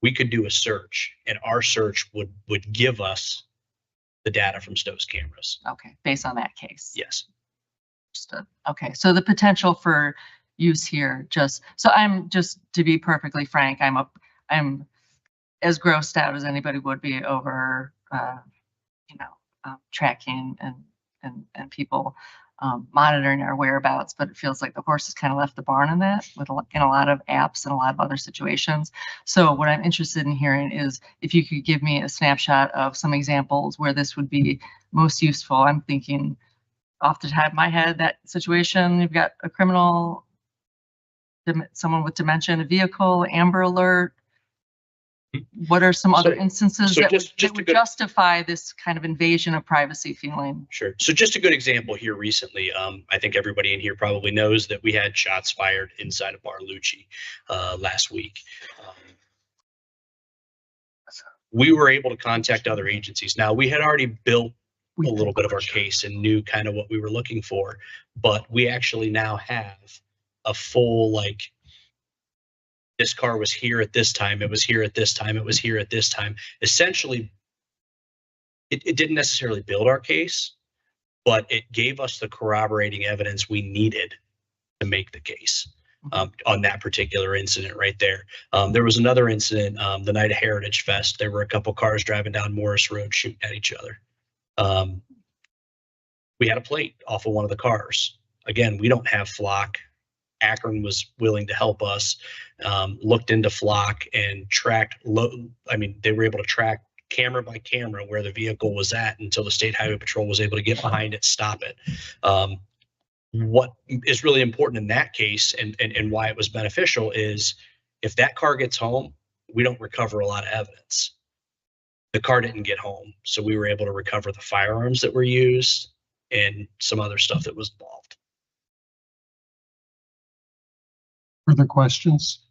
we could do a search, and our search would give us the data from Stowe's cameras. Okay, based on that case. Yes. Understood. Okay, so the potential for use here, so I'm just to be perfectly frank, I'm as grossed out as anybody would be over, tracking and people monitoring our whereabouts, but it feels like the horse has kind of left the barn in that in a lot of apps and a lot of other situations. So what I'm interested in hearing is if you could give me a snapshot of some examples where this would be most useful. I'm thinking off the top of my head, that situation, you've got a criminal, someone with dementia in a vehicle, Amber Alert. What are some other instances that would justify this kind of invasion of privacy feeling? Sure. So just a good example here recently, I think everybody in here probably knows that we had shots fired inside of Bar Lucci last week. We were able to contact other agencies. Now, we had already built a little bit of our case and knew kind of what we were looking for, but we actually now have a full, like, this car was here at this time, it was here at this time, it was here at this time. Essentially, it didn't necessarily build our case, but it gave us the corroborating evidence we needed to make the case on that particular incident right there. There was another incident the night of Heritage Fest. There were a couple cars driving down Morris Road shooting at each other. We had a plate off of one of the cars. Again, we don't have Flock. Akron was willing to help us, looked into Flock and tracked, they were able to track camera by camera where the vehicle was at until the State Highway Patrol was able to get behind it, stop it. What is really important in that case and why it was beneficial is if that car gets home, we don't recover a lot of evidence. The car didn't get home, so we were able to recover the firearms that were used and some other stuff that was involved. Further questions?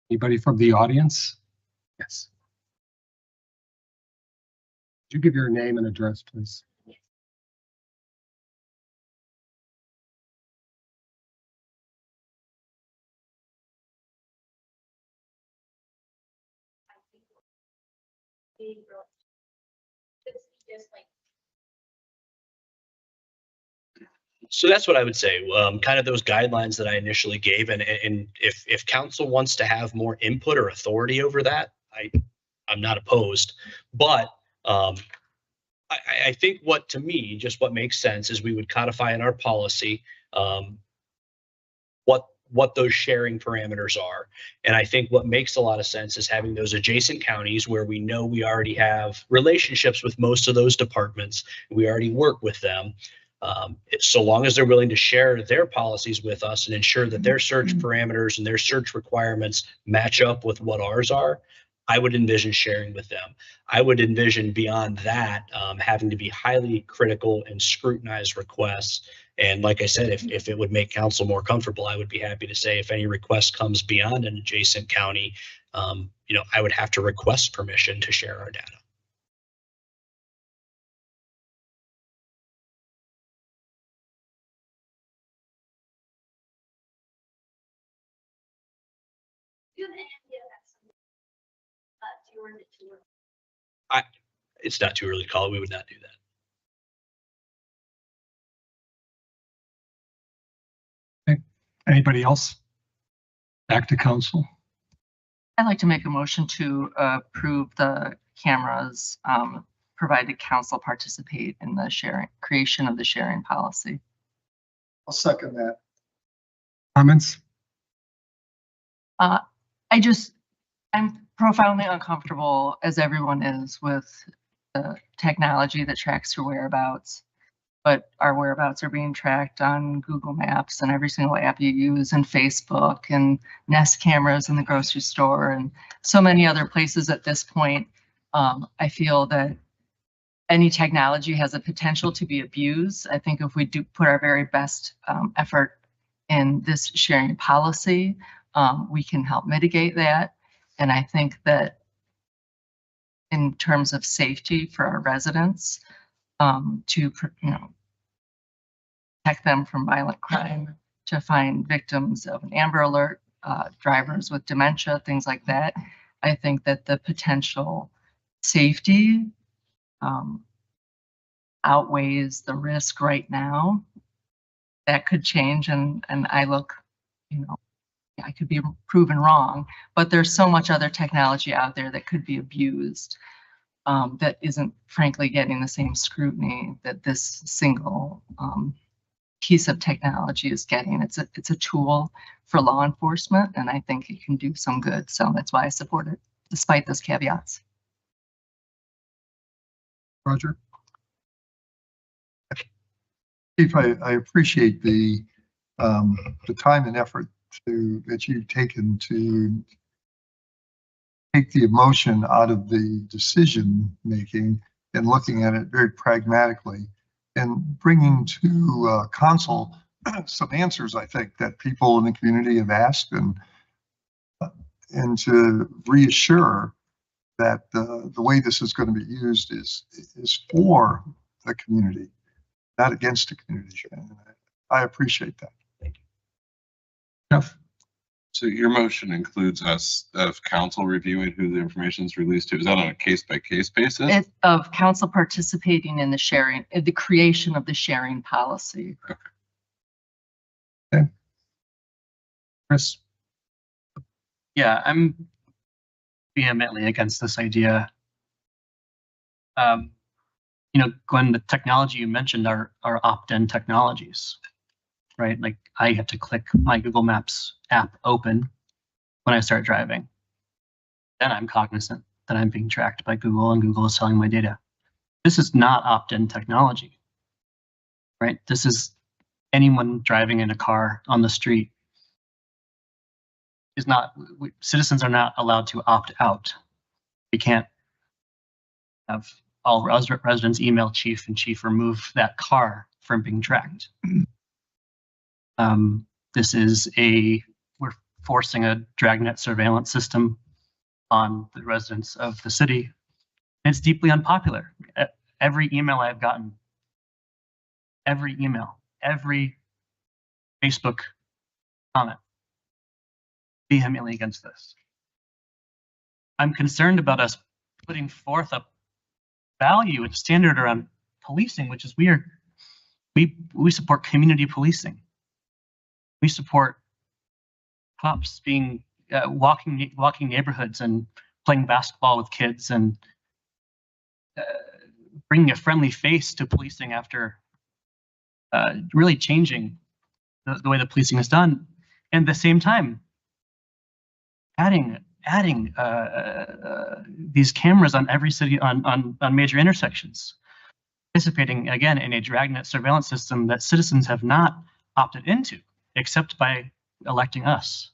Anybody from the audience? Yes. Could you give your name and address, please? So that's what I would say, kind of those guidelines that I initially gave. And if council wants to have more input or authority over that, I'm not opposed. But I think to me, what makes sense is we would codify in our policy what those sharing parameters are. And I think what makes a lot of sense is having those adjacent counties where we know we already have relationships with most of those departments. We already work with them. So long as they're willing to share their policies with us and ensure that their search parameters and their search requirements match up with what ours are, I would envision sharing with them. I would envision beyond that having to be highly critical and scrutinized requests. And like I said, if it would make council more comfortable, I would be happy to say if any request comes beyond an adjacent county, I would have to request permission to share our data. It's not too early to call. We would not do that. Okay. Anybody else? Back to council. I'd like to make a motion to approve the cameras provided council participate in the creation of the sharing policy. I'll second that. Comments? I'm profoundly uncomfortable, as everyone is, with the technology that tracks your whereabouts. But our whereabouts are being tracked on Google Maps and every single app you use, and Facebook and Nest cameras in the grocery store and so many other places at this point. I feel that any technology has a potential to be abused. I think if we do put our very best effort in this sharing policy, we can help mitigate that. And I think that in terms of safety for our residents, to protect them from violent crime, to find victims of an Amber Alert, drivers with dementia, things like that. I think that the potential safety outweighs the risk right now. That could change, and I look, I could be proven wrong, but there's so much other technology out there that could be abused that isn't frankly getting the same scrutiny that this single piece of technology is getting. It's a tool for law enforcement, and I think it can do some good. So that's why I support it, despite those caveats. Roger? Chief, I appreciate the time and effort that you've taken to take the emotion out of the decision making and looking at it very pragmatically and bringing to council some answers, I think, that people in the community have asked, and to reassure that the way this is going to be used is for the community, not against the community. And I appreciate that. Thank you. Jeff? So your motion includes us, of council reviewing who the information is released to. Is that on a case-by-case basis? It's of council participating in the sharing, in the creation of the sharing policy. Okay. Chris? Yeah, I'm vehemently against this idea. Gwen, the technology you mentioned are opt-in technologies, right? Like I have to click my Google Maps app open when I start driving. Then I'm cognizant that I'm being tracked by Google and Google is selling my data. This is not opt-in technology, right? This is anyone driving in a car on the street is not, citizens are not allowed to opt out. We can't have all residents email chief and chief remove that car from being tracked. We're forcing a dragnet surveillance system on the residents of the city. And it's deeply unpopular. Every email I've gotten, every email, every Facebook comment, vehemently against this. I'm concerned about us putting forth a value and standard around policing, which is we support community policing. We support cops being walking neighborhoods and playing basketball with kids and bringing a friendly face to policing after really changing the way the policing is done. And at the same time, adding these cameras on every city on major intersections, participating again in a dragnet surveillance system that citizens have not opted into, except by electing us.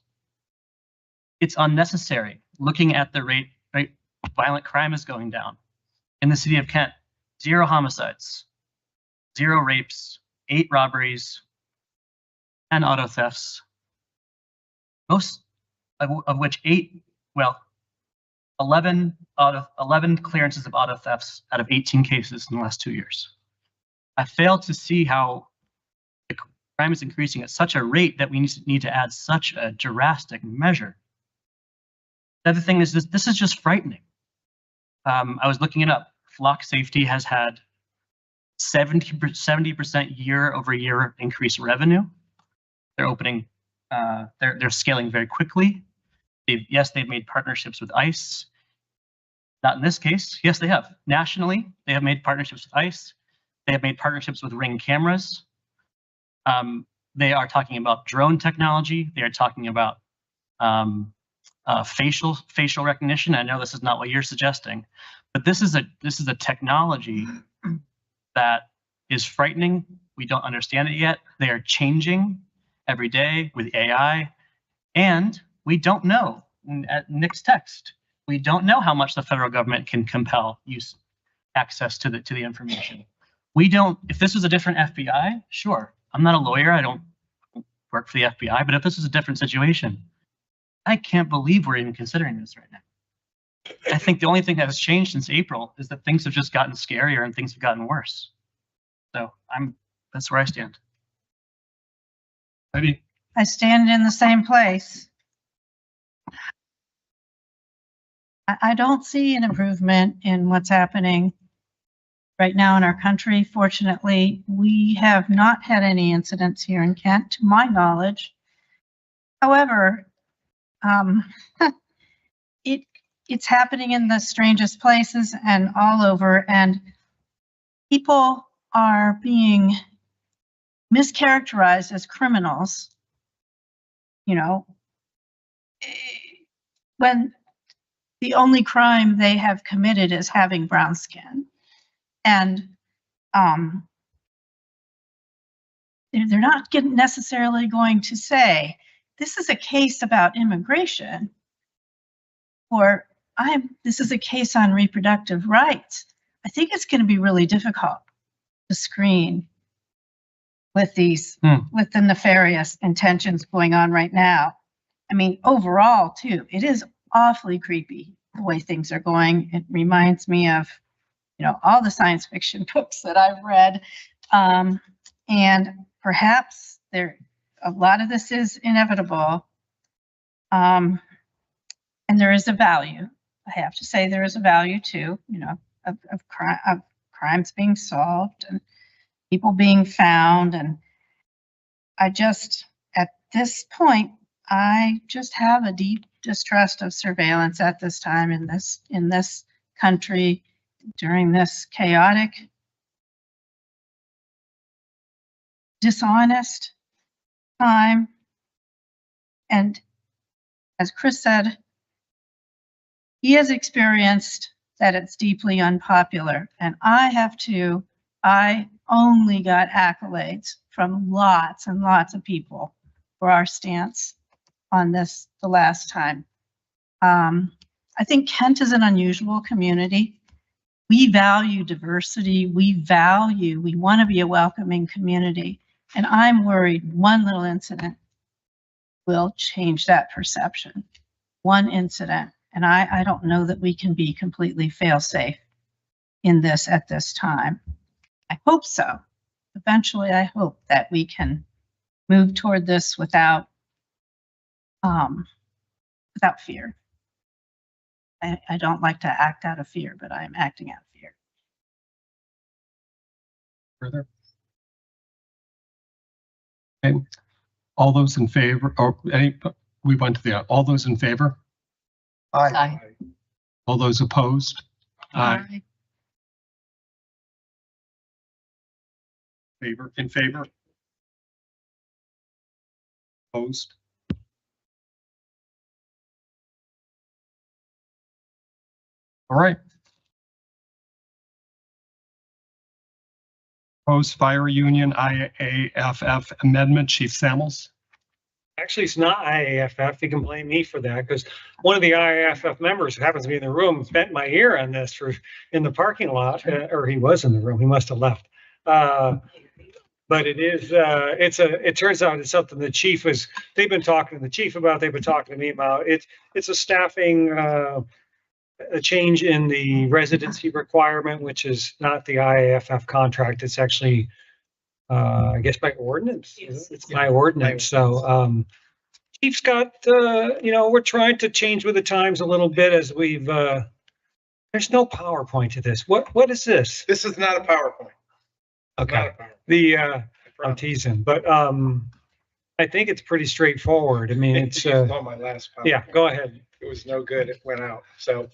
It's unnecessary. Looking at the rate, right? Violent crime is going down. In the city of Kent, 0 homicides, 0 rapes, 8 robberies, 10 auto thefts, most of which 11 clearances of auto thefts out of 18 cases in the last 2 years. I fail to see how the crime is increasing at such a rate that we need to add such a drastic measure. The other thing is this is just frightening. I was looking it up. Flock Safety has had 70% year-over-year increased revenue. They're opening, they're scaling very quickly. They've made partnerships with ICE. Not in this case. Yes, they have. Nationally, they have made partnerships with ICE. They have made partnerships with Ring cameras. They are talking about drone technology. They are talking about facial recognition. I know this is not what you're suggesting, but this is a technology that is frightening. We don't understand it yet. They are changing every day with AI, and we don't know. At Nick's text, we don't know how much the federal government can compel use access to the information. We don't. If this was a different FBI, sure. I'm not a lawyer. I don't work for the FBI, but if this was a different situation, I can't believe we're even considering this right now. I think the only thing that has changed since April is that things have just gotten scarier and things have gotten worse. So that's where I stand. Heidi? I stand in the same place. I don't see an improvement in what's happening right now in our country. Fortunately, we have not had any incidents here in Kent, to my knowledge. However, it's happening in the strangest places and all over, and people are being mischaracterized as criminals, you know, when the only crime they have committed is having brown skin. And they're not necessarily going to say, this is a case about immigration, or this is a case on reproductive rights. I think it's going to be really difficult to screen with with the nefarious intentions going on right now. I mean, overall, too, it is awfully creepy the way things are going. It reminds me of, you know, all the science fiction books that I've read. And perhaps a lot of this is inevitable. And there is a value. I have to say there is a value too, you know, of crimes being solved and people being found. And I just, at this point, I just have a deep distrust of surveillance at this time in this country during this chaotic, dishonest time. And as Chris said, he has experienced that it's deeply unpopular. And I only got accolades from lots and lots of people for our stance on this the last time. I think Kent is an unusual community. We value diversity. We want to be a welcoming community. And I'm worried one little incident will change that perception. One incident. And I don't know that we can be completely fail-safe in this at this time. I hope so. Eventually, I hope that we can move toward this without fear. I don't like to act out of fear, but I'm acting out of fear. Further? Okay. All those in favor, we went to the, all those in favor? Aye. All those opposed? Aye. In favor? Opposed? All right. Proposed fire union IAFF amendment, Chief Samuels. Actually, it's not IAFF. You can blame me for that because one of the IAFF members who happens to be in the room bent my ear on this in the parking lot, or he was in the room. He must have left. But it is, it turns out it's something the chief they've been talking to the chief about, they've been talking to me about. It's a staffing, a change in the residency requirement, which is not the IAFF contract. It's actually, I guess by ordinance. Yes. It's by ordinance. So chief's got, you know, we're trying to change with the times a little bit as we've, there's no PowerPoint to this. What is this? This is not a PowerPoint. Okay. I'm teasing, but I think it's pretty straightforward. I mean, it's on my last PowerPoint. Yeah, go ahead. It was no good. It went out. So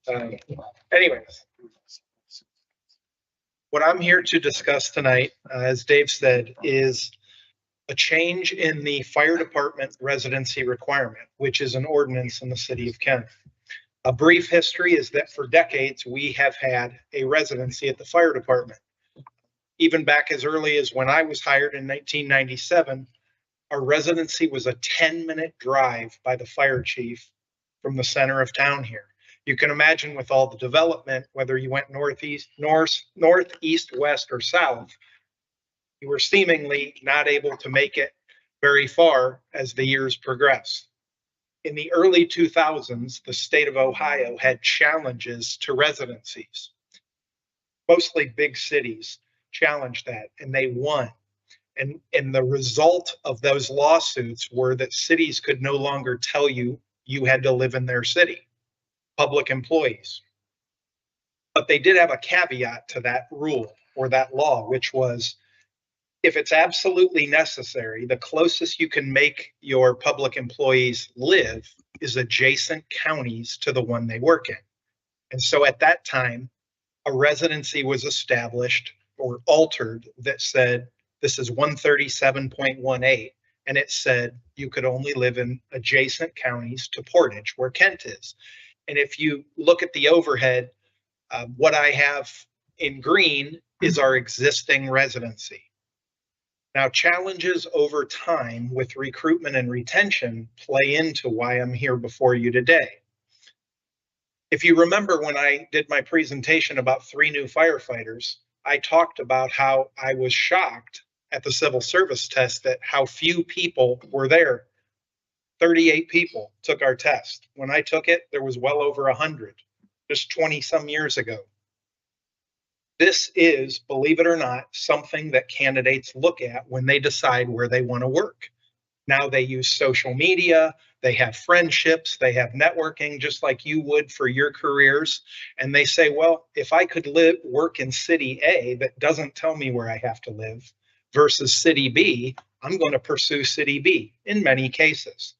Anyways. What I'm here to discuss tonight, as Dave said, is a change in the fire department residency requirement, which is an ordinance in the city of Kent. A brief history is that for decades, we have had a residency at the fire department. Even back as early as when I was hired in 1997, our residency was a 10-minute drive by the fire chief from the center of town here. You can imagine with all the development, whether you went northeast, north, east, west, or south, you were seemingly not able to make it very far as the years progressed. In the early 2000s, the state of Ohio had challenges to residencies. Mostly big cities challenged that, and they won. And the result of those lawsuits were that cities could no longer tell you you had to live in their city, public employees. But they did have a caveat to that rule or that law, which was if it's absolutely necessary, the closest you can make your public employees live is adjacent counties to the one they work in. And so at that time, a residency was established or altered that said, this is 137.18, and it said you could only live in adjacent counties to Portage, where Kent is. And if you look at the overhead, what I have in green is our existing residency. Now, challenges over time with recruitment and retention play into why I'm here before you today. If you remember when I did my presentation about 3 new firefighters, I talked about how I was shocked at the civil service test that how few people were there. 38 people took our test. When I took it, there was well over 100, just 20 some years ago. This is, believe it or not, something that candidates look at when they decide where they want to work. Now they use social media, they have friendships, they have networking, just like you would for your careers. And they say, well, if I could work in city A that doesn't tell me where I have to live versus city B, I'm going to pursue city B in many cases.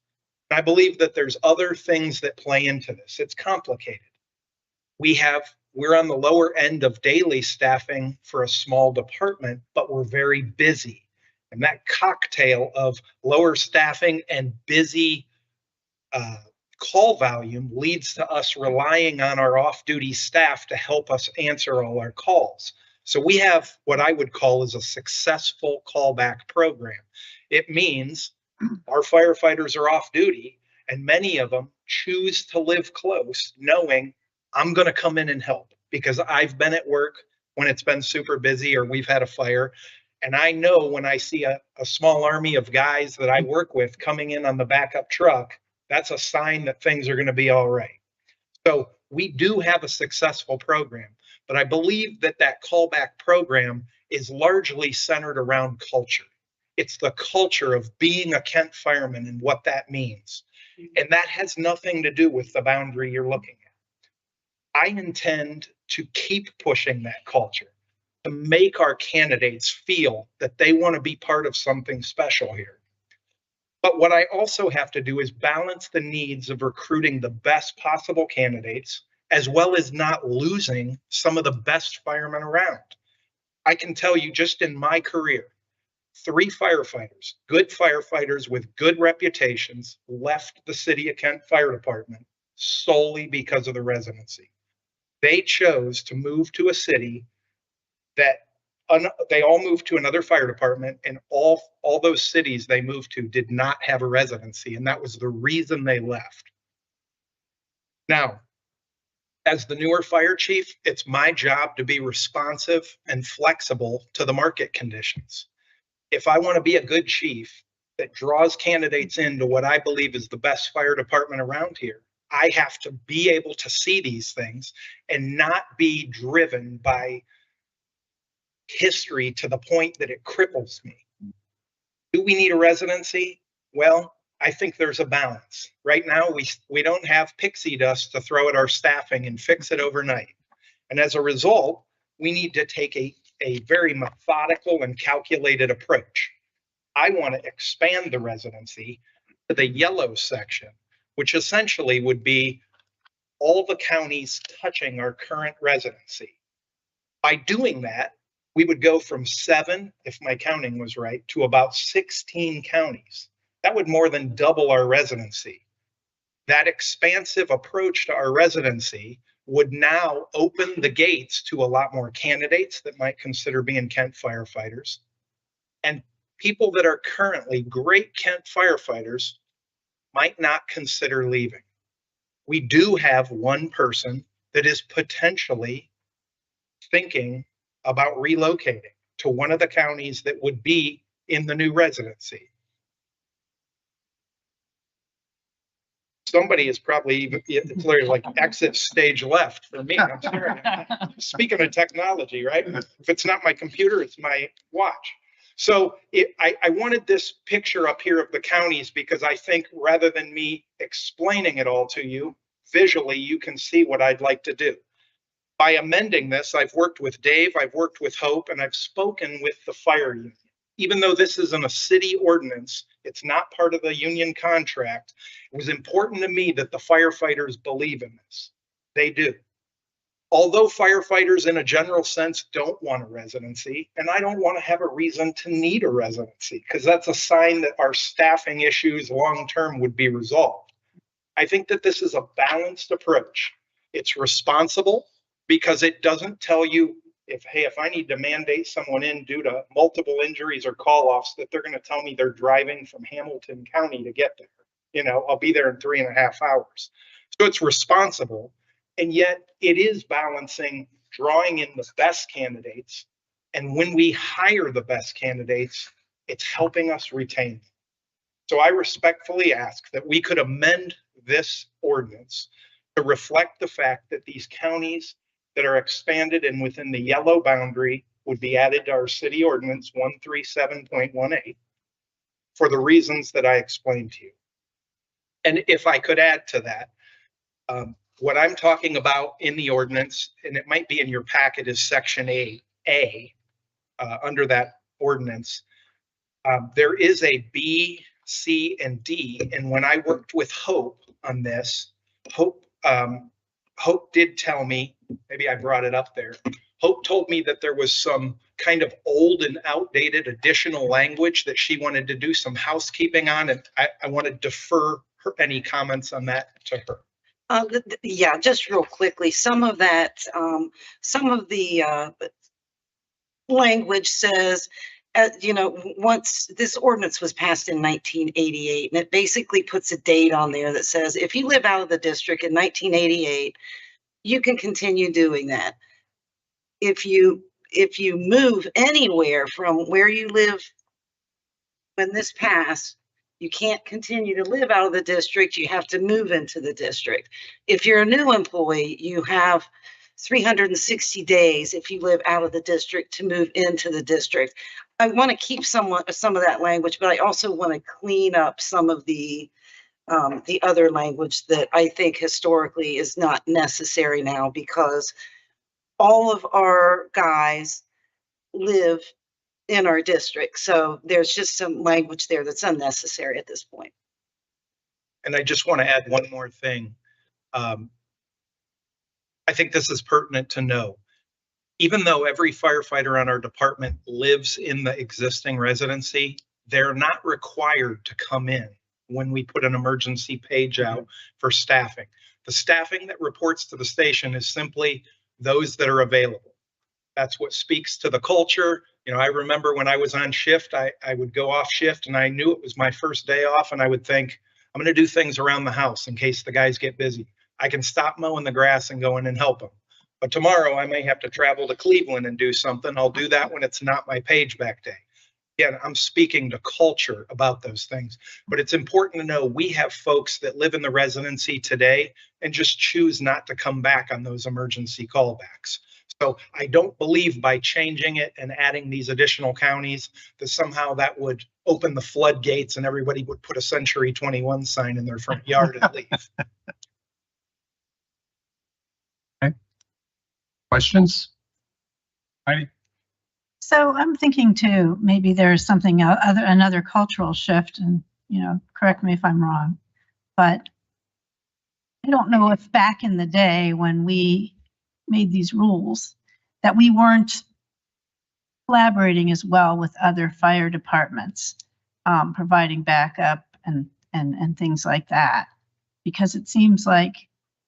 And I believe that there's other things that play into this. It's complicated. We're on the lower end of daily staffing for a small department, but we're very busy. And that cocktail of lower staffing and busy call volume leads to us relying on our off-duty staff to help us answer all our calls. So we have what I would call is a successful callback program. It means our firefighters are off duty and many of them choose to live close knowing I'm going to come in and help because I've been at work when it's been super busy or we've had a fire. And I know when I see a small army of guys that I work with coming in on the backup truck, that's a sign that things are going to be all right. So we do have a successful program, but I believe that that callback program is largely centered around culture. It's the culture of being a Kent fireman and what that means. And that has nothing to do with the boundary you're looking at. I intend to keep pushing that culture, to make our candidates feel that they want to be part of something special here. But what I also have to do is balance the needs of recruiting the best possible candidates, as well as not losing some of the best firemen around. I can tell you just in my career, 3 firefighters, good firefighters with good reputations, left the City of Kent Fire Department solely because of the residency. They chose to move to a city that they all moved to another fire department, and all those cities they moved to did not have a residency, and that was the reason they left. Now, as the newer fire chief, it's my job to be responsive and flexible to the market conditions. If I want to be a good chief that draws candidates into what I believe is the best fire department around here, I have to be able to see these things and not be driven by history to the point that it cripples me. Do we need a residency? Well, I think there's a balance. Right now, we don't have pixie dust to throw at our staffing and fix it overnight. And as a result, we need to take a very methodical and calculated approach. I want to expand the residency to the yellow section, which essentially would be all the counties touching our current residency. By doing that, we would go from 7, if my counting was right, to about 16 counties. That would more than double our residency. That expansive approach to our residency would now open the gates to a lot more candidates that might consider being Kent firefighters. And people that are currently great Kent firefighters might not consider leaving. We do have one person that is potentially thinking about relocating to one of the counties that would be in the new residency. Somebody is probably even, it's literally like exit stage left for me. I'm sorry. Speaking of technology, right? If it's not my computer, it's my watch. So I wanted this picture up here of the counties because I think rather than me explaining it all to you, visually, you can see what I'd like to do. By amending this, I've worked with Dave, I've worked with Hope, and I've spoken with the fire union. Even though this isn't a city ordinance, it's not part of the union contract, it was important to me that the firefighters believe in this. They do. Although firefighters in a general sense don't want a residency, and I don't want to have a reason to need a residency, because that's a sign that our staffing issues long-term would be resolved. I think that this is a balanced approach. It's responsible because it doesn't tell you if I need to mandate someone in due to multiple injuries or call-offs, that they're going to tell me they're driving from Hamilton County to get there. You know, I'll be there in 3.5 hours. So it's responsible. And yet it is balancing drawing in the best candidates. And when we hire the best candidates, it's helping us retain them. So I respectfully ask that we could amend this ordinance to reflect the fact that these counties that are expanded and within the yellow boundary would be added to our city ordinance 137.18 for the reasons that I explained to you. And if I could add to that, what I'm talking about in the ordinance, and it might be in your packet, is section A, under that ordinance. There is a B, C, and D. And when I worked with Hope on this, Hope did tell me, maybe I brought it up there. Hope told me that there was some kind of old and outdated additional language that she wanted to do some housekeeping on, and I want to defer her any comments on that to her. Yeah, just real quickly, some of that, some of the language says, you know, once this ordinance was passed in 1988, and it basically puts a date on there that says, if you live out of the district in 1988, you can continue doing that. If you move anywhere from where you live when this passed, you can't continue to live out of the district. You have to move into the district. If you're a new employee, you have 360 days if you live out of the district to move into the district. I want to keep some of that language, but I also want to clean up some of the other language that I think historically is not necessary now, because all of our guys live in our district. So there's just some language there that's unnecessary at this point. And I just want to add one more thing. I think this is pertinent to know. Even though every firefighter on our department lives in the existing residency, they're not required to come in when we put an emergency page out for staffing. The staffing that reports to the station is simply those that are available. That's what speaks to the culture. You know, I remember when I was on shift, I would go off shift and I knew it was my first day off, and I would think, I'm going to do things around the house in case the guys get busy. I can stop mowing the grass and go in and help them. But tomorrow I may have to travel to Cleveland and do something. I'll do that when it's not my page back day. Again, I'm speaking to culture about those things, but it's important to know we have folks that live in the residency today and just choose not to come back on those emergency callbacks. So I don't believe by changing it and adding these additional counties that somehow that would open the floodgates and everybody would put a Century 21 sign in their front yard and leave. Okay. Questions? Heidi? So I'm thinking too, maybe there's something another cultural shift, and, you know, correct me if I'm wrong, but I don't know if back in the day when we made these rules, that we weren't collaborating as well with other fire departments, providing backup and things like that. Because it seems like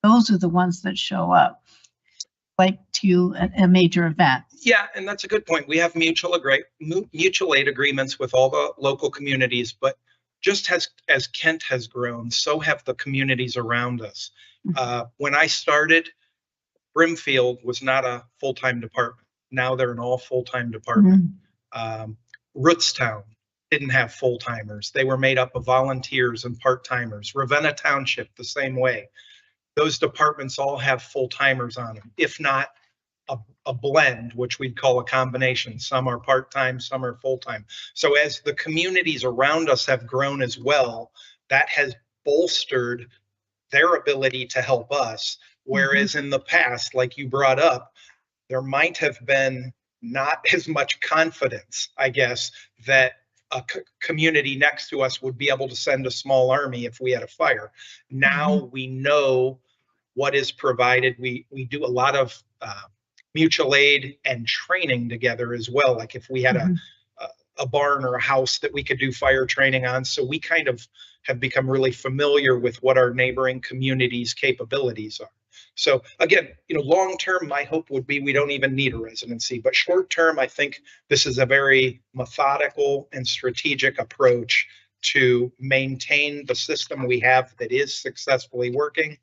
those are the ones that show up, like to a major event. Yeah, and that's a good point. We have mutual aid agreements with all the local communities, but just as Kent has grown, so have the communities around us. When I started, Brimfield was not a full-time department. Now they're an all full-time department. Rootstown didn't have full-timers. They were made up of volunteers and part-timers. Ravenna Township, the same way. Those departments all have full-timers on them, if not a blend, which we'd call a combination. Some are part-time, some are full-time. So as the communities around us have grown as well, that has bolstered their ability to help us. Whereas in the past, like you brought up, there might have been not as much confidence, I guess, that a community next to us would be able to send a small army if we had a fire. Now we know what is provided. We do a lot of mutual aid and training together as well. Like if we had a barn or a house that we could do fire training on. So we kind of have become really familiar with what our neighboring communities' capabilities are. So again, long term, my hope would be we don't even need a residency, but short term, I think this is a very methodical and strategic approach to maintain the system we have that is successfully working,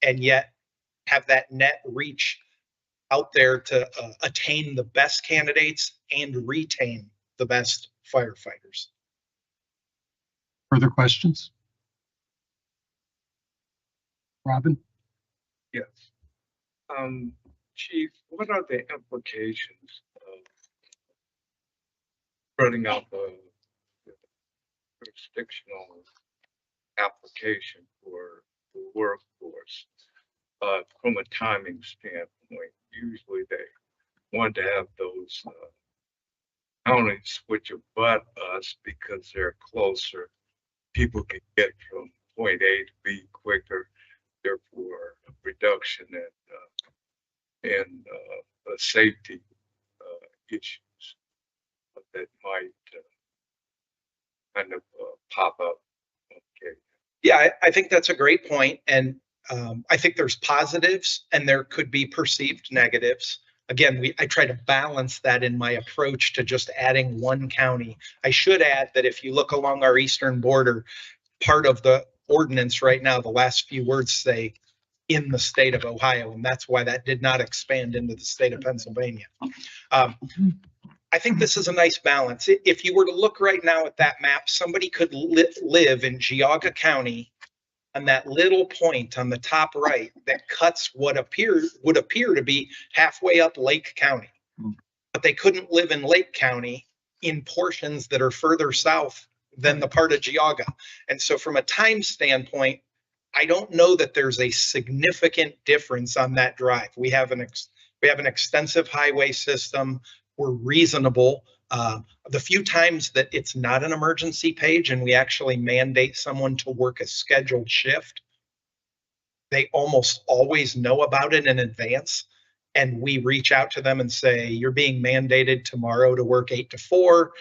and yet have that net reach out there to attain the best candidates and retain the best firefighters. Further questions? Robin? Yes. Chief, what are the implications of running out the jurisdictional application for the workforce? From a timing standpoint, usually they want to have those counties switch a butt us because they're closer. People can get from point A to B quicker, therefore a reduction in safety issues that might kind of pop up. Okay. Yeah, I think that's a great point. And I think there's positives and there could be perceived negatives. Again, I try to balance that in my approach to just adding one county. I should add that if you look along our eastern border, part of the ordinance right now, the last few words say in the state of Ohio, and that's why that did not expand into the state of Pennsylvania. I think this is a nice balance. If you were to look right now at that map, somebody could live in Geauga County on that little point on the top right that cuts what would appear to be halfway up Lake County. But they couldn't live in Lake County in portions that are further south than the part of Geauga. And so from a time standpoint, I don't know that there's a significant difference on that drive. We have an extensive highway system. We're reasonable. The few times that it's not an emergency page and we actually mandate someone to work a scheduled shift, they almost always know about it in advance. And we reach out to them and say, you're being mandated tomorrow to work 8 to 4.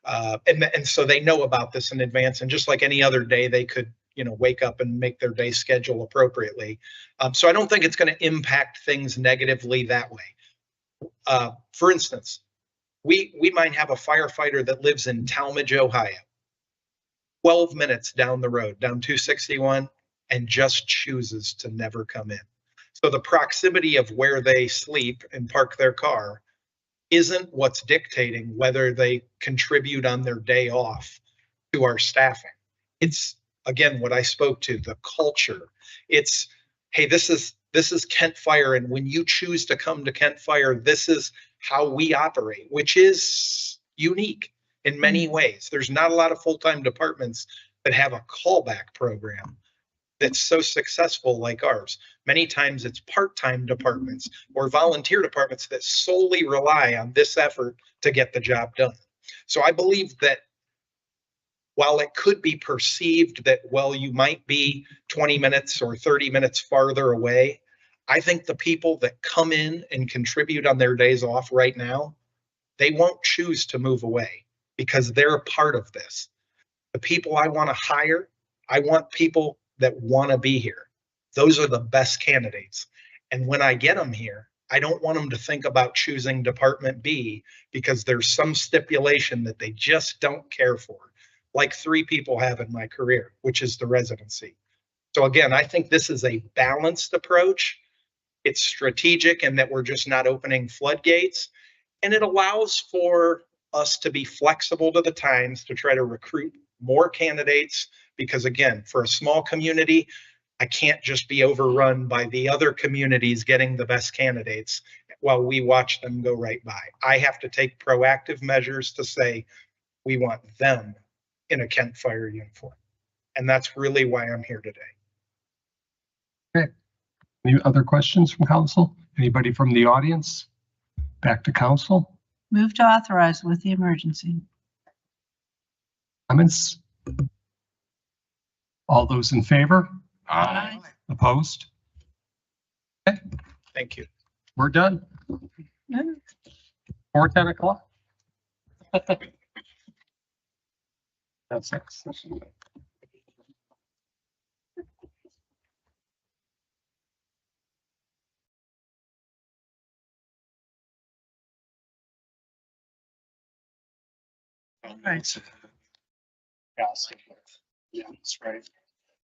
And so they know about this in advance. And just like any other day, they could wake up and make their day schedule appropriately. So I don't think it's going to impact things negatively that way. For instance, we might have a firefighter that lives in Talmadge, Ohio, 12 minutes down the road, down 261, and just chooses to never come in. So the proximity of where they sleep and park their car isn't what's dictating whether they contribute on their day off to our staffing. It's, again, what I spoke to, the culture. It's, hey, this is Kent Fire, and when you choose to come to Kent Fire, this is how we operate, which is unique in many ways. There's not a lot of full-time departments that have a callback program that's so successful like ours. Many times it's part-time departments or volunteer departments that solely rely on this effort to get the job done. So I believe that while it could be perceived that, well, you might be 20 minutes or 30 minutes farther away, I think the people that come in and contribute on their days off right now, they won't choose to move away because they're a part of this. The people I want to hire, I want people that want to be here. Those are the best candidates. And when I get them here, I don't want them to think about choosing Department B because there's some stipulation that they just don't care for, like 3 people have in my career, which is the residency. So again, I think this is a balanced approach. It's strategic in that we're just not opening floodgates, and it allows for us to be flexible to the times to try to recruit more candidates. Because again, for a small community, I can't just be overrun by the other communities getting the best candidates while we watch them go right by. I have to take proactive measures to say, we want them in a Kent Fire uniform. And that's really why I'm here today. Okay. Any other questions from council? Anybody from the audience? Back to council. Move to authorize with the emergency. Comments? All those in favor? Aye. Opposed? Okay, Thank you. we're done. Or 10 o'clock. That's it. Right. Yeah, that's right.